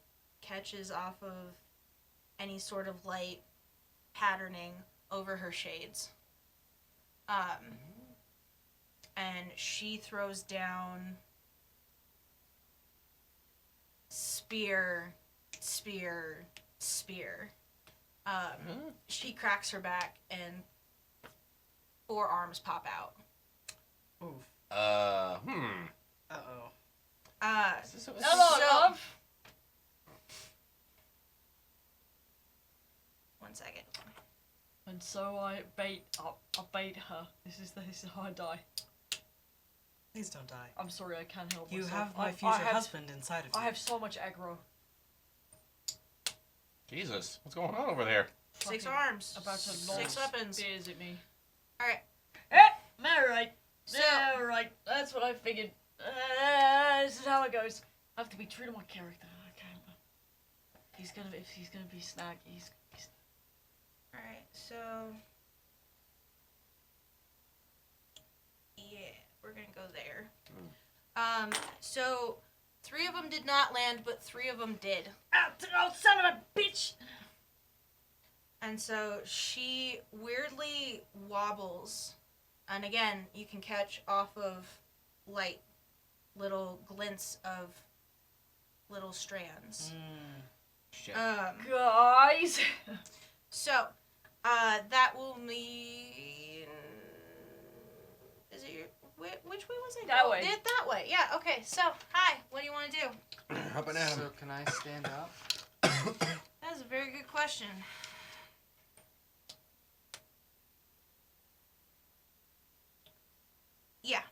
catches off of any sort of light patterning over her shades. And she throws down spear. She cracks her back and 4 arms pop out. Oof. Uh-oh. Hello, love. 1 second. And so I bait her. This is how I die. Please don't die. I'm sorry, I can't help You myself. have my future husband inside of you. I have so much aggro. Jesus, what's going on over there? 6 Fucking arms. About to 6 launch weapons. spears at me. Alright. Alright. So, Alright. That's what I figured. This is how it goes. I have to be true to my character. I can't. If he's gonna be snack, he's alright, so. Yeah, we're gonna go there. So 3 of them did not land, but 3 of them did. Oh, son of a bitch! And so she weirdly wobbles. And again, you can catch off of light little glints of little strands. Shit. Guys! So, that will mean. Is it your. Which way was I That going? way. That way, yeah, okay. So, hi, what do you want to do? Up and at him. So can I stand up? That is a very good question. Yeah.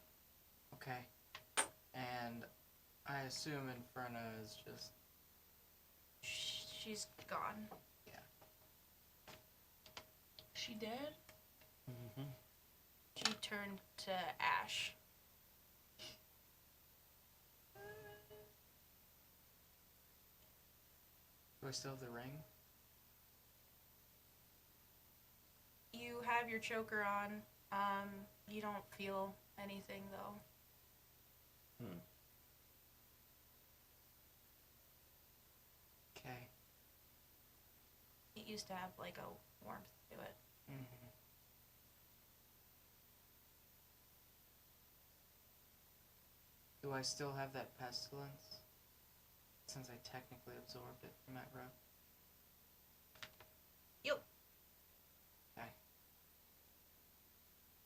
Okay. And I assume Inferno is just... She's gone. She dead? She turned to ash. Do I still have the ring? You have your choker on. You don't feel anything, though. Okay. It used to have, like, a warmth to it. Do I still have that pestilence? Since I technically absorbed it from that rope. Yep. Okay.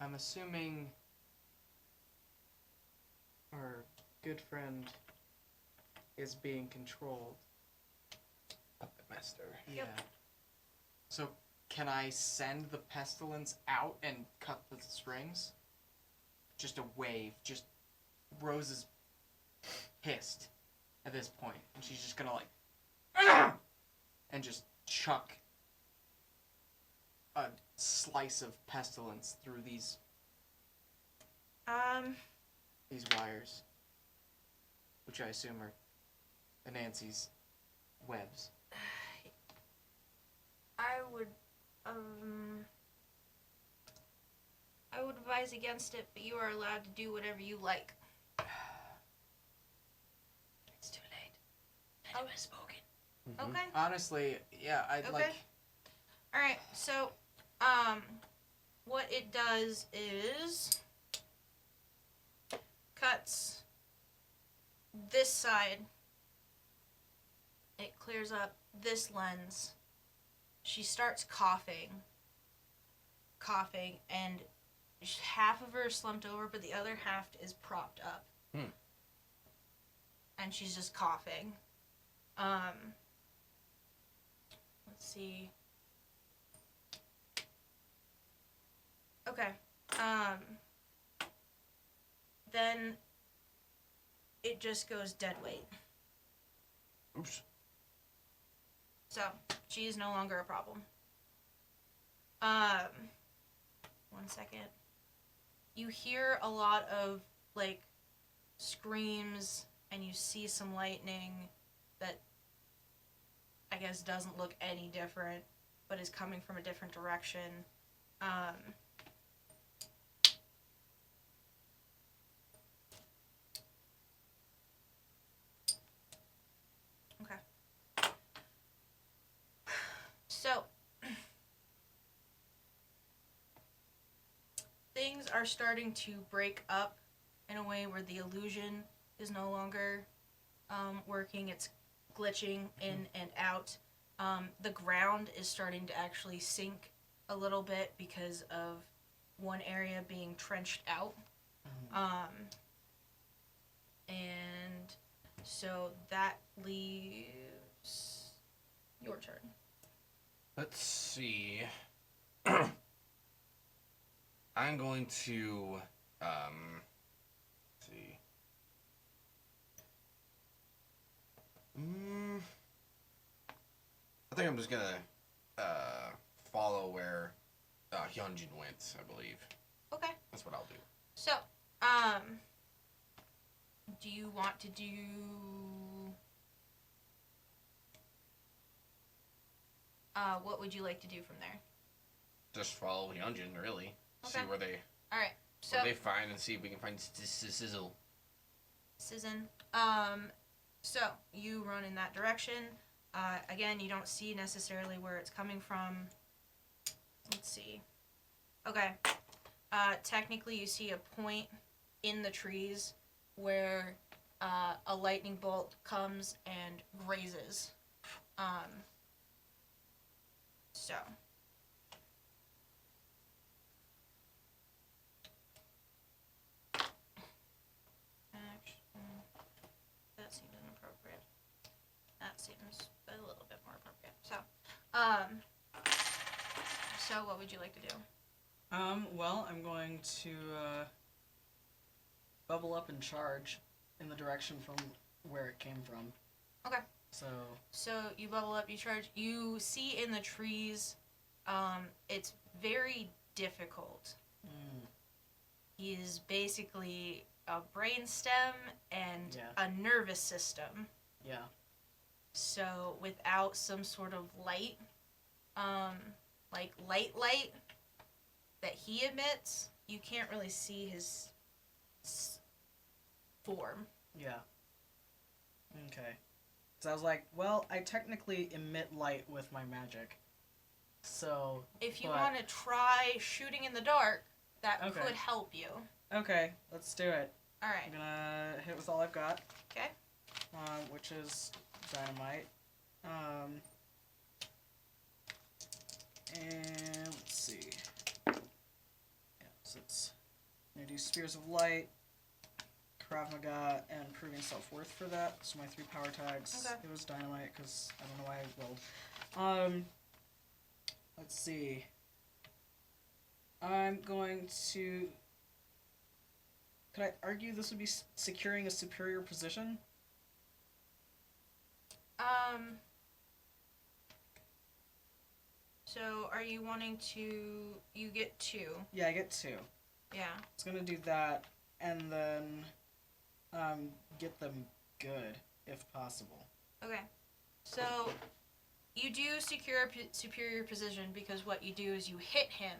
I'm assuming our good friend is being controlled. Puppet master. Yeah. So can I send the pestilence out and cut the strings? Just a wave. Just Rose is pissed at this point, and she's just gonna like and just chuck a slice of pestilence through these wires, which I assume are Anansi's webs. I would advise against it, but you are allowed to do whatever you like. It's too late. And it was spoken. Okay. Honestly, yeah, I'd Okay. like. Alright, so, what it does is cuts this side. It clears up this lens. She starts coughing, and half of her is slumped over, but the other half is propped up. And she's just coughing. Let's see. Okay. Then it just goes dead weight. Oops. So, she is no longer a problem. 1 second. You hear a lot of, like, screams, and you see some lightning that, I guess, doesn't look any different, but is coming from a different direction. Okay. So, things are starting to break up in a way where the illusion is no longer working. It's glitching in and out. The ground is starting to actually sink a little bit because of one area being trenched out. And so that leaves your turn. Let's see. I'm going to see. I think I'm just gonna follow where Hyunjin went, I believe. Okay. That's what I'll do. So, do you want to do... what would you like to do from there? Just follow Hyunjin, really. See Okay. where they Alright, so... where they find, and see if we can find Sizzle. Sizzin. So, you run in that direction. Again, you don't see necessarily where it's coming from. Let's see. Okay. Technically, you see a point in the trees where a lightning bolt comes and grazes. So. That seems inappropriate. That seems a little bit more appropriate. So what would you like to do? Well, I'm going to bubble up and charge in the direction from where it came from. Okay. So you bubble up, you charge. You see in the trees, it's very difficult. He is basically a brainstem and a nervous system. Yeah. So without some sort of light, like light that he emits, you can't really see his form. Yeah. Okay. So I was like, well, I technically emit light with my magic. So If you want to try shooting in the dark, that Okay. could help you. Okay, let's do it. I'm Alright. gonna hit with all I've got. Okay. Which is dynamite. And let's see. Yeah, so it's gonna do Spears of Light, Krav Maga, and Proving Self-Worth for that. So my 3 power tags. Okay. It was dynamite because I don't know why I rolled. Let's see. I'm going to... Could I argue this would be securing a superior position? So, are you wanting to... You get 2. Yeah, I get 2. Yeah. It's gonna do that, and then get them good, if possible. Okay. So, you do secure a superior position because what you do is you hit him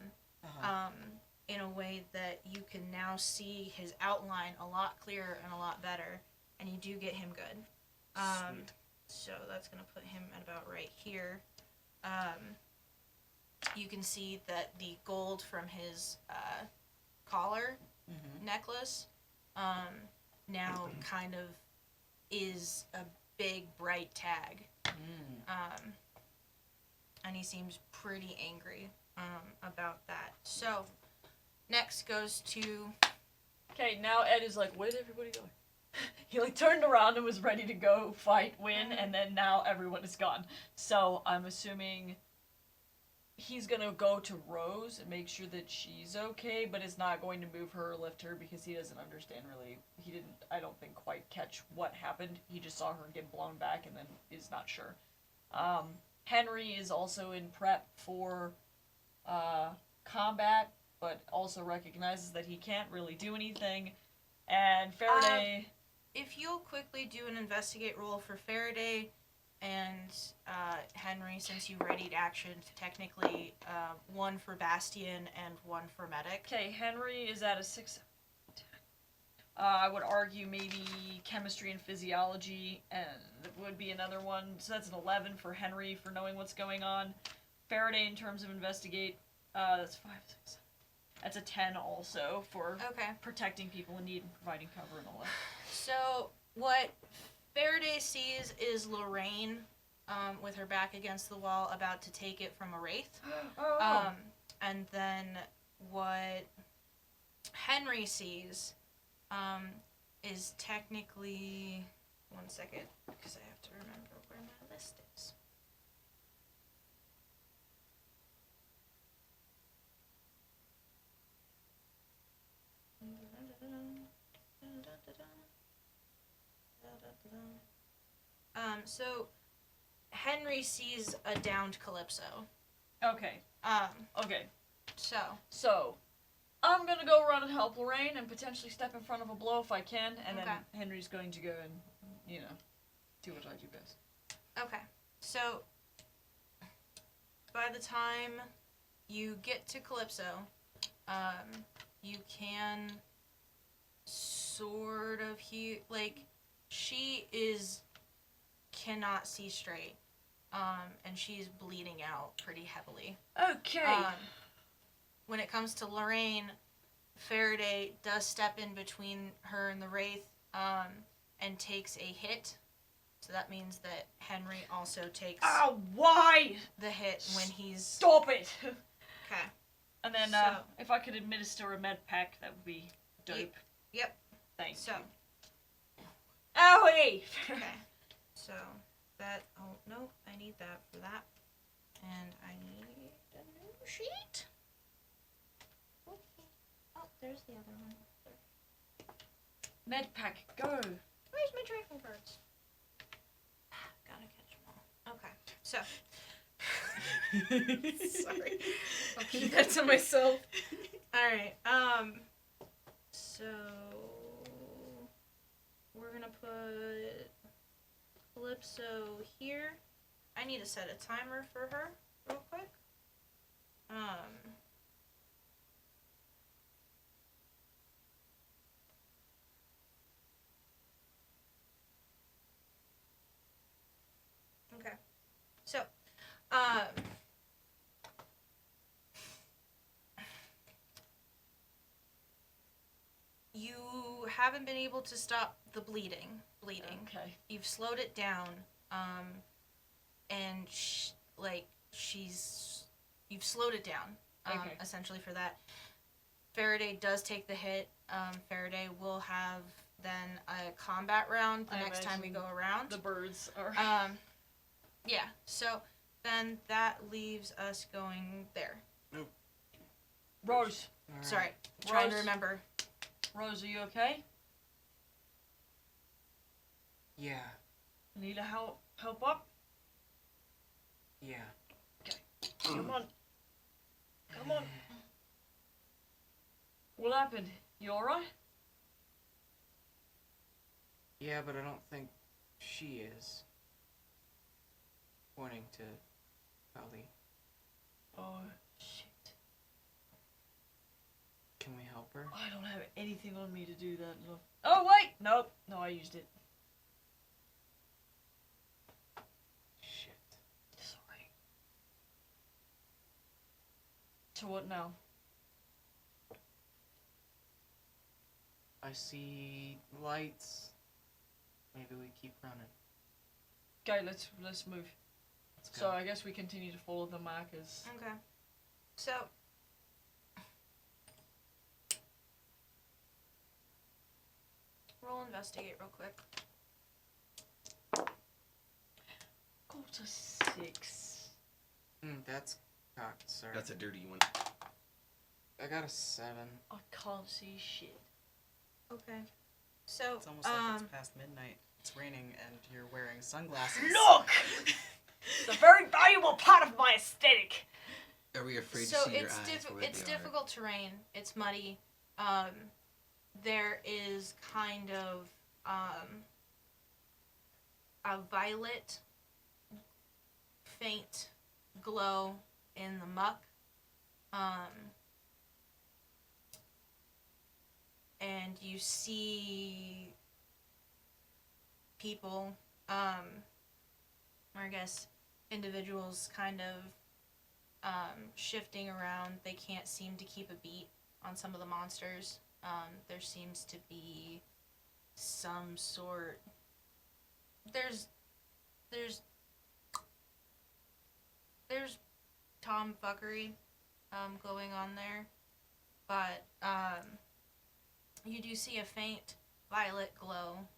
in a way that you can now see his outline a lot clearer and a lot better, and you do get him good. Sweet. So that's going to put him at about right here. You can see that the gold from his collar necklace now kind of is a big bright tag. And he seems pretty angry about that. So, next goes to... Okay, now Ed is like, where did everybody go? He like turned around and was ready to go fight, win, and then now everyone is gone. So I'm assuming he's gonna go to Rose and make sure that she's okay, but is not going to move her or lift her because he doesn't understand really. He didn't, I don't think, quite catch what happened. He just saw her get blown back and then is not sure. Henry is also in prep for combat, but also recognizes that he can't really do anything. And Faraday... if you'll quickly do an investigate roll for Faraday and Henry, since you readied action, technically 1 for Bastion and 1 for Medic. Okay, Henry is at a 6. I would argue maybe chemistry and physiology and would be another one. So that's an 11 for Henry for knowing what's going on. Faraday in terms of investigate, that's 5, 6, 7. That's a 10 also for protecting people in need and providing cover and all that. So what Faraday sees is Lorraine with her back against the wall about to take it from a wraith. And then what Henry sees is technically... One second, because I have to remember where my list is. So Henry sees a downed Calypso. Okay. Okay. So I'm gonna go run and help Lorraine and potentially step in front of a blow if I can, and then Henry's going to go and, do what I do best. Okay. So by the time you get to Calypso, you can sort of she cannot see straight, and she's bleeding out pretty heavily. Okay. When it comes to Lorraine, Faraday does step in between her and the Wraith, and takes a hit. So that means that Henry also takes why? the hit when he's... Stop it! Okay. And then, if I could administer a med pack, that would be dope. Yep. Thanks. So. Owie! Okay. So, that... Oh, no. I need that for that. And I need a new sheet. Okay. Oh, there's the other one. Med pack, go! Where's my dragon cards? Gotta catch them all. Okay. So. Sorry. I'll keep that to myself. Alright, so we're gonna put Calypso here. I need to set a timer for her real quick. Okay. So, you haven't been able to stop the bleeding. Okay. You've slowed it down, and you've slowed it down, essentially for that. Faraday does take the hit. Faraday will have then a combat round the next time we go around. The birds are... Yeah, so then that leaves us going there. Nope. Rose. All Sorry, right. trying to remember. Rose, are you okay? Yeah. Need a help up? Yeah. Okay. Come on. Come on. What happened? You alright? Yeah, but I don't think she is. Pointing to Kali. Oh, shit. Can we help her? I don't have anything on me to do that. No. Oh, wait! Nope. No, I used it. Shit. Sorry. So what now? I see lights. Maybe we keep running. Okay, let's move. Let's So go. I guess we continue to follow the markers. Okay. So. Roll investigate real quick. Got a 6. That's cocked, sir. That's a dirty one. I got a 7. I can't see shit. Okay. So, It's almost like it's past midnight. It's raining and you're wearing sunglasses. Look! It's a very valuable part of my aesthetic. Are we afraid so to see your it's eyes? for what it's they are? difficult terrain. It's muddy. There is kind of a violet, faint glow in the muck. And you see people, or I guess individuals kind of shifting around. They can't seem to keep a beat on some of the monsters. There seems to be some sort. There's tomfuckery going on there, but you do see a faint violet glow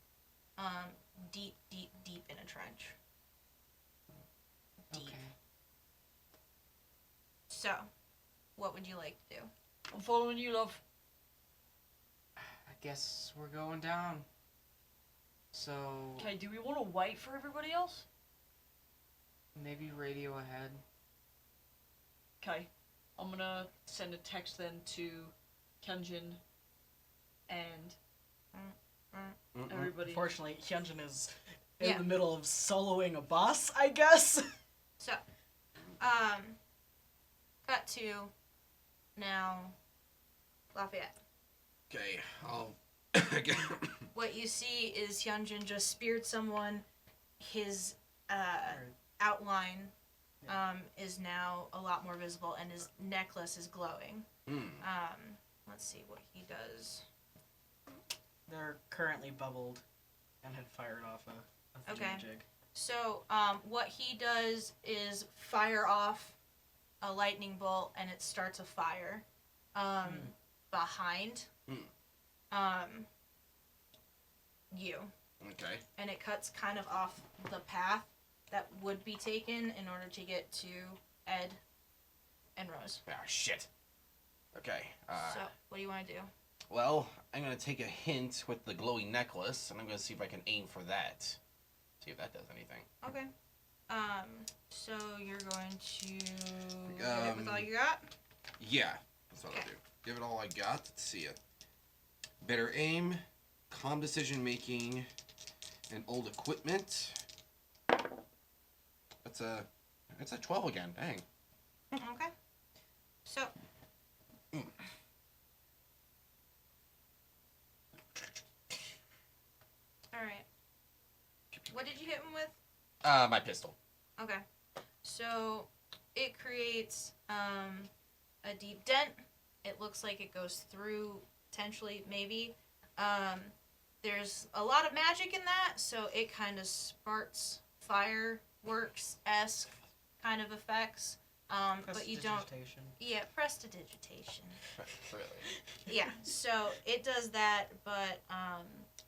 deep in a trench. Deep. Okay. So, what would you like to do? I'm following you, love. I guess we're going down. So Okay, do we want to wait for everybody else? maybe radio ahead. Okay. I'm gonna send a text then to Kenjin and everybody. Unfortunately, Hyunjin is in Yeah. the middle of soloing a boss, I guess. So, cut to now Lafayette. Okay, I'll. What you see is Hyunjin just speared someone. His outline is now a lot more visible, and his necklace is glowing. Let's see what he does. They're currently bubbled and had fired off a Okay. jig. So, what he does is fire off a lightning bolt, and it starts a fire behind you. Okay. And it cuts kind of off the path that would be taken in order to get to Ed and Rose. Ah, shit. Okay. So, what do you want to do? Well, I'm gonna take a hint with the glowy necklace, and I'm gonna see if I can aim for that. See if that does anything. Okay. So you're going to hit it with all you got? Yeah, that's what I'll do. Give it all I got. Let's see it. Better aim, calm decision making, and old equipment. That's a 12 again. Dang. Okay. So. Alright. What did you hit him with? My pistol. Okay. So it creates a deep dent. It looks like it goes through, potentially, maybe. There's a lot of magic in that, so it kind of sparks fireworks-esque kind of effects. But you don't. Prestidigitation. Yeah, prestidigitation. Really? Yeah, so it does that, but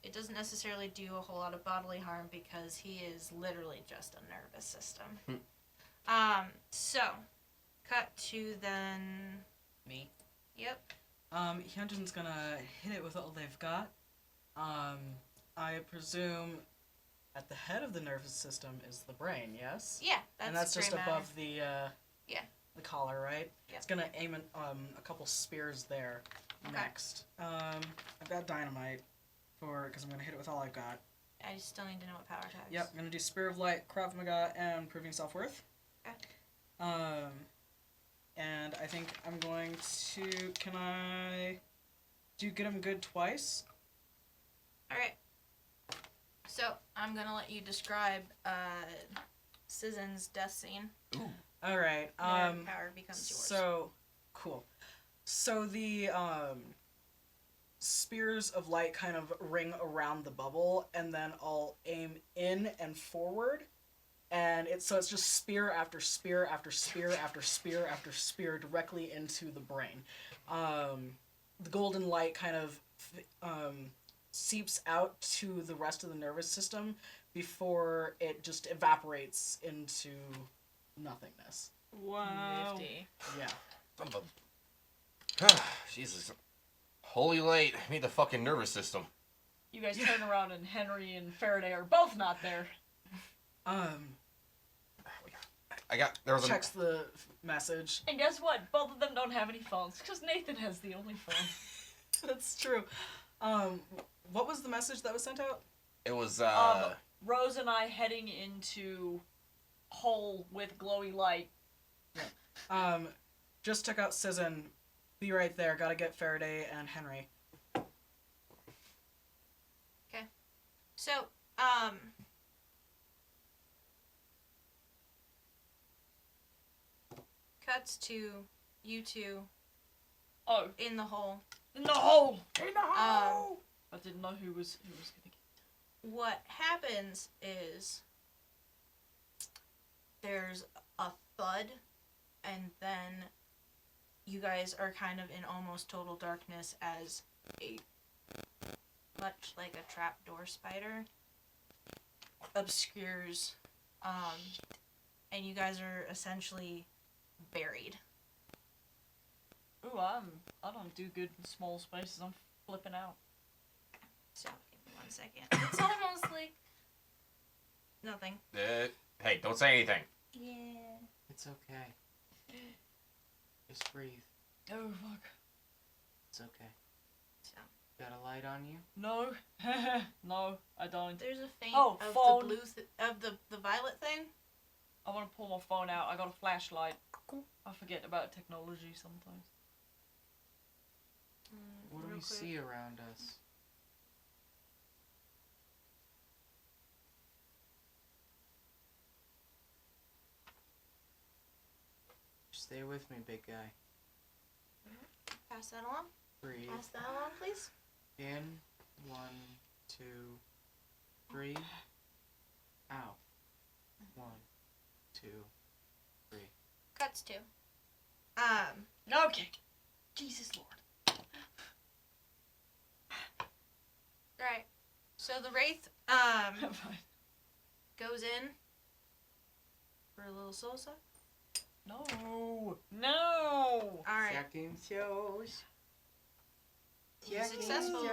it doesn't necessarily do a whole lot of bodily harm because he is literally just a nervous system. So, cut to then. Me. Yep. Hyunjin's gonna hit it with all they've got. I presume at the head of the nervous system is the brain, yes? Yeah, that's and that's just gray matter. above the Yeah. the collar, right? Yeah. It's gonna aim a couple spears there next. I've got dynamite because I'm gonna hit it with all I've got. I just still need to know what power tags. Yep, I'm gonna do Spear of Light, Krav Maga, and Proving Self-Worth. Okay. And I think I'm going to. Can I do Get 'em Good twice? Alright. So, I'm gonna let you describe Sizen's death scene. All right. Their power becomes yours. So cool. So the spears of light kind of ring around the bubble, and then I'll aim in and forward, and it's just spear after spear after spear after spear after spear directly into the brain. The golden light kind of seeps out to the rest of the nervous system before it just evaporates into nothingness. Wow. Nifty. Yeah. Jesus. Holy light. I need the fucking nervous system. You guys turn around and Henry and Faraday are both not there. There was Checks the message. And guess what? Both of them don't have any phones, because Nathan has the only phone. That's true. What was the message that was sent out? It was, Rose and I heading into hole with glowy light. Just took out Sizen. Be right there. Gotta get Faraday and Henry. Okay. So, cuts to you two Oh, in the hole. in the hole! in the hole! I didn't know who was gonna get. What happens is there's a thud, and then you guys are kind of in almost total darkness as a, much like a trapdoor spider, obscures, and you guys are essentially buried. Ooh, I don't do good in small spaces. I'm flipping out. So, give me 1 second. It's almost like nothing. Hey, don't say anything. Yeah. It's okay. Just breathe. Oh, fuck. It's okay. So, Got a light on you? No. No, I don't. there's a faint Oh, of phone. the blue of the violet thing. I want to pull my phone out. I got a flashlight. I forget about technology sometimes. What do Real we quick. see around us? Stay with me, big guy. Pass that along. Breathe. Pass that along, please. In. 1, 2, 3. Out. 1, 2, 3. Cuts to. Okay. Jesus Lord. Right. So the wraith goes in for a little soul suck. No. No. All right. Second shows. Successful.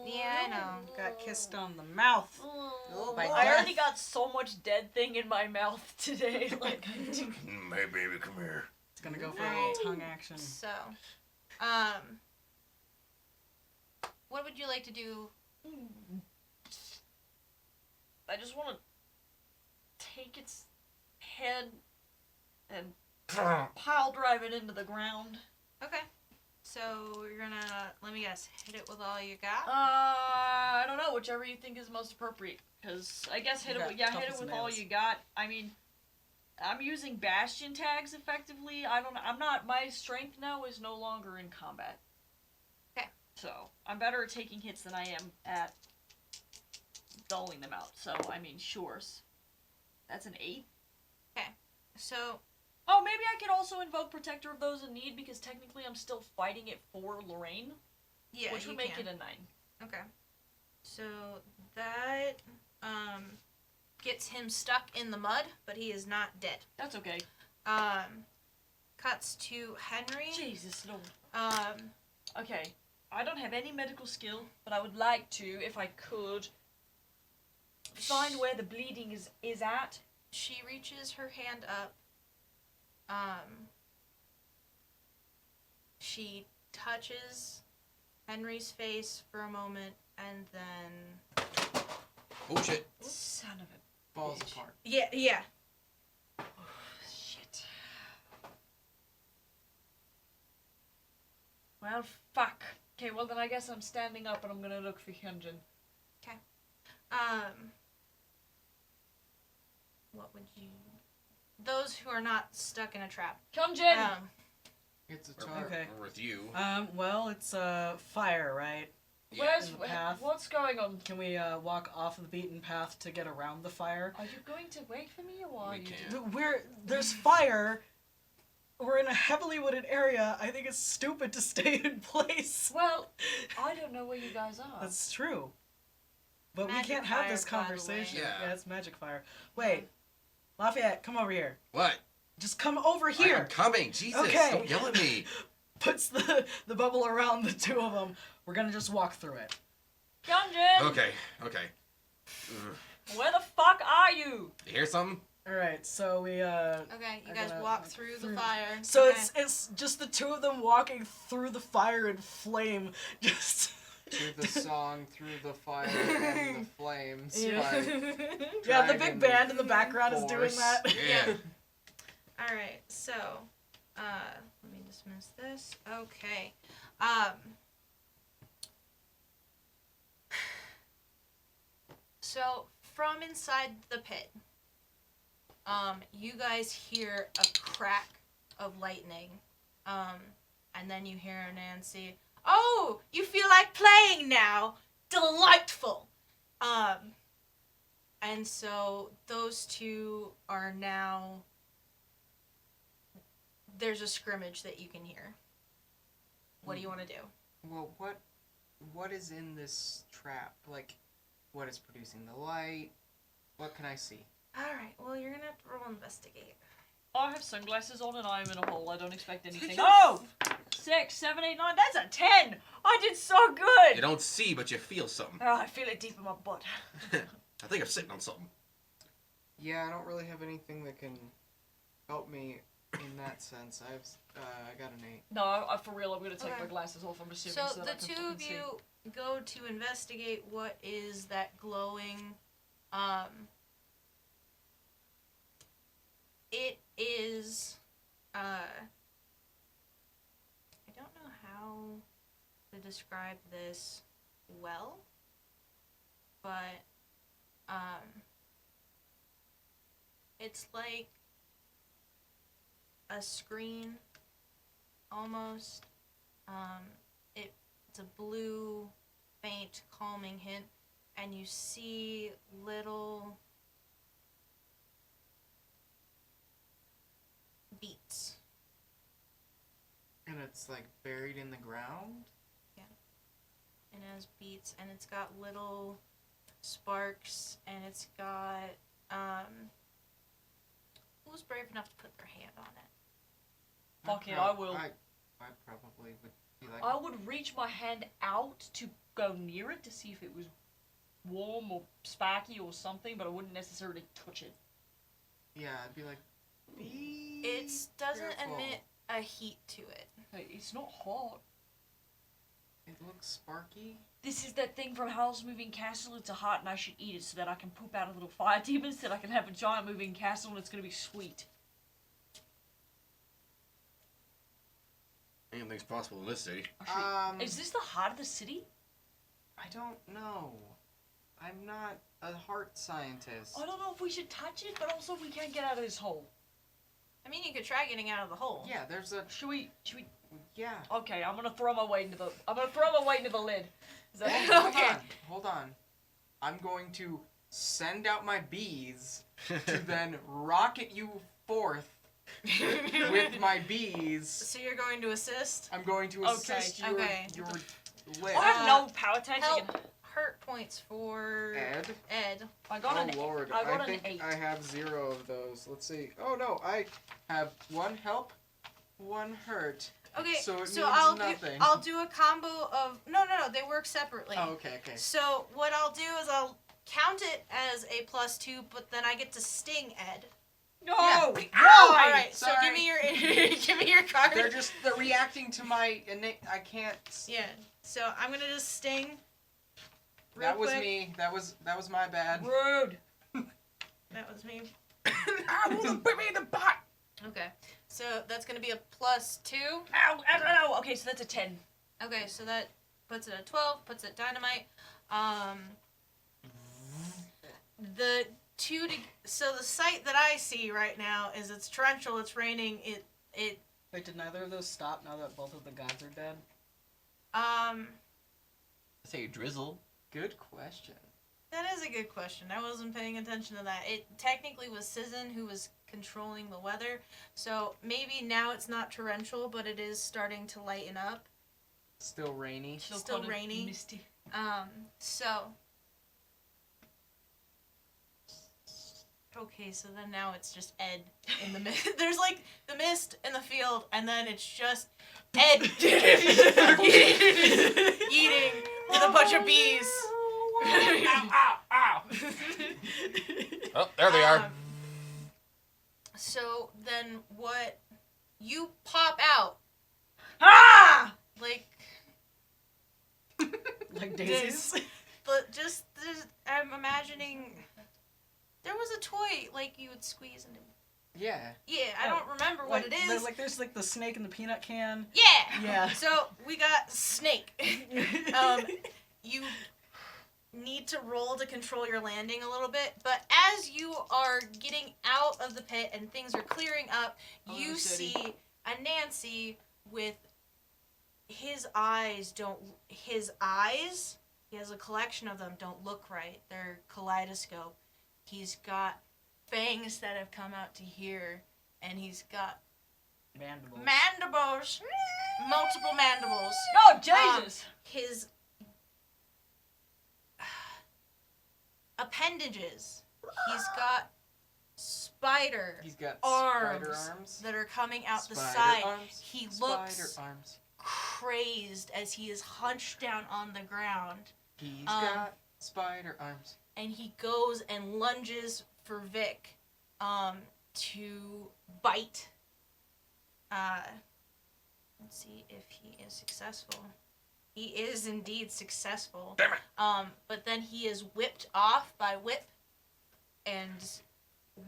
Yeah, I know. Got kissed on the mouth. By I death. already got so much dead thing in my mouth today. Like, Hey, baby, come here. It's gonna go for a Alright. little tongue action. So, what would you like to do? I just want to take its head and pile drive it into the ground. Okay. So you're gonna, let me guess, hit it with all you got. I don't know, whichever you think is most appropriate. Cause I guess hit You it got with, hit tough it as with all nails. you got. I mean, I'm using bastion tags effectively. My strength now is no longer in combat. Okay. So I'm better at taking hits than I am at doling them out. So I mean, sure. That's an 8. So, Oh, maybe I could also invoke Protector of Those in Need, because technically I'm still fighting it for Lorraine, yeah, which you would make can. it a 9. Okay. So that gets him stuck in the mud, but he is not dead. That's okay. Cuts to Henry. Jesus Lord. Okay. I don't have any medical skill, but I would like to, if I could, find where the bleeding is at. She reaches her hand up She touches Henry's face for a moment, and then Oh shit. Son of a Falls bitch. apart. yeah. Shit. Well, fuck. Okay, well then I guess I'm standing up and I'm gonna look for Hyunjin. What would you? Those who are not stuck in a trap. Hyunjin! It's a Or, tar. Okay. or with you. Well, it's fire, right? Yeah. Where's, in the path. what's going on? Can we walk off of the beaten path to get around the fire? Are you going to wait for me or what? We are you can't. doing? There's fire. We're in a heavily wooded area. I think it's stupid to stay in place. Well, I don't know where you guys are. That's true. But Magic we can't have fire, this by the way. conversation. Yeah. It's magic fire. Wait, Lafayette, come over here. What? Just come over I here. am coming. Jesus, Okay. don't yell at me. Puts the bubble around the two of them. We're gonna just walk through it. Hyunjin! Okay. Ugh. Where the fuck are you? You hear something? All right, so we Okay, you I'm guys gonna walk walk through through. the fire. So Okay. it's just the two of them walking through the fire and flame. Just Through the song, through the fire, and the flames. Yeah. by yeah, the Dragon big band in the background is doing Force. that. Yeah. All right, so let me dismiss this. Okay. So from inside the pit, you guys hear a crack of lightning, and then you hear Nancy. Oh, you feel like playing now? Delightful. And so those two are now. There's a scrimmage that you can hear. What do you want to do? Well, what is in this trap? Like, what is producing the light? What can I see? All right. Well, you're gonna have to roll investigate. I have sunglasses on and I'm in a hole. I don't expect anything. Oh! 6, 7, 8, 9. That's a 10! I did so good! You don't see, but you feel something. Oh, I feel it deep in my butt. I think I'm sitting on something. Yeah, I don't really have anything that can help me in that sense. I got an 8. No, for real, I'm gonna take Okay. my glasses off. I'm assuming So so the that I can two fucking of see. you go to investigate what is that glowing. It is. I don't know how to describe this well, but it's like a screen almost. It's a blue, faint, calming hint, and you see little beats. And it's like buried in the ground? And it has beats, and it's got little sparks, and it's got who's brave enough to put their hand on it? Fuck it, I will. I probably would be like, I would reach my hand out to go near it to see if it was warm or sparky or something, but I wouldn't necessarily touch it. yeah, I'd be like, be It doesn't careful. emit a heat to it. Hey, it's not hot. It looks sparky. This is that thing from Howl's Moving Castle. It's a heart and I should eat it so that I can poop out a little fire demon so that I can have a giant moving castle and it's gonna be sweet. Anything's possible in this city. Actually, is this the heart of the city? I don't know. I'm not a heart scientist. I don't know if we should touch it, but also if we can't get out of this hole. I mean, you could try getting out of the hole. Yeah, there's a Should we? yeah. Okay, I'm gonna throw my weight into the lid. Is that Okay. Hold on. I'm going to send out my bees to then rocket you forth with my bees. So you're going to assist? I'm going to Okay, assist okay. your lid. I have no power attacks. Help hurt points for Ed? Ed. I got Oh an lord, I got I an think 8. I have 0 of those. Let's see. Oh no, I have 1 help, 1 hurt. Okay, So it means I'll nothing. I'll do a combo of no, they work separately. Oh, okay. So what I'll do is I'll count it as a +2, but then I get to sting Ed. No! Yeah. All right. So Sorry. give me your give me your card. They're reacting to my innate. I can't. Yeah. So I'm gonna just sting. Real That was quick. me. That was my bad. Rude. That was me. I will put me in the butt. Okay. So that's gonna be a +2. Ow, ow, ow. Okay, so that's a 10. Okay, so that puts it at 12, puts it dynamite. So the sight that I see right now is it's torrential, it's raining, it Wait, did neither of those stop now that both of the gods are dead? Say drizzle. Good question. that is a good question. I wasn't paying attention to that. It technically was Sizzin who was controlling the weather, so maybe now it's not torrential, but it is starting to lighten up. Still rainy. Still rainy. Misty. So. Okay, so then now it's just Ed in the mist. There's like the mist in the field, and then it's just Ed eating with a bunch of bees. Ow, ow, ow. Oh, there they are. So then what? You pop out Ah! like Like daisies? but just I'm imagining there was a toy like you would squeeze into. Yeah. Yeah, I don't remember what it is. There's like the snake in the peanut can. Yeah. Yeah. So we got snake. You need to roll to control your landing a little bit, but as you are getting out of the pit and things are clearing up, you see a Nancy with his eyes. He has a collection of them, don't look right. They're kaleidoscope. He's got fangs that have come out to here, and he's got mandibles, multiple mandibles. Oh, Jesus! His appendages. He's got He's got arms, spider arms. that are coming out the Spider side. arms. He Spider looks arms. crazed as he is hunched down on the ground, He's got spider arms. and he goes and lunges for Vic to bite. Let's see if he is successful. He is indeed successful. Damn it. But then he is whipped off by Whip, and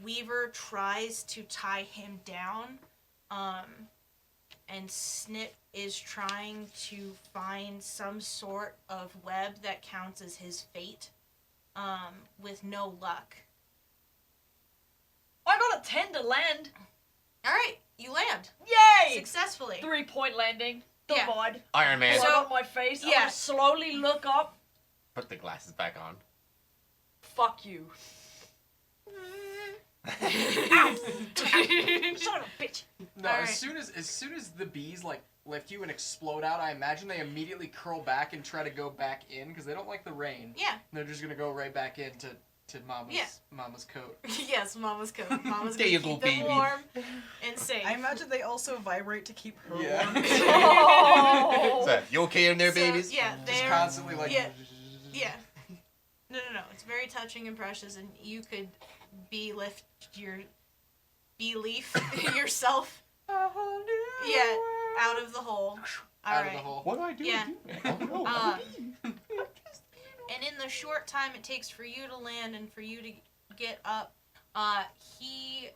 Weaver tries to tie him down. And Snip is trying to find some sort of web that counts as his fate, with no luck. I got a 10 to land. Alright, you land. Yay! Successfully. 3-point landing. Yeah. Divide. Iron Man. So- Blood on my face. yeah. I slowly look up. Put the glasses back on. Fuck you. Son of a bitch. No, Alright. as soon as the bees like lift you and explode out, I imagine they immediately curl back and try to go back in because they don't like the rain. Yeah. They're just gonna go right back into mama's coat. Yes, Mama's coat. Mama's There gonna you keep go, them baby. warm and safe. I imagine they also vibrate to keep her Yeah. warm. Oh. So, you okay in there, So, babies? yeah, Just they're constantly like. yeah. Yeah. No. It's very touching and precious, and you could lift your belief yourself. Yeah, out of the hole. All Out right. of the hole. What do I do? Yeah. I don't know. And in the short time it takes for you to land and for you to get up, he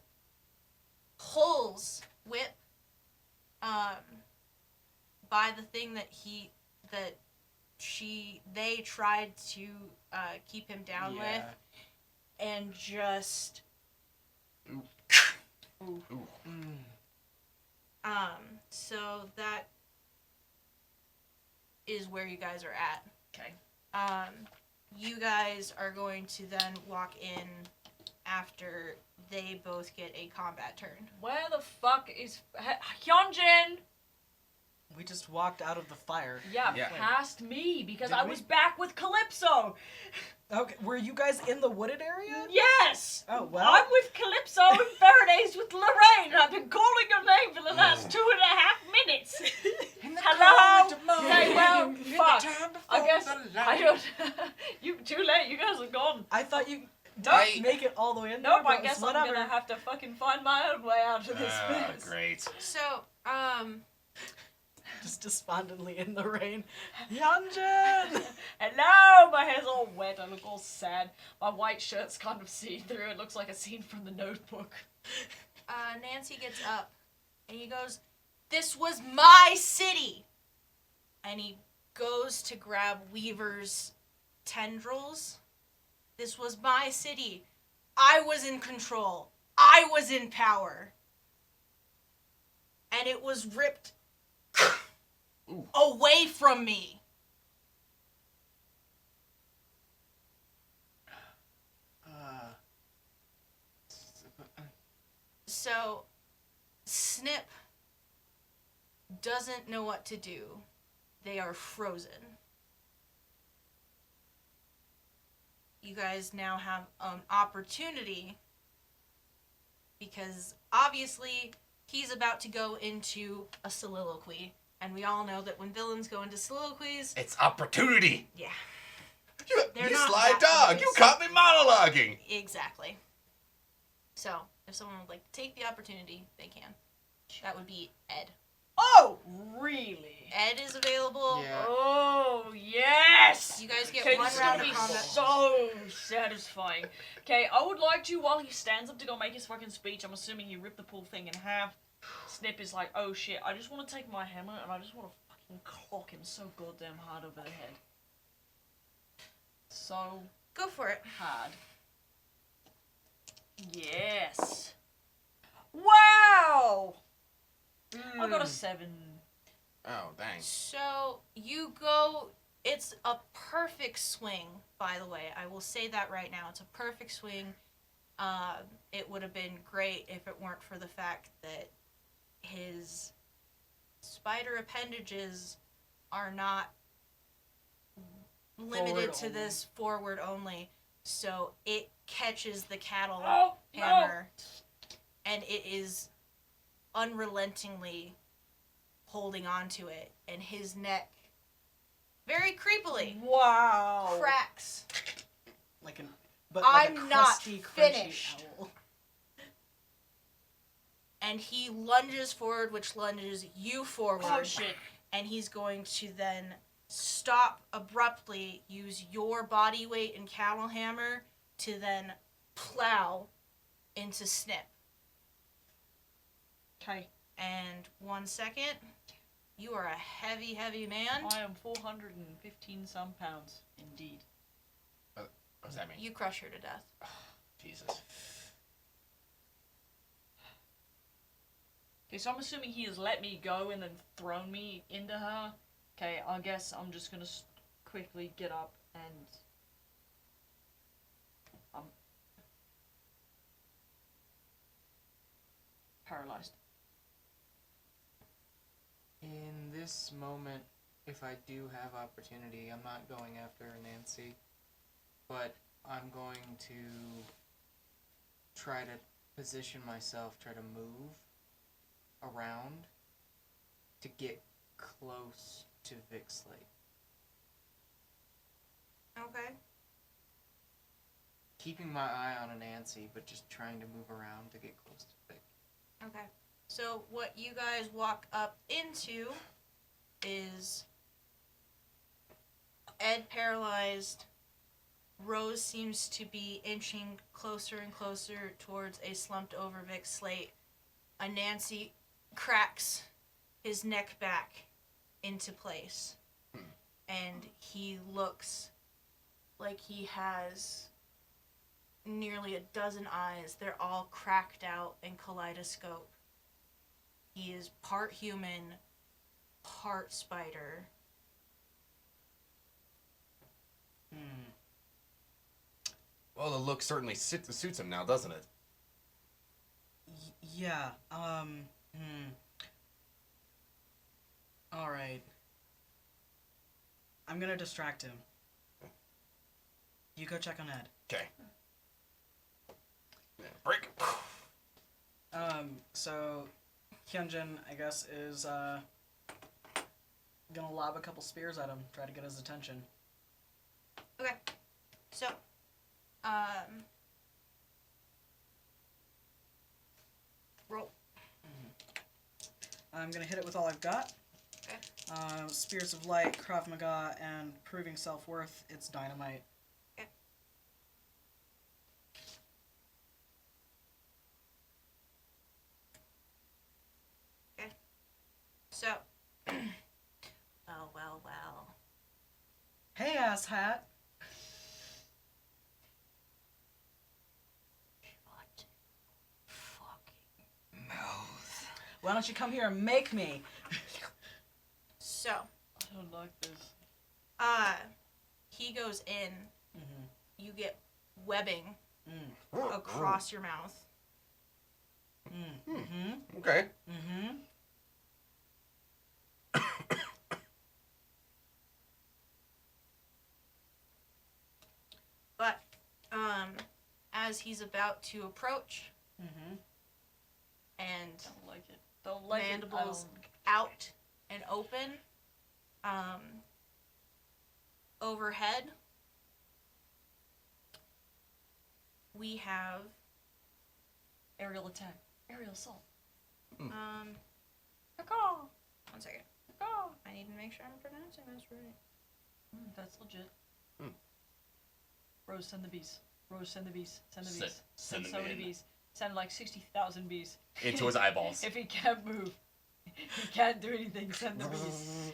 pulls Whip by the thing that they tried to keep him down with, and just Ooh. so that is where you guys are at. Okay. You guys are going to then walk in after they both get a combat turn. Where the fuck is Hyunjin? We just walked out of the fire. Yeah, Yeah. past me because Did I we? was back with Calypso. Okay, were you guys in the wooded area? Yes. Oh, well. I'm with Calypso and Faraday's with Lorraine. I've been calling your name for the last 2.5 minutes. Hello. Okay, well, fuck. I guess I don't. You too late. You guys are gone. I thought you... Don't make it all the way in there. Nope, I but guess whatever. I'm gonna have to fucking find my own way out of this mess. Great. So, Just despondently in the rain. Hyunjin! Hello! My hair's all wet, I look all sad. My white shirt's kind of see-through, it looks like a scene from The Notebook. Nancy gets up and he goes, "This was my city!" And he goes to grab Weaver's tendrils. This was my city. I was in control. I was in power. And it was ripped away from me. So, Snip doesn't know what to do. They are frozen. You guys now have an opportunity because obviously he's about to go into a soliloquy. And we all know that when villains go into soliloquies, It's opportunity. yeah, You They're you not sly that dog. nice. You caught me monologuing. exactly. So, if someone would like to take the opportunity, they can. That would be Ed. Oh, really? Ed is available. Yeah. Oh, yes! You guys get Okay, one this is round gonna of be combat. so satisfying. Okay, I would like to, while he stands up to go make his fucking speech, I'm assuming he ripped the pool thing in half. Snip is like, oh shit, I just want to take my hammer and I just want to fucking clock him so goddamn hard over the head. So Go for it. hard. Yes. Wow! I got a 7. Oh, dang. So you go. It's a perfect swing, by the way. I will say that right now. It's a perfect swing. It would have been great if it weren't for the fact that his spider appendages are not limited to only. this forward only. So it catches the cattle Oh, hammer, and it is unrelentingly holding on to it, and his neck, very creepily, Wow. cracks. Like an, but like I'm a not crusty, crunchy finished. owl. And he lunges forward, which lunges you forward. Oh shit. And he's going to then stop abruptly, use your body weight and cattle hammer to then plow into Snip. Okay. And 1 second, you are a heavy, heavy man. I am 415 some pounds, indeed. What does that mean? You crush her to death. Jesus. Okay, so I'm assuming he has let me go and then thrown me into her. Okay, I guess I'm just gonna quickly get up and... I'm... paralyzed. In this moment, if I do have opportunity, I'm not going after Nancy, but I'm going to try to position myself, try to move around to get close to Vic Slate. Okay. Keeping my eye on Nancy, but just trying to move around to get close to Vic. Okay. So what you guys walk up into is Ed paralyzed. Rose seems to be inching closer and closer towards a slumped over Vic Slate. A Nancy cracks his neck back into place. And he looks like he has nearly a dozen eyes. They're all cracked out in kaleidoscope. He is part human, part spider. Well, the look certainly suits him now, doesn't it? Yeah, Alright. I'm gonna distract him. You go check on Ed. Okay. Yeah, break. So Hyunjin, I guess, is gonna lob a couple spears at him, try to get his attention. Okay. So, I'm gonna hit it with all I've got. Okay. Spirits of Light, Krav Maga, and Proving Self-Worth. It's Dynamite. Okay. Okay. So. Well. Hey, asshat. Shut fucking. Mouth. Why don't you come here and make me? So. I don't like this. He goes in. Mm-hmm. You get webbing Mm. across your mouth. Mm-hmm. Okay. Mm-hmm. But, as he's about to approach Mm-hmm. and Don't like it. Don't like mandibles it. out and open, overhead, we have, Aerial attack. Aerial assault. one Caw. second. Caw. I need to make sure I'm pronouncing this right. That's legit. Hmm. Rose, send the bees. Rose, send the bees. Send the Send- bees. send so them many in. bees. Send like 60,000 bees. Into his eyeballs. If he can't move, he can't do anything. Send the bees.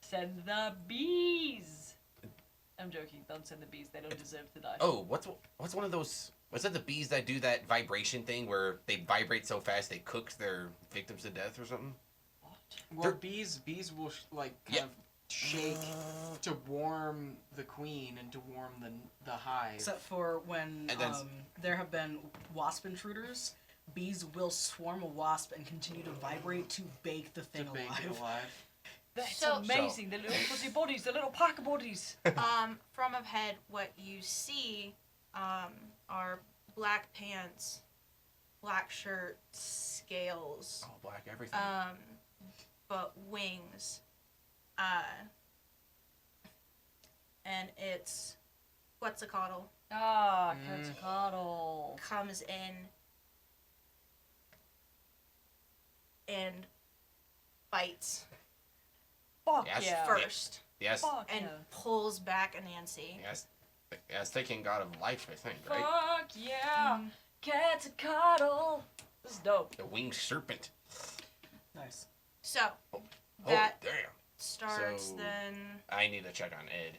Send the bees. I'm joking. Don't send the bees. They don't deserve to die. Oh, what's one of those? Was that the bees that do that vibration thing where they vibrate so fast they cook their victims to death or something? Well, They're- bees will kind Yeah. of shake to warm the queen and to warm the hive. Except for when And then- there have been wasp intruders, bees will swarm a wasp and continue to vibrate to bake the to thing bake alive. it alive. That's So- amazing. The little fuzzy bodies, the little pack bodies. From ahead, what you see, are black pants, black shirt, scales, Oh, black everything. but wings. And it's Quetzalcoatl Ah, Quetzalcoatl. comes in and bites Fuck Yes. yeah. first yes. Fuck and yeah. pulls back Anansi. Yes. Yes, taking God of life, I think, right? Fuck yeah. Quetzalcoatl. This is dope. The winged serpent. Nice. So Oh, that damn. starts So- then. I need to check on Ed.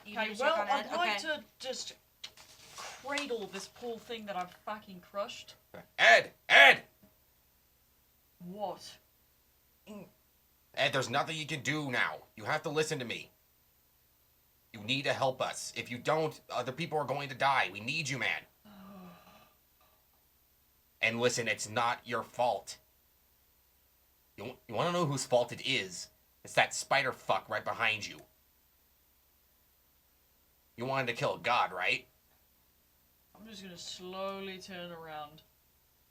You Okay, need to well, check on Ed. I'd like Okay. to just cradle this poor thing that I've fucking crushed. Ed! Ed! What? Ed, there's nothing you can do now. You have to listen to me. You need to help us. If you don't, other people are going to die. We need you, man. And listen, it's not your fault. You want to know whose fault it is? It's that spider fuck right behind you. You wanted to kill a god, right? I'm just gonna slowly turn around,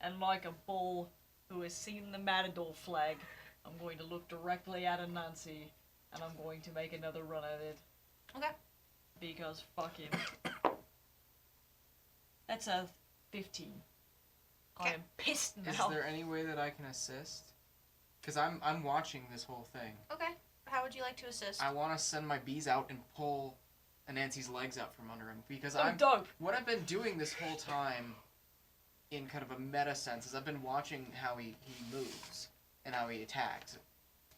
and like a bull who has seen the Matador flag, I'm going to look directly at Anansi, and I'm going to make another run at it. Okay. Because fuck him. That's a 15. I Okay. am pissed Is now. there any way that I can assist? Because I'm watching this whole thing. Okay. How would you like to assist? I want to send my bees out and pull Anansi's legs out from under him because Oh, dope. what I've been doing this whole time, in kind of a meta sense, is I've been watching how he moves and how he attacks,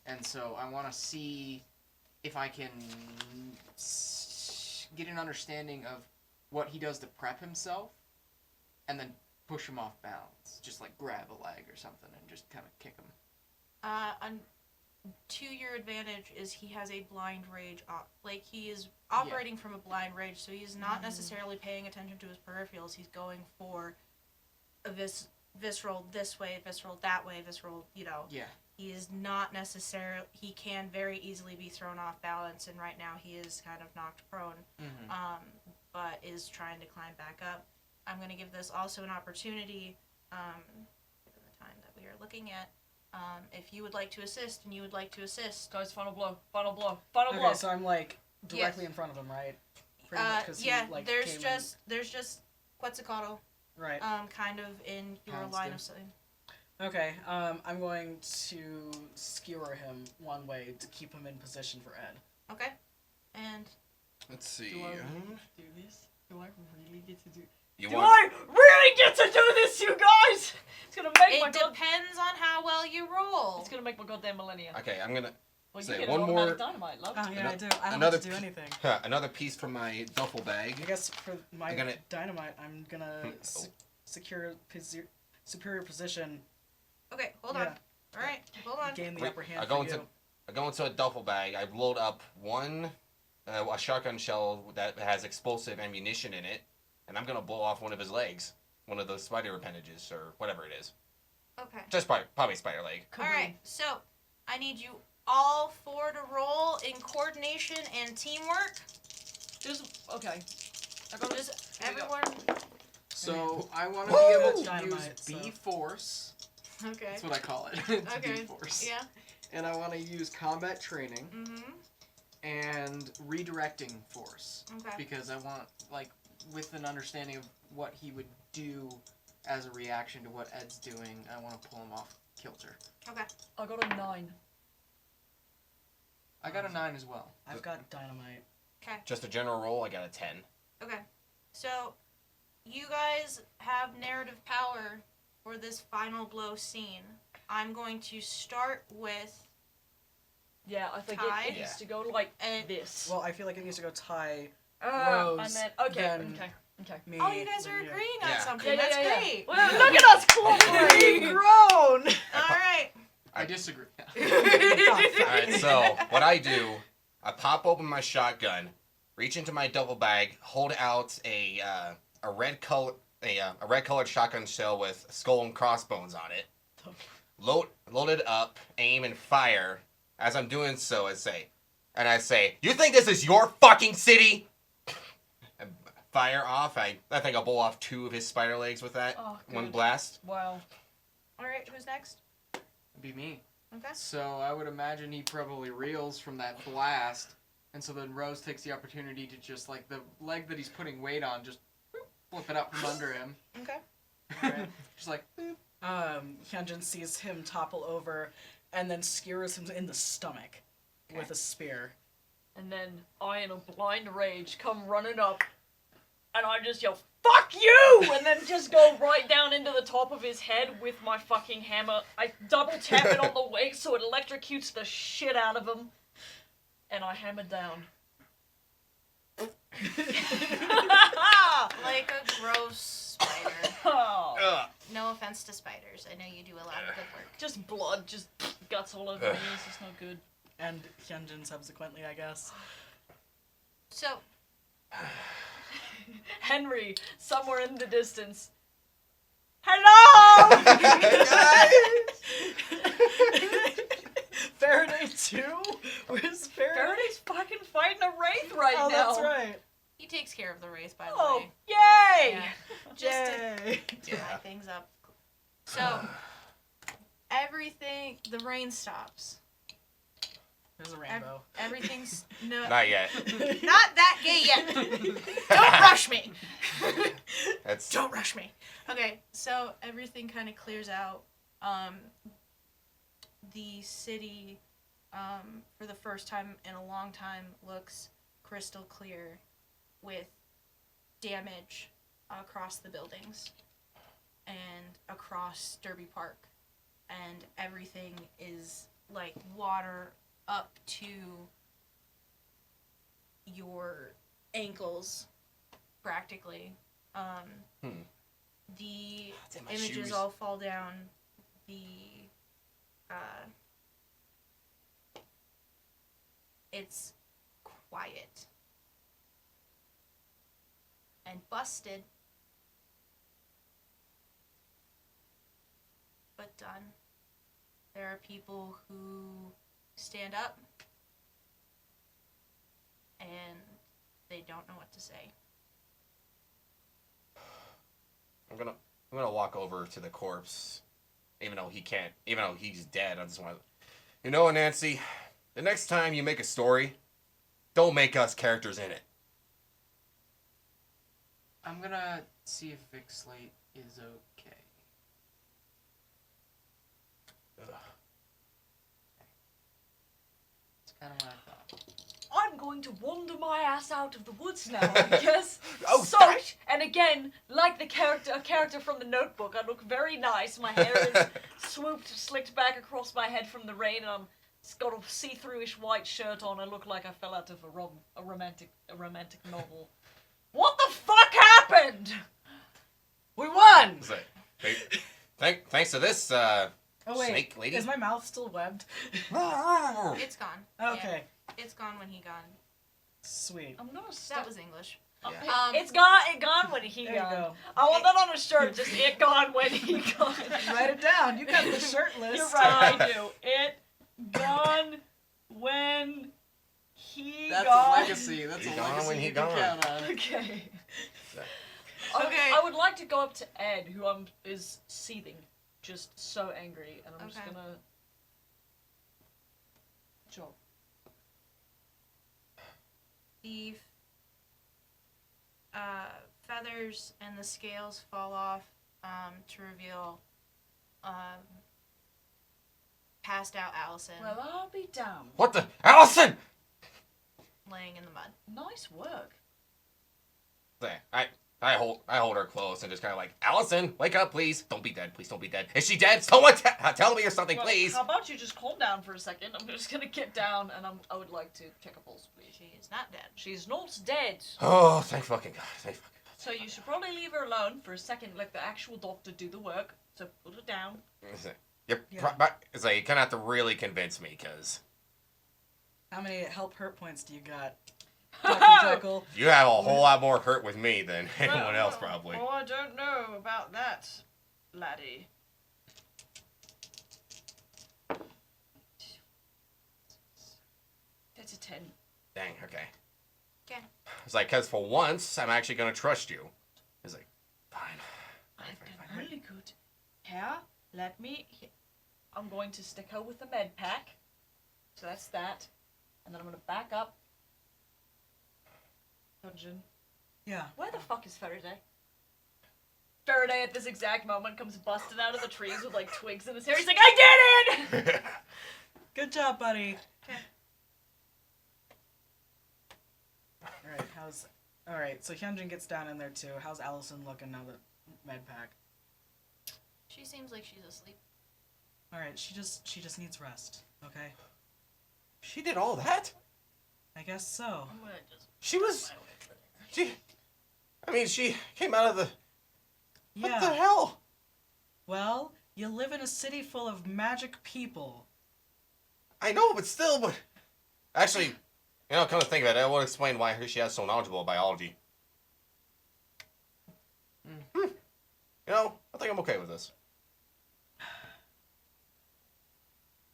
and so I want to see if I can get an understanding of what he does to prep himself, and then push him off balance, just like grab a leg or something and just kind of kick him. To your advantage is he has a blind rage. Like he is operating from a blind rage, so he's not necessarily paying attention to his peripherals. He's going for a visceral this way, visceral that way, visceral. You know. Yeah. He is not necessarily. He can very easily be thrown off balance, and right now he is kind of knocked prone. Mm-hmm. But is trying to climb back up. I'm going to give this also an opportunity, given the time that we are looking at. If you would like to assist, and you would like to assist. Guys, final blow. Final blow. Final blow. Okay, so I'm like directly in front of him, right? Pretty much, 'cause he, Yeah, like, there's came just Quetzalcoatl, in, right. kind of in your Hound's line good. of sight. Okay, I'm going to skewer him one way to keep him in position for Ed. Okay. And Let's see. Do I do this? Do I really get to do? You Do want? I really get to do this, you guys? It's gonna make my it god. depends on how well you roll. It's gonna make my goddamn millennia. Okay, I'm gonna Well, you say get one an more. automatic dynamite, love. Oh yeah, I do. I don't another have to do p- anything. Another piece from my duffel bag. I guess for my I'm gonna- dynamite, I'm gonna Oh. secure superior position. Okay, hold Yeah. on. All right, hold on. Gain the Wait, upper hand I for go you. into I go into a duffel bag. I load up a shotgun shell that has explosive ammunition in it, and I'm gonna blow off one of his legs, one of those spider appendages or whatever it is. Okay. Just probably spider leg. All right. So I need you all four to roll in coordination and teamwork. Just okay. I got Just Here we go. everyone. So I want to be able to use Dynamite, B so- force. Okay. That's what I call it. It's Okay. B force. Yeah. And I want to use combat training Mhm. and redirecting force Okay. because I want with an understanding of what he would do as a reaction to what Ed's doing. I want to pull him off kilter. Okay. I got a 9. I got a 9 as well. I've got dynamite. Okay. Just a general roll. I got a 10. Okay. So you guys have narrative power for this final blow scene. I'm going to start with Yeah, I think Tie? it needs to go like and this. Well, I feel like it needs to go tie I Rose, meant okay, then- okay. me. oh, you guys then are you. agreeing Yeah. on something. Yeah, That's yeah, yeah. great. Well, look at us cooperating. Grown. All right. I disagree. Alright, so what I do, I pop open my shotgun, reach into my duffel bag, hold out a red colored shotgun shell with skull and crossbones on it. Load it up, aim and fire. As I'm doing so, I say, "You think this is your fucking city?" And fire off. I think I'll blow off 2 of his spider legs with that Oh, one good. blast. Wow. All right. Who's next? Be me. Okay. So I would imagine he probably reels from that blast, and so then Rose takes the opportunity to just the leg that he's putting weight on, just flip it out from under him. Okay. Alright. Just like, boop. Hyunjin sees him topple over, and then skewers him in the stomach with a spear. And then I, in a blind rage, come running up, and I just yell, "Fuck you!" and then just go right down into the top of his head with my fucking hammer. I double tap it on the way so it electrocutes the shit out of him, and I hammer down. Like a gross spider. Oh, Ugh. No offense to spiders. I know you do a lot of good work. just blood, just guts all over me. It's just not good. And Hyunjin subsequently, I guess. So Henry, somewhere in the distance. Hello! Faraday 2? Where's Faraday? Faraday's fucking fighting a wraith right Oh, now. that's right. he takes care of the wraith, by the Oh, way. yay! Yeah. Just to Yay. tie things up. So everything, the rain stops. There's a rainbow. Everything's no, Not yet. not that gay yet. Don't rush me. That's Don't rush me. Okay, so everything kind of clears out. The city, for the first time in a long time, looks crystal clear with damage across the buildings and across Derby Park. And everything is like water up to your ankles, practically. The It's in my images shoes. all fall down. It's quiet and busted, but done. There are people who stand up and they don't know what to say. I'm gonna walk over to the corpse, even though he's dead. I just want to, Nancy, the next time you make a story, don't make us characters in it. I'm gonna see if Vic Slate is okay. kind of what I thought. I'm going to wander my ass out of the woods now, I guess. Oh, Soaked, and again, like a character from the Notebook, I look very nice. My hair is swooped, slicked back across my head from the rain, and I'm got a see-through-ish white shirt on. I look like I fell out of a romantic novel. What the fuck happened? We won! It's like, thanks to this, Oh wait, snake lady. is my mouth still webbed? It's gone. Okay, Yeah, it's gone when he gone. sweet. I'm gonna That stop. was English. Yeah. It's gone. It gone when he There you gone. go. I want that on a shirt. Just it gone when he gone. Write it down. You got the shirt list. You're right. I do. It gone when he That's gone. a legacy. That's He a gone legacy when he you can gone. count on. Okay. Okay. I would like to go up to Ed, who is seething, just so angry, and I'm just Okay. gonna. Job. The feathers and the scales fall off to reveal passed out Allison Well, I'll be damned. What the? Allison! laying in the mud. Nice work. I hold her close and just kind of like, Allison, wake up, please. Don't be dead. Please don't be dead. Is she dead? Someone tell me or something, Well, please. How about you just calm down for a second? I'm just gonna get down, and I would like to check a pulse, please. She is not dead. She's not dead. Oh, thank fucking God. Thank fucking God. So you should probably leave her alone for a second, let the actual doctor do the work. So put her down. Yep. Yeah. It's like, you kind of have to really convince me, because How many help hurt points do you got, Dr. Jekyll? you have a whole lot more hurt with me than anyone else, probably. Oh, I don't know about that, laddie. That's a 10. Dang, okay. Okay. It's like, because for once, I'm actually going to trust you. It's like, fine. I'm really good. Here, let me. I'm going to stick her with the med pack. So that's that. And then I'm going to back up. Dungeon. Yeah. Where the fuck is Faraday? Faraday at this exact moment comes busting out of the trees with like twigs in his hair. He's like, I did it! Good job, buddy. Okay. Alright, so Hyunjin gets down in there too. How's Allison looking now that med pack? She seems like she's asleep. Alright, she just needs rest, okay? She did all that? I guess so. I'm gonna just She was... She came out of the... Yeah. What the hell? Well, you live in a city full of magic people. I know, but still, but... Actually, come to think of it, I will explain why she has so knowledgeable biology. I think I'm okay with this.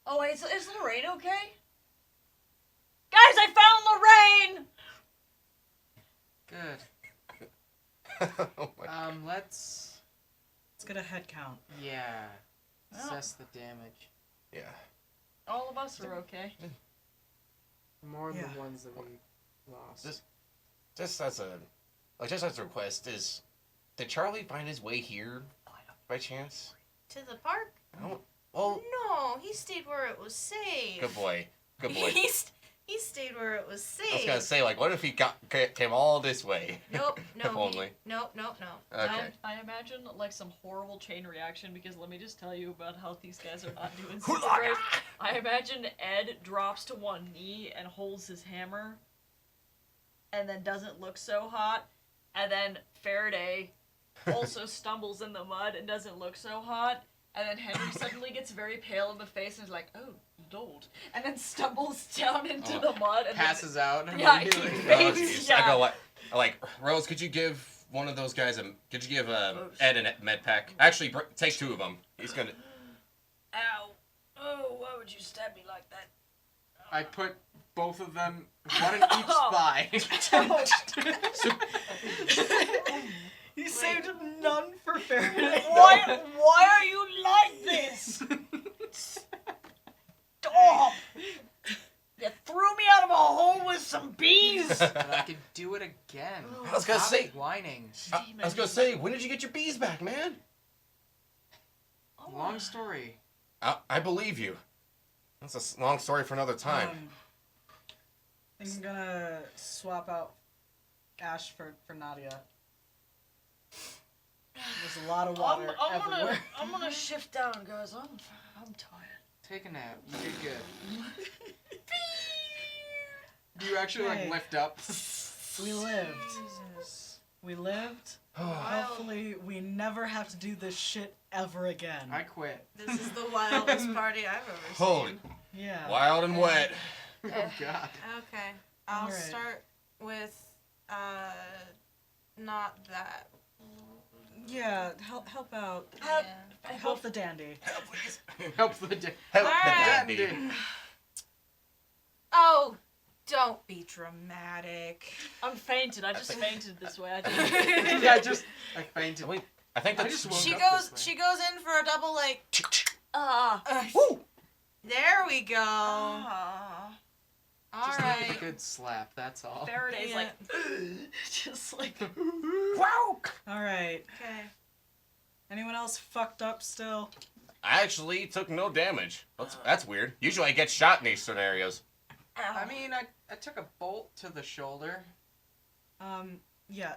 Oh wait, so is Lorraine okay? Guys, I found Lorraine! Good. Oh my Let's Let's get a head count. assess the damage. Yeah. All of us are okay. More Yeah. the ones that we lost. Just as a request, did Charlie find his way here by chance? To the park? I don't. Well, No, he stayed where it was safe. good boy. Good boy. He stayed where it was safe. I was gonna say, like, what if he came all this way? Nope, no. If only. Nope. Okay. I imagine like some horrible chain reaction because let me just tell you about how these guys are not doing super Hulaga! great. I imagine Ed drops to one knee and holds his hammer and then doesn't look so hot. And then Faraday also stumbles in the mud and doesn't look so hot. And then Henry suddenly gets very pale in the face and is like, oh, Lord. And then stumbles down into the mud and Passes out. Yeah, immediately. he Oh, faints. jeez. Yeah. I go like Rose. Could you give one of those guys could you give Ed a med pack? Actually, take two of them. He's gonna. Ow. Oh, why would you stab me like that? I put both of them, one in each thigh. He saved none for Faraday. Why are you like this? Stop! You threw me out of a hole with some bees! But I could do it again. I was gonna Stop say- whining. I was gonna say, when did you get your bees back, man? Long story. I believe you. That's a long story for another time. I'm gonna swap out Ash for Nadia. There's a lot of water everywhere. I'm gonna shift down, guys. I'm tired. Take a nap. You did good. Do you actually Okay. like lift up? We lived. Jesus. We lived. Hopefully, we never have to do this shit ever again. I quit. This is the wildest party I've ever seen. Holy, Yeah. wild and wet. Oh God. Okay, I'll Alright. start with not that. Yeah, help out. Help, Yeah. help the dandy. Help, please. Help the day. Help Alright. the dandy. Oh, don't be dramatic. I'm fainted. I just fainted this way. I did. I fainted. Wait, I think I that's... just woke She up goes. this way. She goes in for a double like. Woo! There we go. All Just need right. a good slap. That's all. Faraday's Yeah. like, just like. Wow! Alright. Okay. Anyone else fucked up still? I actually took no damage. That's weird. Usually I get shot in these scenarios. I mean, I took a bolt to the shoulder. Yeah.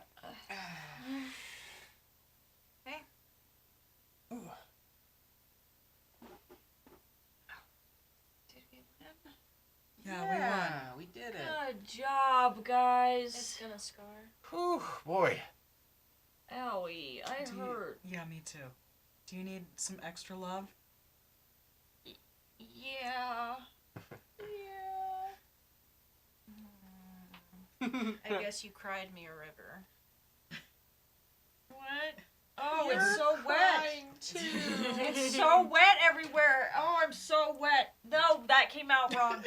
Did we win? Yeah, We did it. Good job, guys. It's gonna scar. Whew, boy. Owie, I Do you- hurt. Yeah, me too. Do you need some extra love? Yeah. I guess you cried me a river. What? Oh, You're it's so wet. crying too. It's so wet everywhere. Oh, I'm so wet. No, that came out wrong.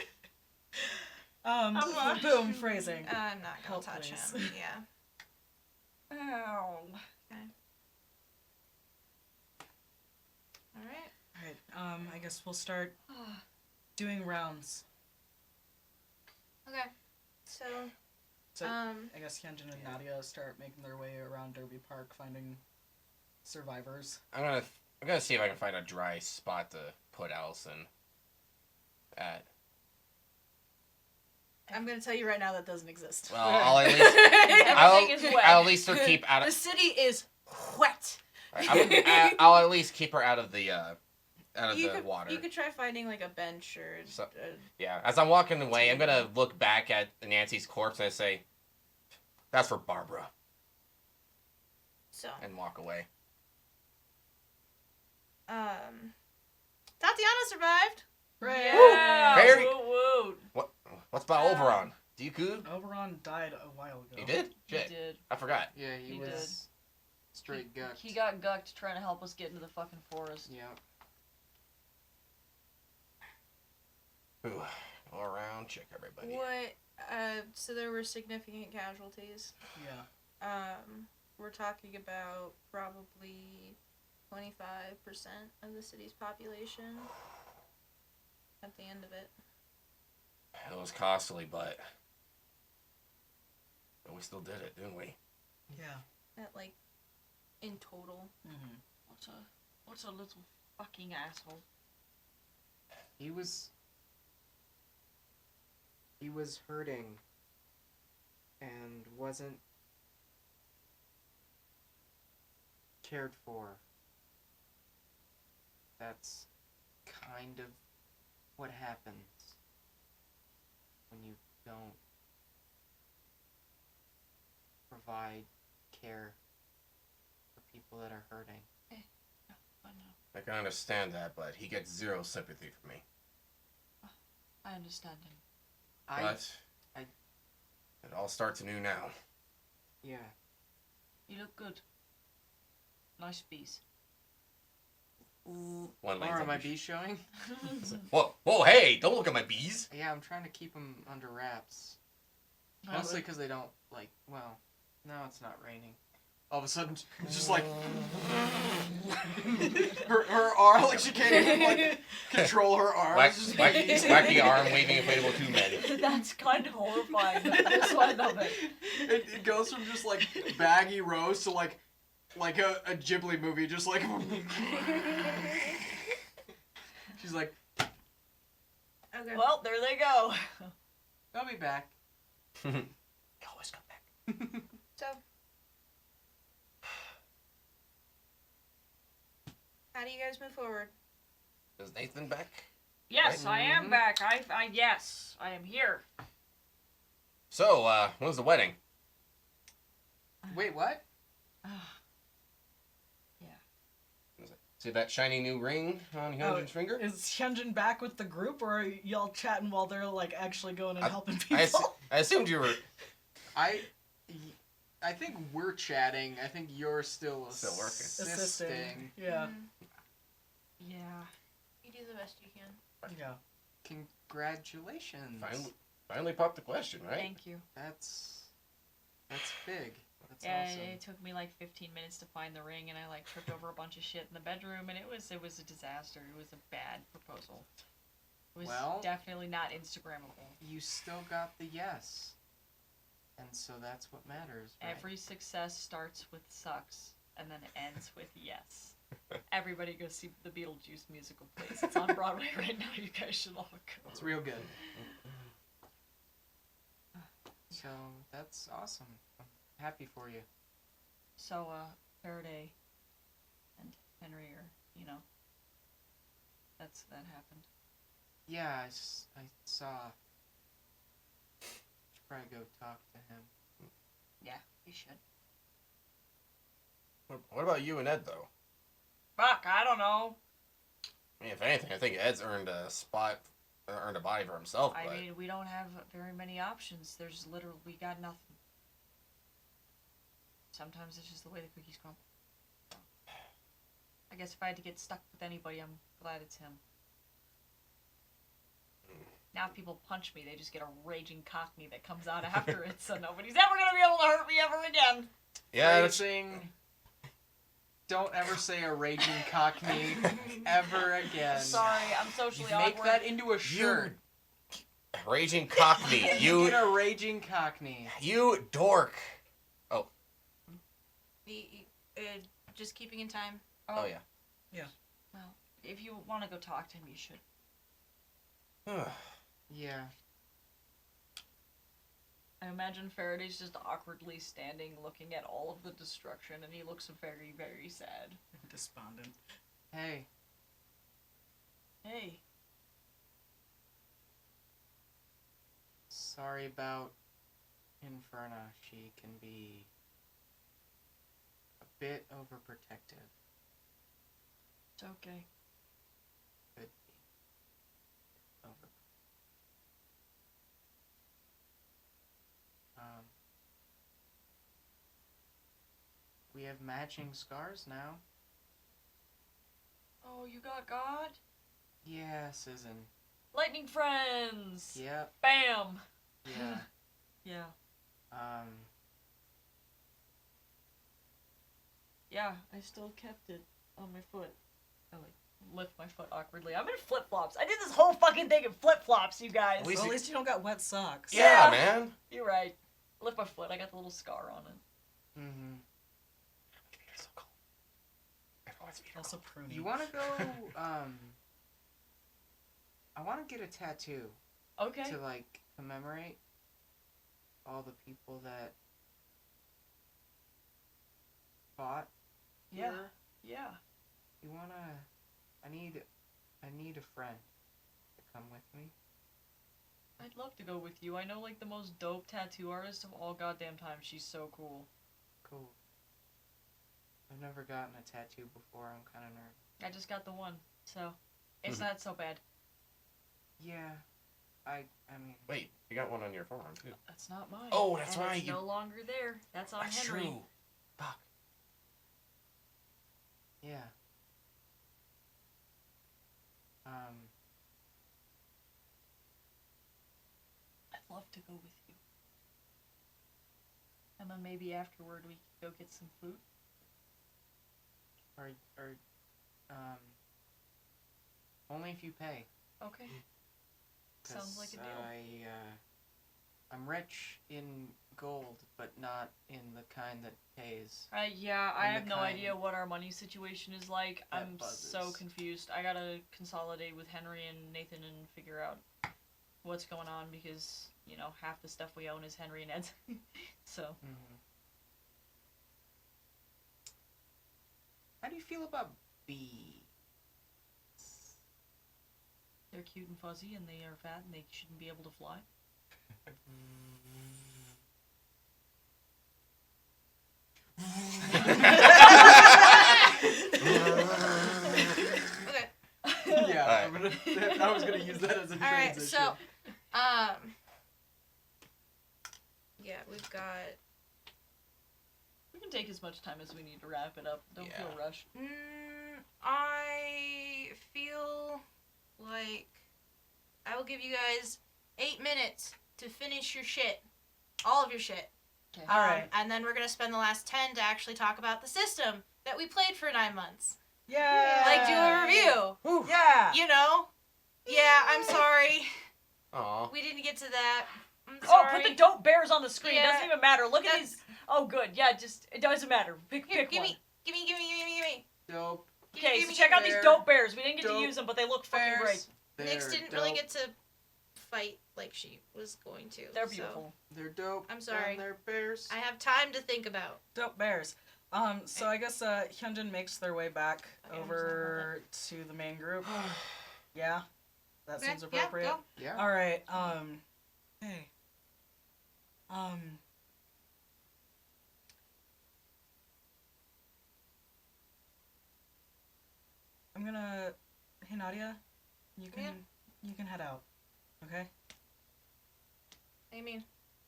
Boom, phrasing. I'm not gonna Help, touch please. him. Yeah. Ow. All right. Alright, I guess we'll start doing rounds. Okay. So, So, um, I guess Hyunjin and Nadia start making their way around Derby Park, finding survivors. I'm gonna see if I can find a dry spot to put Allison at. I'm gonna tell you right now that doesn't exist. Well, I'll at least Everything is wet. I'll at least her keep out The of. city is wet. I'll at least keep her out of the could, water. You could try finding like a bench or. So- Yeah, as I'm walking away, I'm gonna look back at Nancy's corpse and I say, "That's for Barbara," So, and walk away. Tatiana survived. Yeah. Very- Woo woo. What's about Oberon? Do you good? Oberon died a while ago. You did? He Shit, did. I forgot. Yeah, he He was straight gucked. He got gucked trying to help us get into the fucking forest. Yeah. Ooh, all around, check everybody. What? So there were significant casualties. Yeah. We're talking about probably 25% of the city's population at the end of it. It was costly, but we still did it, didn't we? Yeah. At like, in total. Mm-hmm. What's a little fucking asshole? He was hurting and wasn't cared for. That's kind of what happens when you don't provide care for people that are hurting. I know. I can understand that, but he gets zero sympathy from me. I understand him. But it all starts anew now. Yeah. You look good. Nice bees. One Or laser am I beam. bee showing? Whoa, hey, don't look at my bees. Yeah, I'm trying to keep them under wraps. Mostly because they don't, like, well, now it's not raining. All of a sudden, it's just like... her arm, like, she can't even, like, control her arm. Wacky arm waving inflatable two men. That's kind of horrifying. That's why I love it. It goes from just, like, baggy rose to, like a Ghibli movie, just like... She's like, Okay. Well, there they go. I'll be back. You always come back. So, how do you guys move forward? Is Nathan back? Yes, Right? I am back. Yes, I am here. So, when's the wedding? Wait, what? See that shiny new ring on Hyunjin's finger? Is Hyunjin back with the group, or are y'all chatting while they're like actually going and helping I people? assumed you were I think we're chatting. I think you're still Still working. assisting. Yeah. Yeah. You do the best you can. Yeah. Congratulations. finally popped the question, right? Thank you. That's big. That's Yeah, awesome. it took me like 15 minutes to find the ring, and I like tripped over a bunch of shit in the bedroom, and it was a disaster. It was a bad proposal. It was Well- definitely not Instagrammable. You still got the yes. And so that's what matters, right? Every success starts with sucks, and then it ends with yes. Everybody go see the Beetlejuice musical, please. It's on Broadway right now. You guys should all go. It's real good. So that's awesome. I'm happy for you. So, Faraday and Henry are, that happened. Yeah, I saw. Should probably go talk to him. Yeah, you should. What about you and Ed, though? Fuck, I don't know. I mean, if anything, I think Ed's earned a body for himself. I But mean, we don't have very many options. There's literally, we got nothing. Sometimes it's just the way the cookies crumble. I guess if I had to get stuck with anybody, I'm glad it's him. Now if people punch me, they just get a raging cockney that comes out after it, so nobody's ever gonna be able to hurt me ever again. yeah, that's, Phrasing. Don't ever say a raging cockney ever again. Sorry, I'm socially Make awkward. that into a shirt. raging cockney. Get you a raging cockney. dork. Just keeping in time. Oh yeah. Well, if you want to go talk to him, you should. Yeah. I imagine Faraday's just awkwardly standing, looking at all of the destruction, and he looks very, very sad. Despondent. Hey. Hey. Sorry about Inferna. She can be a bit overprotective. It's okay. Could be. Over. We have matching scars now. Oh, you got God? Yeah, Sizzin. Lightning friends! Yep. Bam! Yeah. Yeah. Yeah, I still kept it on my foot. I lift my foot awkwardly. I'm in flip-flops. I did this whole fucking thing in flip-flops, you guys. Well, at least you don't got wet socks. Yeah, man. You're right. Lift my foot. I got the little scar on it. Mm-hmm. You're so cold. Everyone's feet are Also cold. pruny. You wanna go, I wanna get a tattoo Okay. to, like, commemorate all the people that fought Yeah. here. Yeah. You wanna, I need a friend to come with me. I'd love to go with you. I know, like, the most dope tattoo artist of all goddamn time. She's so cool. Cool. I've never gotten a tattoo before. I'm kind of nervous. I just got the one, so it's not so bad. Yeah, I mean. Wait, you got one on your forearm too. That's not mine. Oh, that's and right, It's you- no longer there. That's on That's Henry. true. Fuck. Yeah. I'd love to go with you. And then maybe afterward we can go get some food. Or, only if you pay. Okay. Sounds 'Cause like a deal. I'm rich in gold, but not in the kind that pays. Yeah, I And have the no kind idea what our money situation is like. that I'm so buzzes. confused. I gotta consolidate with Henry and Nathan and figure out what's going on because, you know, half the stuff we own is Henry and Ed's. So. Mm-hmm. How do you feel about bees? They're cute and fuzzy, and they are fat, and they shouldn't be able to fly. Okay. Yeah, Alright. I was gonna use that as a All right. transition. So, yeah, we've got. We can take as much time as we need to wrap it up. Don't feel rushed. I feel like I will give you guys 8 minutes to finish your shit, all of your shit. Okay. All right. And then we're gonna spend the last 10 to actually talk about the system that we played for 9 months. Yeah. Like do a review. Yeah. You know? Yeah, I'm sorry. Aw. We didn't get to that. I'm Oh, sorry. put the dope bears on the screen. Yeah. Doesn't even matter. Look at That's- these. Oh, good. Yeah, just it doesn't matter. Pick Here, pick give one. me. Dope. Okay, Give so me- check out these Bear. dope bears. We didn't get to Dope use them, but they look fucking great. Bears. Nyx didn't really get to fight like she was going to. They're so beautiful. They're dope. I'm sorry. And they're bears. I have time to think about. Dope bears. So I guess Hyunjin makes their way back Okay, I'm over to the main group. Yeah, that seems Okay, appropriate. Yeah, go. Yeah. All right. Hey. I'm gonna. Hey Nadia, you can Yeah. you can head out. Okay. I mean,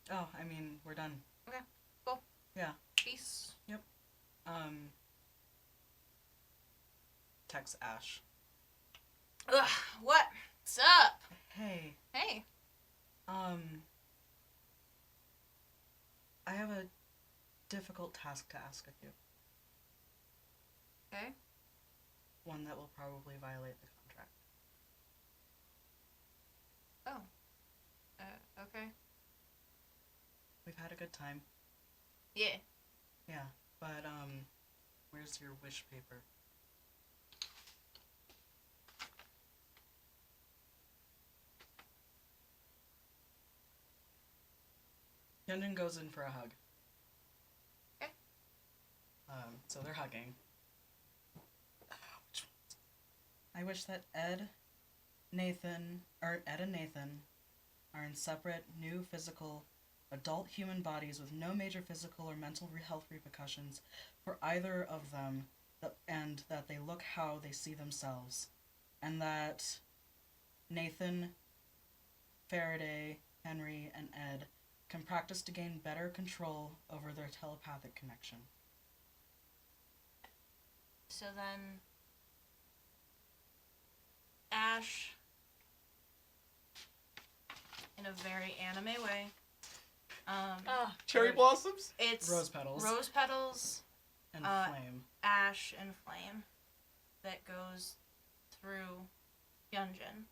Oh, I mean we're done. peace. Text Ash. Ugh, what's up? Hey. Hey. I have a difficult task to ask of you. Okay. One that will probably violate the contract. Okay. We've had a good time. Yeah. Yeah, but where's your wish paper? Hyunjin goes in for a hug. Okay. So they're hugging. I wish that Ed and Nathan are in separate, new physical, adult human bodies with no major physical or mental health repercussions for either of them, and that they look how they see themselves. And that Nathan, Faraday, Henry, and Ed can practice to gain better control over their telepathic connection. So then, Ash, in a very anime way, Cherry blossoms? it's Rose petals. rose petals, And flame. ash, and flame that goes through Hyunjin.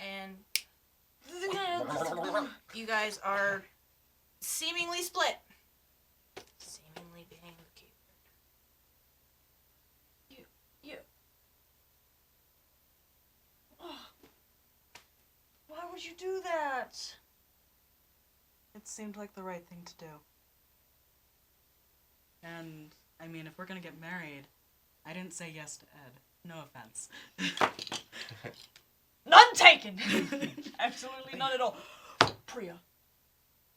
And you guys are seemingly split. Seemingly being the key word. You. Oh. Why would you do that? It seemed like the right thing to do. And, I mean, if we're gonna get married, I didn't say yes to Ed. No offense. None taken. Absolutely none at all. Priya.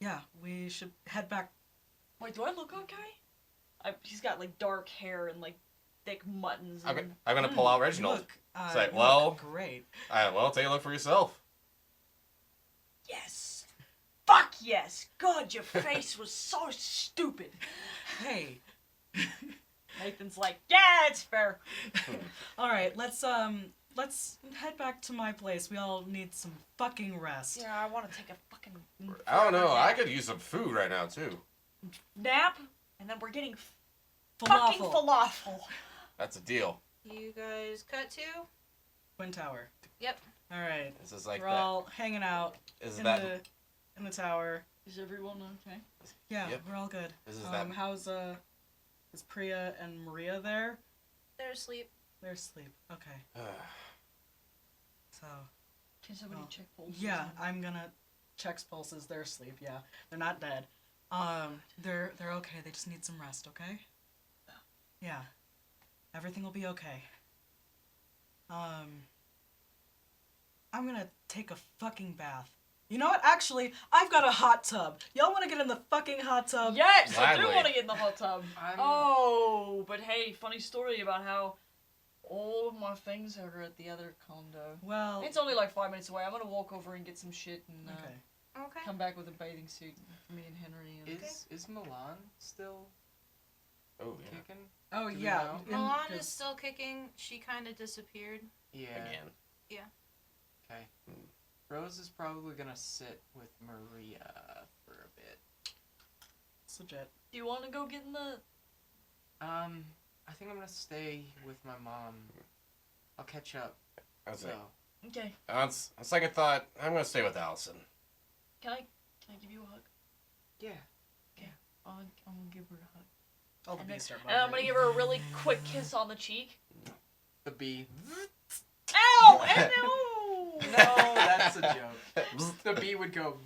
Yeah, we should head back. Wait, do I look okay? He's got like dark hair and like thick muttons. I'm And... gonna pull out Reginald. Look, Say, you well- look great. Well, take a look for yourself. Yes. Fuck yes. God, your face was so stupid. Hey. Nathan's like, yeah, it's fair. All right, let's head back to my place. We all need some fucking rest. Yeah, I want to take a fucking I don't know. I could use some food right now too. nap, and then we're getting fucking falafel. That's a deal. You guys cut to? Twin Tower. Yep. All right. This is like We're that. all hanging out Is in that? the tower. Is everyone okay? Yeah, Yep. we're all good. This is that. How's is Priya and Maria there? They're asleep. They're asleep. Okay. So Can somebody Oh. check pulses? Yeah, I'm gonna check pulses. They're asleep. Yeah, they're not dead. They're okay. They just need some rest. Okay. Yeah, everything will be okay. I'm gonna take a fucking bath. You know what? Actually, I've got a hot tub. Y'all want to get in the fucking hot tub? Yes, I do Gladly. want to get in the hot tub. Oh, but hey, funny story about how all of my things are at the other condo. Well, It's only like 5 minutes away. I'm gonna walk over and get some shit and okay. Okay. come back with a bathing suit for me and Henry. And Is Milan still Oh, yeah. kicking? Oh Do we yeah. know? Milan is 'cause- still kicking. She kind of disappeared. Yeah. Again. Okay. Rose is probably gonna sit with Maria for a bit. It's legit. Do you want to go get in the? I think I'm gonna stay with my mom. I'll catch up. I was So, like, Okay. on second thought, I'm gonna stay with Allison. Can I give you a hug? yeah. I'm gonna give her a hug. All the And, then, bees start and I'm gonna vibrating. give her a really quick kiss on the cheek. The bee. Ow! And no! No, that's a joke. The bee would go.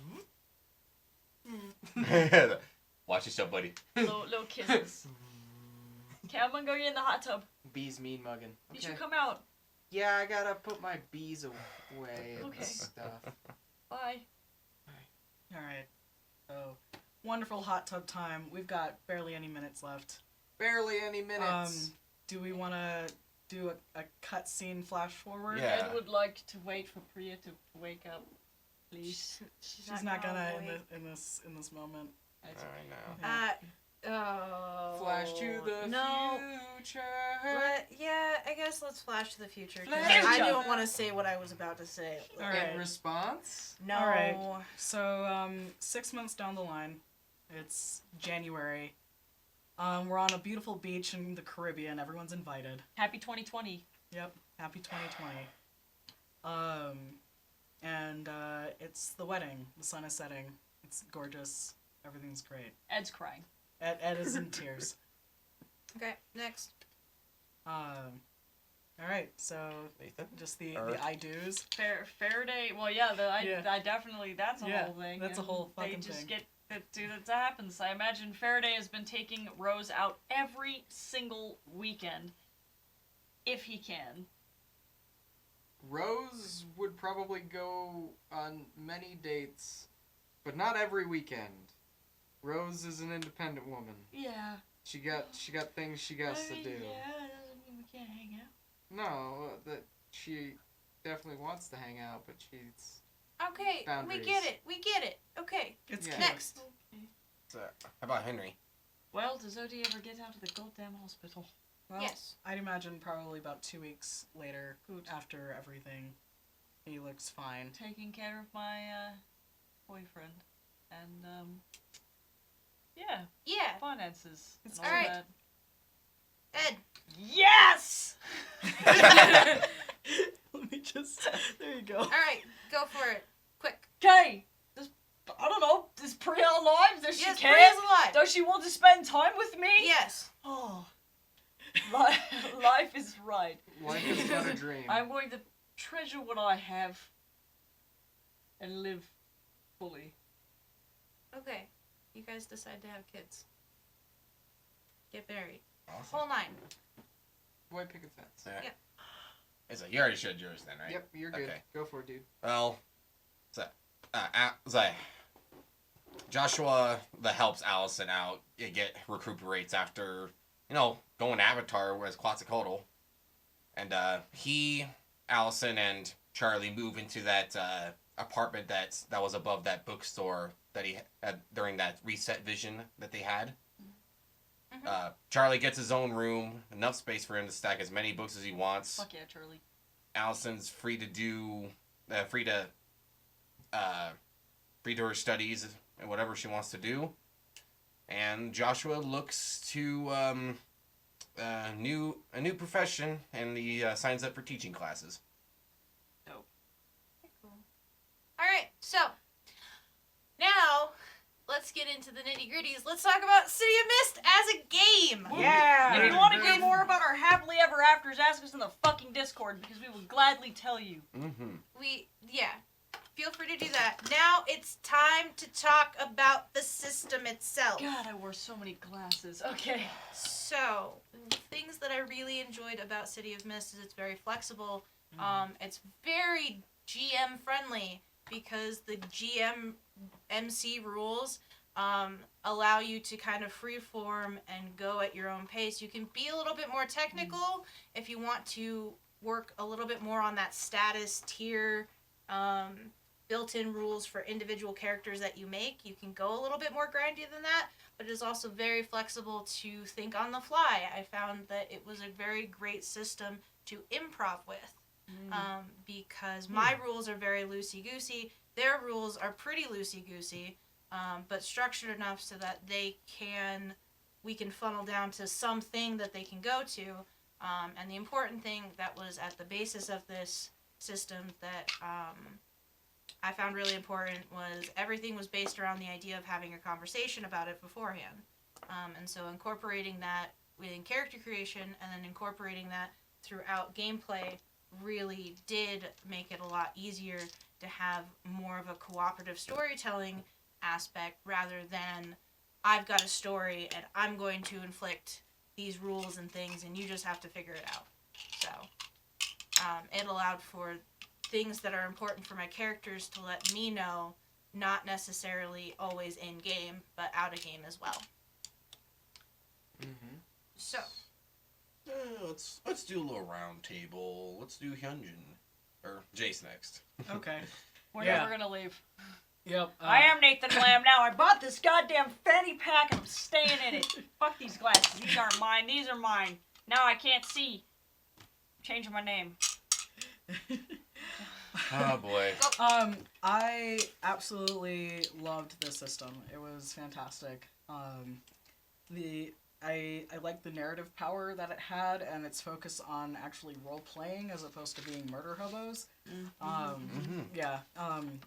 Watch yourself, buddy. Little kisses. Okay, I'm gonna go get in the hot tub. Bees mean mugging. You Okay. should come out. Yeah, I gotta put my bees away and Okay. stuff. Bye. All right. So, wonderful hot tub time. We've got barely any minutes left. Barely any minutes. Do we want to do a cutscene flash forward? Yeah. Ed would like to wait for Priya to wake up, please. She's not gonna in this moment. I know. Flash to the no. future. Yeah, I guess let's flash to the future. 'Cause Future. I don't want to say what I was about to say. All right. In response, No. All right. So 6 months down the line, it's January. We're on a beautiful beach in the Caribbean. Everyone's invited. Happy 2020. Yep. Happy 2020. And it's the wedding. The sun is setting. It's gorgeous. Everything's great. Ed's crying. Ed is in tears. Okay, next. All right. So Nathan? just the Or- I do's. Faraday. Well, yeah. Yeah. I definitely. That's a Yeah, whole thing. that's a and whole They fucking just thing. get that happens. I imagine Faraday has been taking Rose out every single weekend, if he can. Rose would probably go on many dates, but not every weekend. Rose is an independent woman. Yeah. She got things she got to do. Yeah, that doesn't mean we can't hang out. No, that she definitely wants to hang out, but she's Okay, Boundaries. we get it. Okay, It's Yeah. cute. next. Okay. So, how about Henry? Well, does Odie ever get out of the goddamn hospital? Well, Yes. I'd imagine probably about 2 weeks later, Good. after everything, he looks fine. Taking care of my boyfriend, and yeah, Yeah. finances. It's and all alright. that. Ed. Yes. Let me just. There you go. All right, go for it. Quick. Okay. I don't know. Is Priya alive? Does she Yes, care? Priya's alive. Does she want to spend time with me? Yes. Oh. Life is right. life is but a dream. I'm going to treasure what I have and live fully. Okay. You guys decide to have kids. Get married. Awesome. Whole 9. Boy, picket fence. Alright. Yep. It's like, you already showed yours then, right? Yep, you're good. Okay. Go for it, dude. Well, Joshua helps Allison out, recuperates after, going Avatar as Quetzalcoatl. And he, Allison, and Charlie move into that apartment that was above that bookstore that he had during that reset vision that they had. Charlie gets his own room, enough space for him to stack as many books as he wants. Fuck yeah, Charlie. Allison's free to her studies and whatever she wants to do. And Joshua looks to a new profession, and he signs up for teaching classes. Cool. All right, so now let's let's get into the nitty-gritties. Let's talk about City of Mist as a game. Yeah. If you want to hear more about our happily ever afters, ask us in the fucking Discord because we will gladly tell you. Mm-hmm. Feel free to do that. Now it's time to talk about the system itself. God, I wore so many glasses. Okay. So, the things that I really enjoyed about City of Mist is it's very flexible. It's very GM friendly because the GM MC rules allow you to kind of freeform and go at your own pace. You can be a little bit more technical if you want to work a little bit more on that status tier, built-in rules for individual characters that you make. You can go a little bit more grindy than that, but it is also very flexible to think on the fly. I found that it was a very great system to improv with. Because my rules are very loosey-goosey. Their rules are pretty loosey-goosey, but structured enough so that we can funnel down to something that they can go to. And the important thing that was at the basis of this system that I found really important was everything was based around the idea of having a conversation about it beforehand. And so incorporating that within character creation and then incorporating that throughout gameplay really did make it a lot easier to have more of a cooperative storytelling aspect rather than I've got a story and I'm going to inflict these rules and things and you just have to figure it out. So it allowed for things that are important for my characters to let me know, not necessarily always in game, but out of game as well. Mm-hmm. So let's do a little round table. Let's do Hyunjin. Or Jace next. Okay. We're Yeah. never gonna leave. Yep. I am Nathan Lamb now. I bought this goddamn fanny pack and I'm staying in it. Fuck these glasses. These aren't mine. These are mine. Now I can't see. Changing my name. Oh boy. I absolutely loved this system. It was fantastic. I liked the narrative power that it had and its focus on actually role-playing as opposed to being murder hobos. Yeah,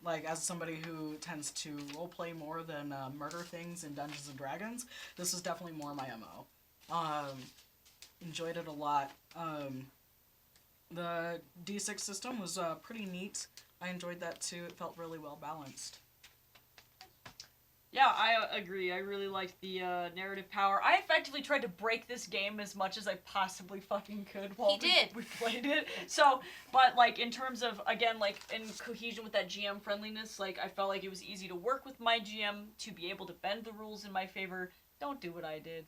like as somebody who tends to role-play more than murder things in Dungeons & Dragons, this is definitely more my MO. Enjoyed it a lot. The D6 system was pretty neat. I enjoyed that too. It felt really well balanced. Yeah, I agree. I really liked the narrative power. I effectively tried to break this game as much as I possibly fucking could while we played it. So, but like in terms of, again, like in cohesion with that GM friendliness, like I felt like it was easy to work with my GM to be able to bend the rules in my favor. Don't do what I did.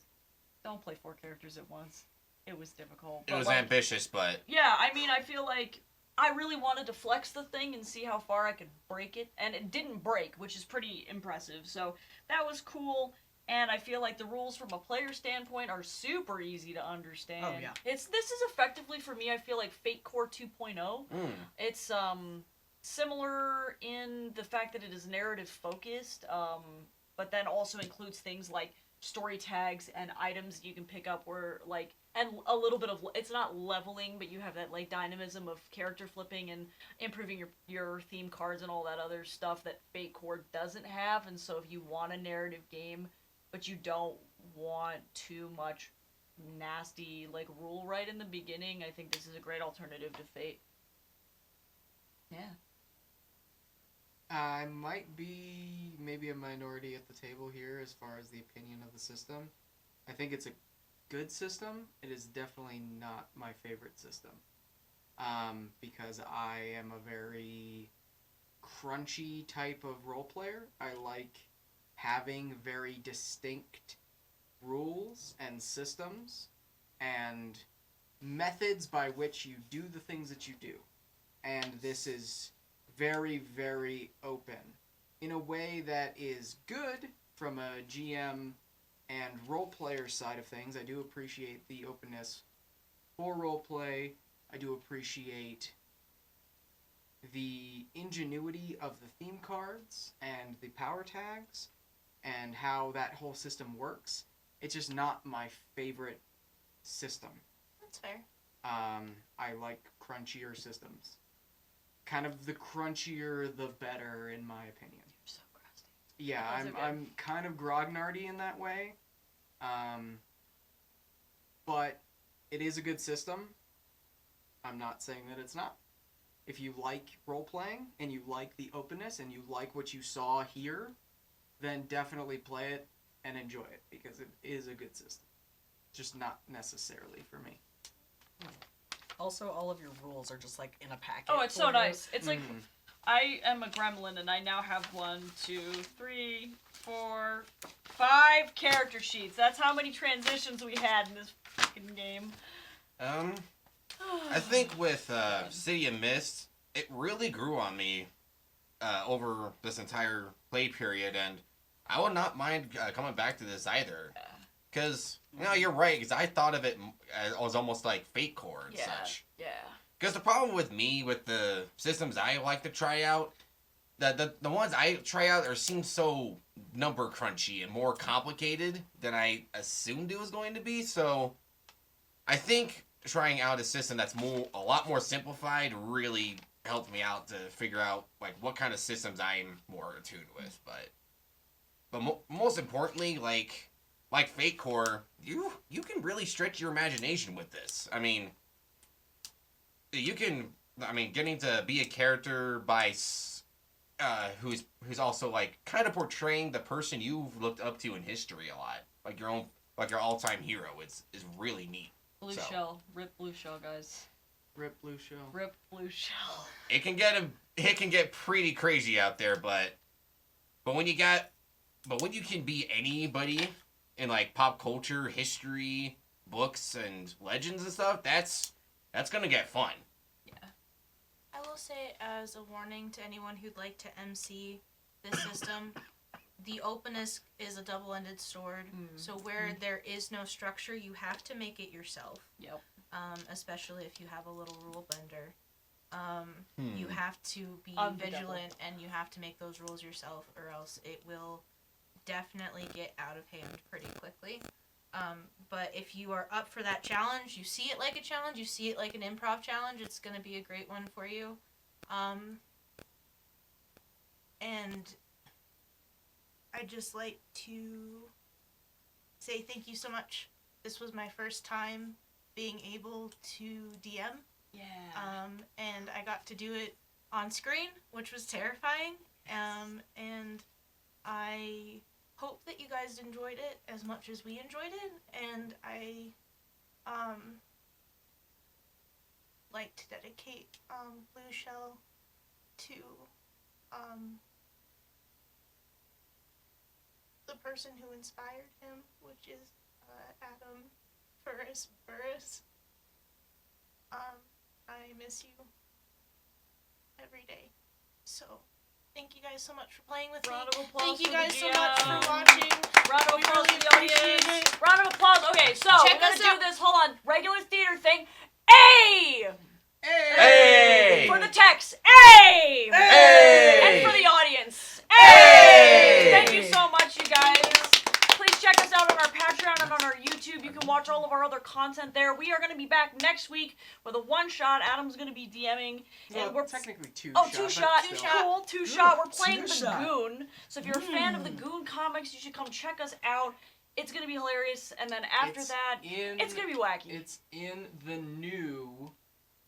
Don't play 4 characters at once. It was difficult. It was ambitious, but... Yeah, I mean, I feel like I really wanted to flex the thing and see how far I could break it, and it didn't break, which is pretty impressive, so that was cool, and I feel like the rules from a player standpoint are super easy to understand. Oh, yeah. This is effectively, for me, I feel like Fate Core 2.0. It's, similar in the fact that it is narrative-focused, but then also includes things like story tags and items you can pick up where, like, and a little bit of, it's not leveling, but you have that, like, dynamism of character flipping and improving your theme cards and all that other stuff that Fate Core doesn't have, and so if you want a narrative game, but you don't want too much nasty, like, rule right in the beginning, I think this is a great alternative to Fate. Yeah. I might be maybe a minority at the table here as far as the opinion of the system. I think it's a good system. It is definitely not my favorite system. Because I am a very crunchy type of role player. I like having very distinct rules and systems and methods by which you do the things that you do. And this is very, very open in a way that is good from a GM and role player side of things. I do appreciate the openness for role play. I do appreciate the ingenuity of the theme cards and the power tags and how that whole system works. It's just not my favorite system. That's fair. I like crunchier systems. Kind of the crunchier, the better, in my opinion. You're so crusty. Yeah, That's okay. I'm kind of grognardy in that way. But it is a good system. I'm not saying that it's not. If you like role-playing, and you like the openness, and you like what you saw here, then definitely play it and enjoy it, because it is a good system. Just not necessarily for me. Also, all of your rules are just like in a packet. Oh, it's for so you. nice. It's like Mhm. I am a gremlin, and I now have 1, 2, 3, 4, 5 character sheets. That's how many transitions we had in this fucking game. I think with City of Mist, it really grew on me over this entire play period, and I would not mind coming back to this either. Because, you're right, because I thought of it as almost like Fate Core and such. Yeah. Because the problem with me, with the systems I like to try out, the ones I try out seem so number crunchy and more complicated than I assumed it was going to be, so I think trying out a system that's a lot more simplified really helped me out to figure out like what kind of systems I'm more attuned with. But most importantly, like Fate Core, you can really stretch your imagination with this. I mean, getting to be a character by who's also like kind of portraying the person you've looked up to in history a lot, like your all-time hero, is really neat. Blue So. shell. Rip blue shell, guys. Rip Blue Shell. Rip blue shell. It can get pretty crazy out there, but when you can be anybody in like pop culture, history, books, and legends and stuff, that's gonna get fun. I will say, as a warning to anyone who'd like to MC this system, the openness is a double-ended sword. So where there is no structure, you have to make it yourself. Yep. Especially if you have a little rule bender. You have to be vigilant, and you have to make those rules yourself, or else it will definitely get out of hand pretty quickly. But if you are up for that challenge, you see it like a challenge, you see it like an improv challenge, it's going to be a great one for you. And I'd just like to say thank you so much. This was my first time being able to DM. Yeah. And I got to do it on screen, which was terrifying. And I hope that you guys enjoyed it as much as we enjoyed it, and I like to dedicate Blue Shell to the person who inspired him, which is Adam Burris. I miss you every day. So thank you guys so much for playing with Round me. of applause Thank you for the guys so GM. much for watching. Round of We applause really for the audience. appreciate it. Round of applause. Okay, so Check we're gonna us do out. this. Hold on. Regular theater thing. A. Hey! For the text. A. Hey! And for the audience. Hey! Thank you so much, you guys. Please check us out on our Patreon and on our YouTube. You can watch all of our other content there. We are going to be back next week with a one-shot. Adam's going to be DMing. Well, And we're technically two Oh, shot. two-shot. but still. Cool. Two-shot. We're playing the two-shot. Goon. So if you're a fan of the Goon comics, you should come check us out. It's going to be hilarious. And then after that, it's going to be wacky. It's in the new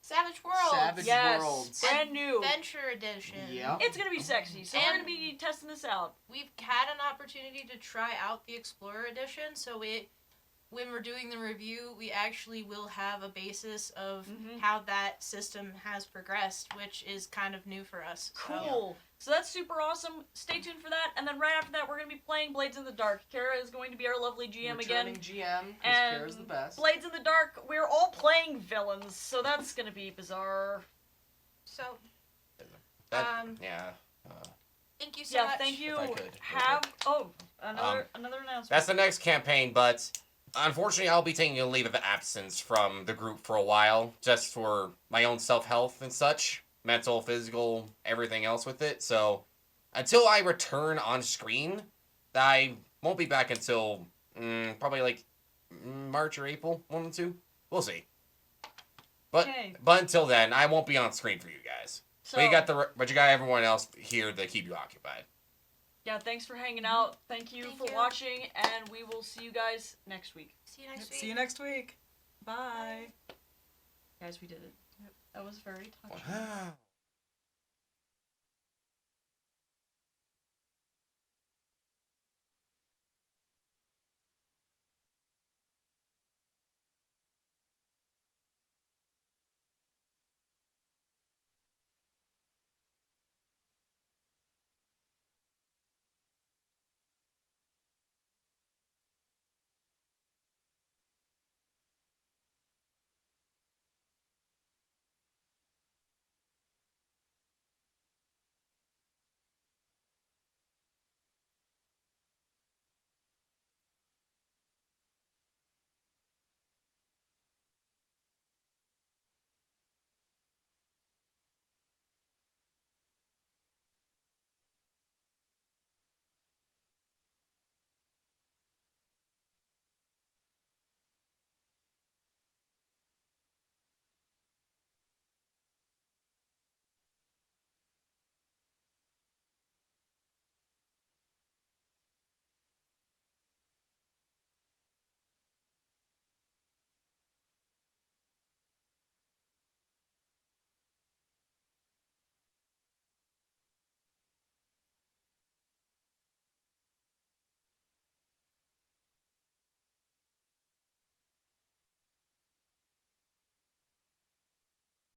Savage Worlds. Savage Yes. Worlds. Brand new. Adventure Edition. Yep. It's going to be sexy. So we're And- going to be testing this out. We've had an opportunity to try out the Explorer Edition, so when we're doing the review, we actually will have a basis of how that system has progressed, which is kind of new for us. So. Cool. So that's super awesome. Stay tuned for that. And then right after that, we're going to be playing Blades in the Dark. Kara is going to be our lovely GM Returning again. GM, because And Kara's the best. Blades in the Dark, we're all playing villains, so that's going to be bizarre. So, Yeah. thank you so much. Thank you. If I could, Another announcement. That's the next campaign, but unfortunately, I'll be taking a leave of absence from the group for a while, just for my own self-health and such. Mental, physical, everything else with it. So, until I return on screen, I won't be back until probably like March or April, 1 and 2. We'll see. But Okay. but until then, I won't be on screen for you guys. So, But you got everyone else here to keep you occupied. Yeah, thanks for hanging out. Thank you Thank for you. watching, and we will see you guys next week. See you next week. See you next week. Bye. Guys, we did it. That was very touching. Wow.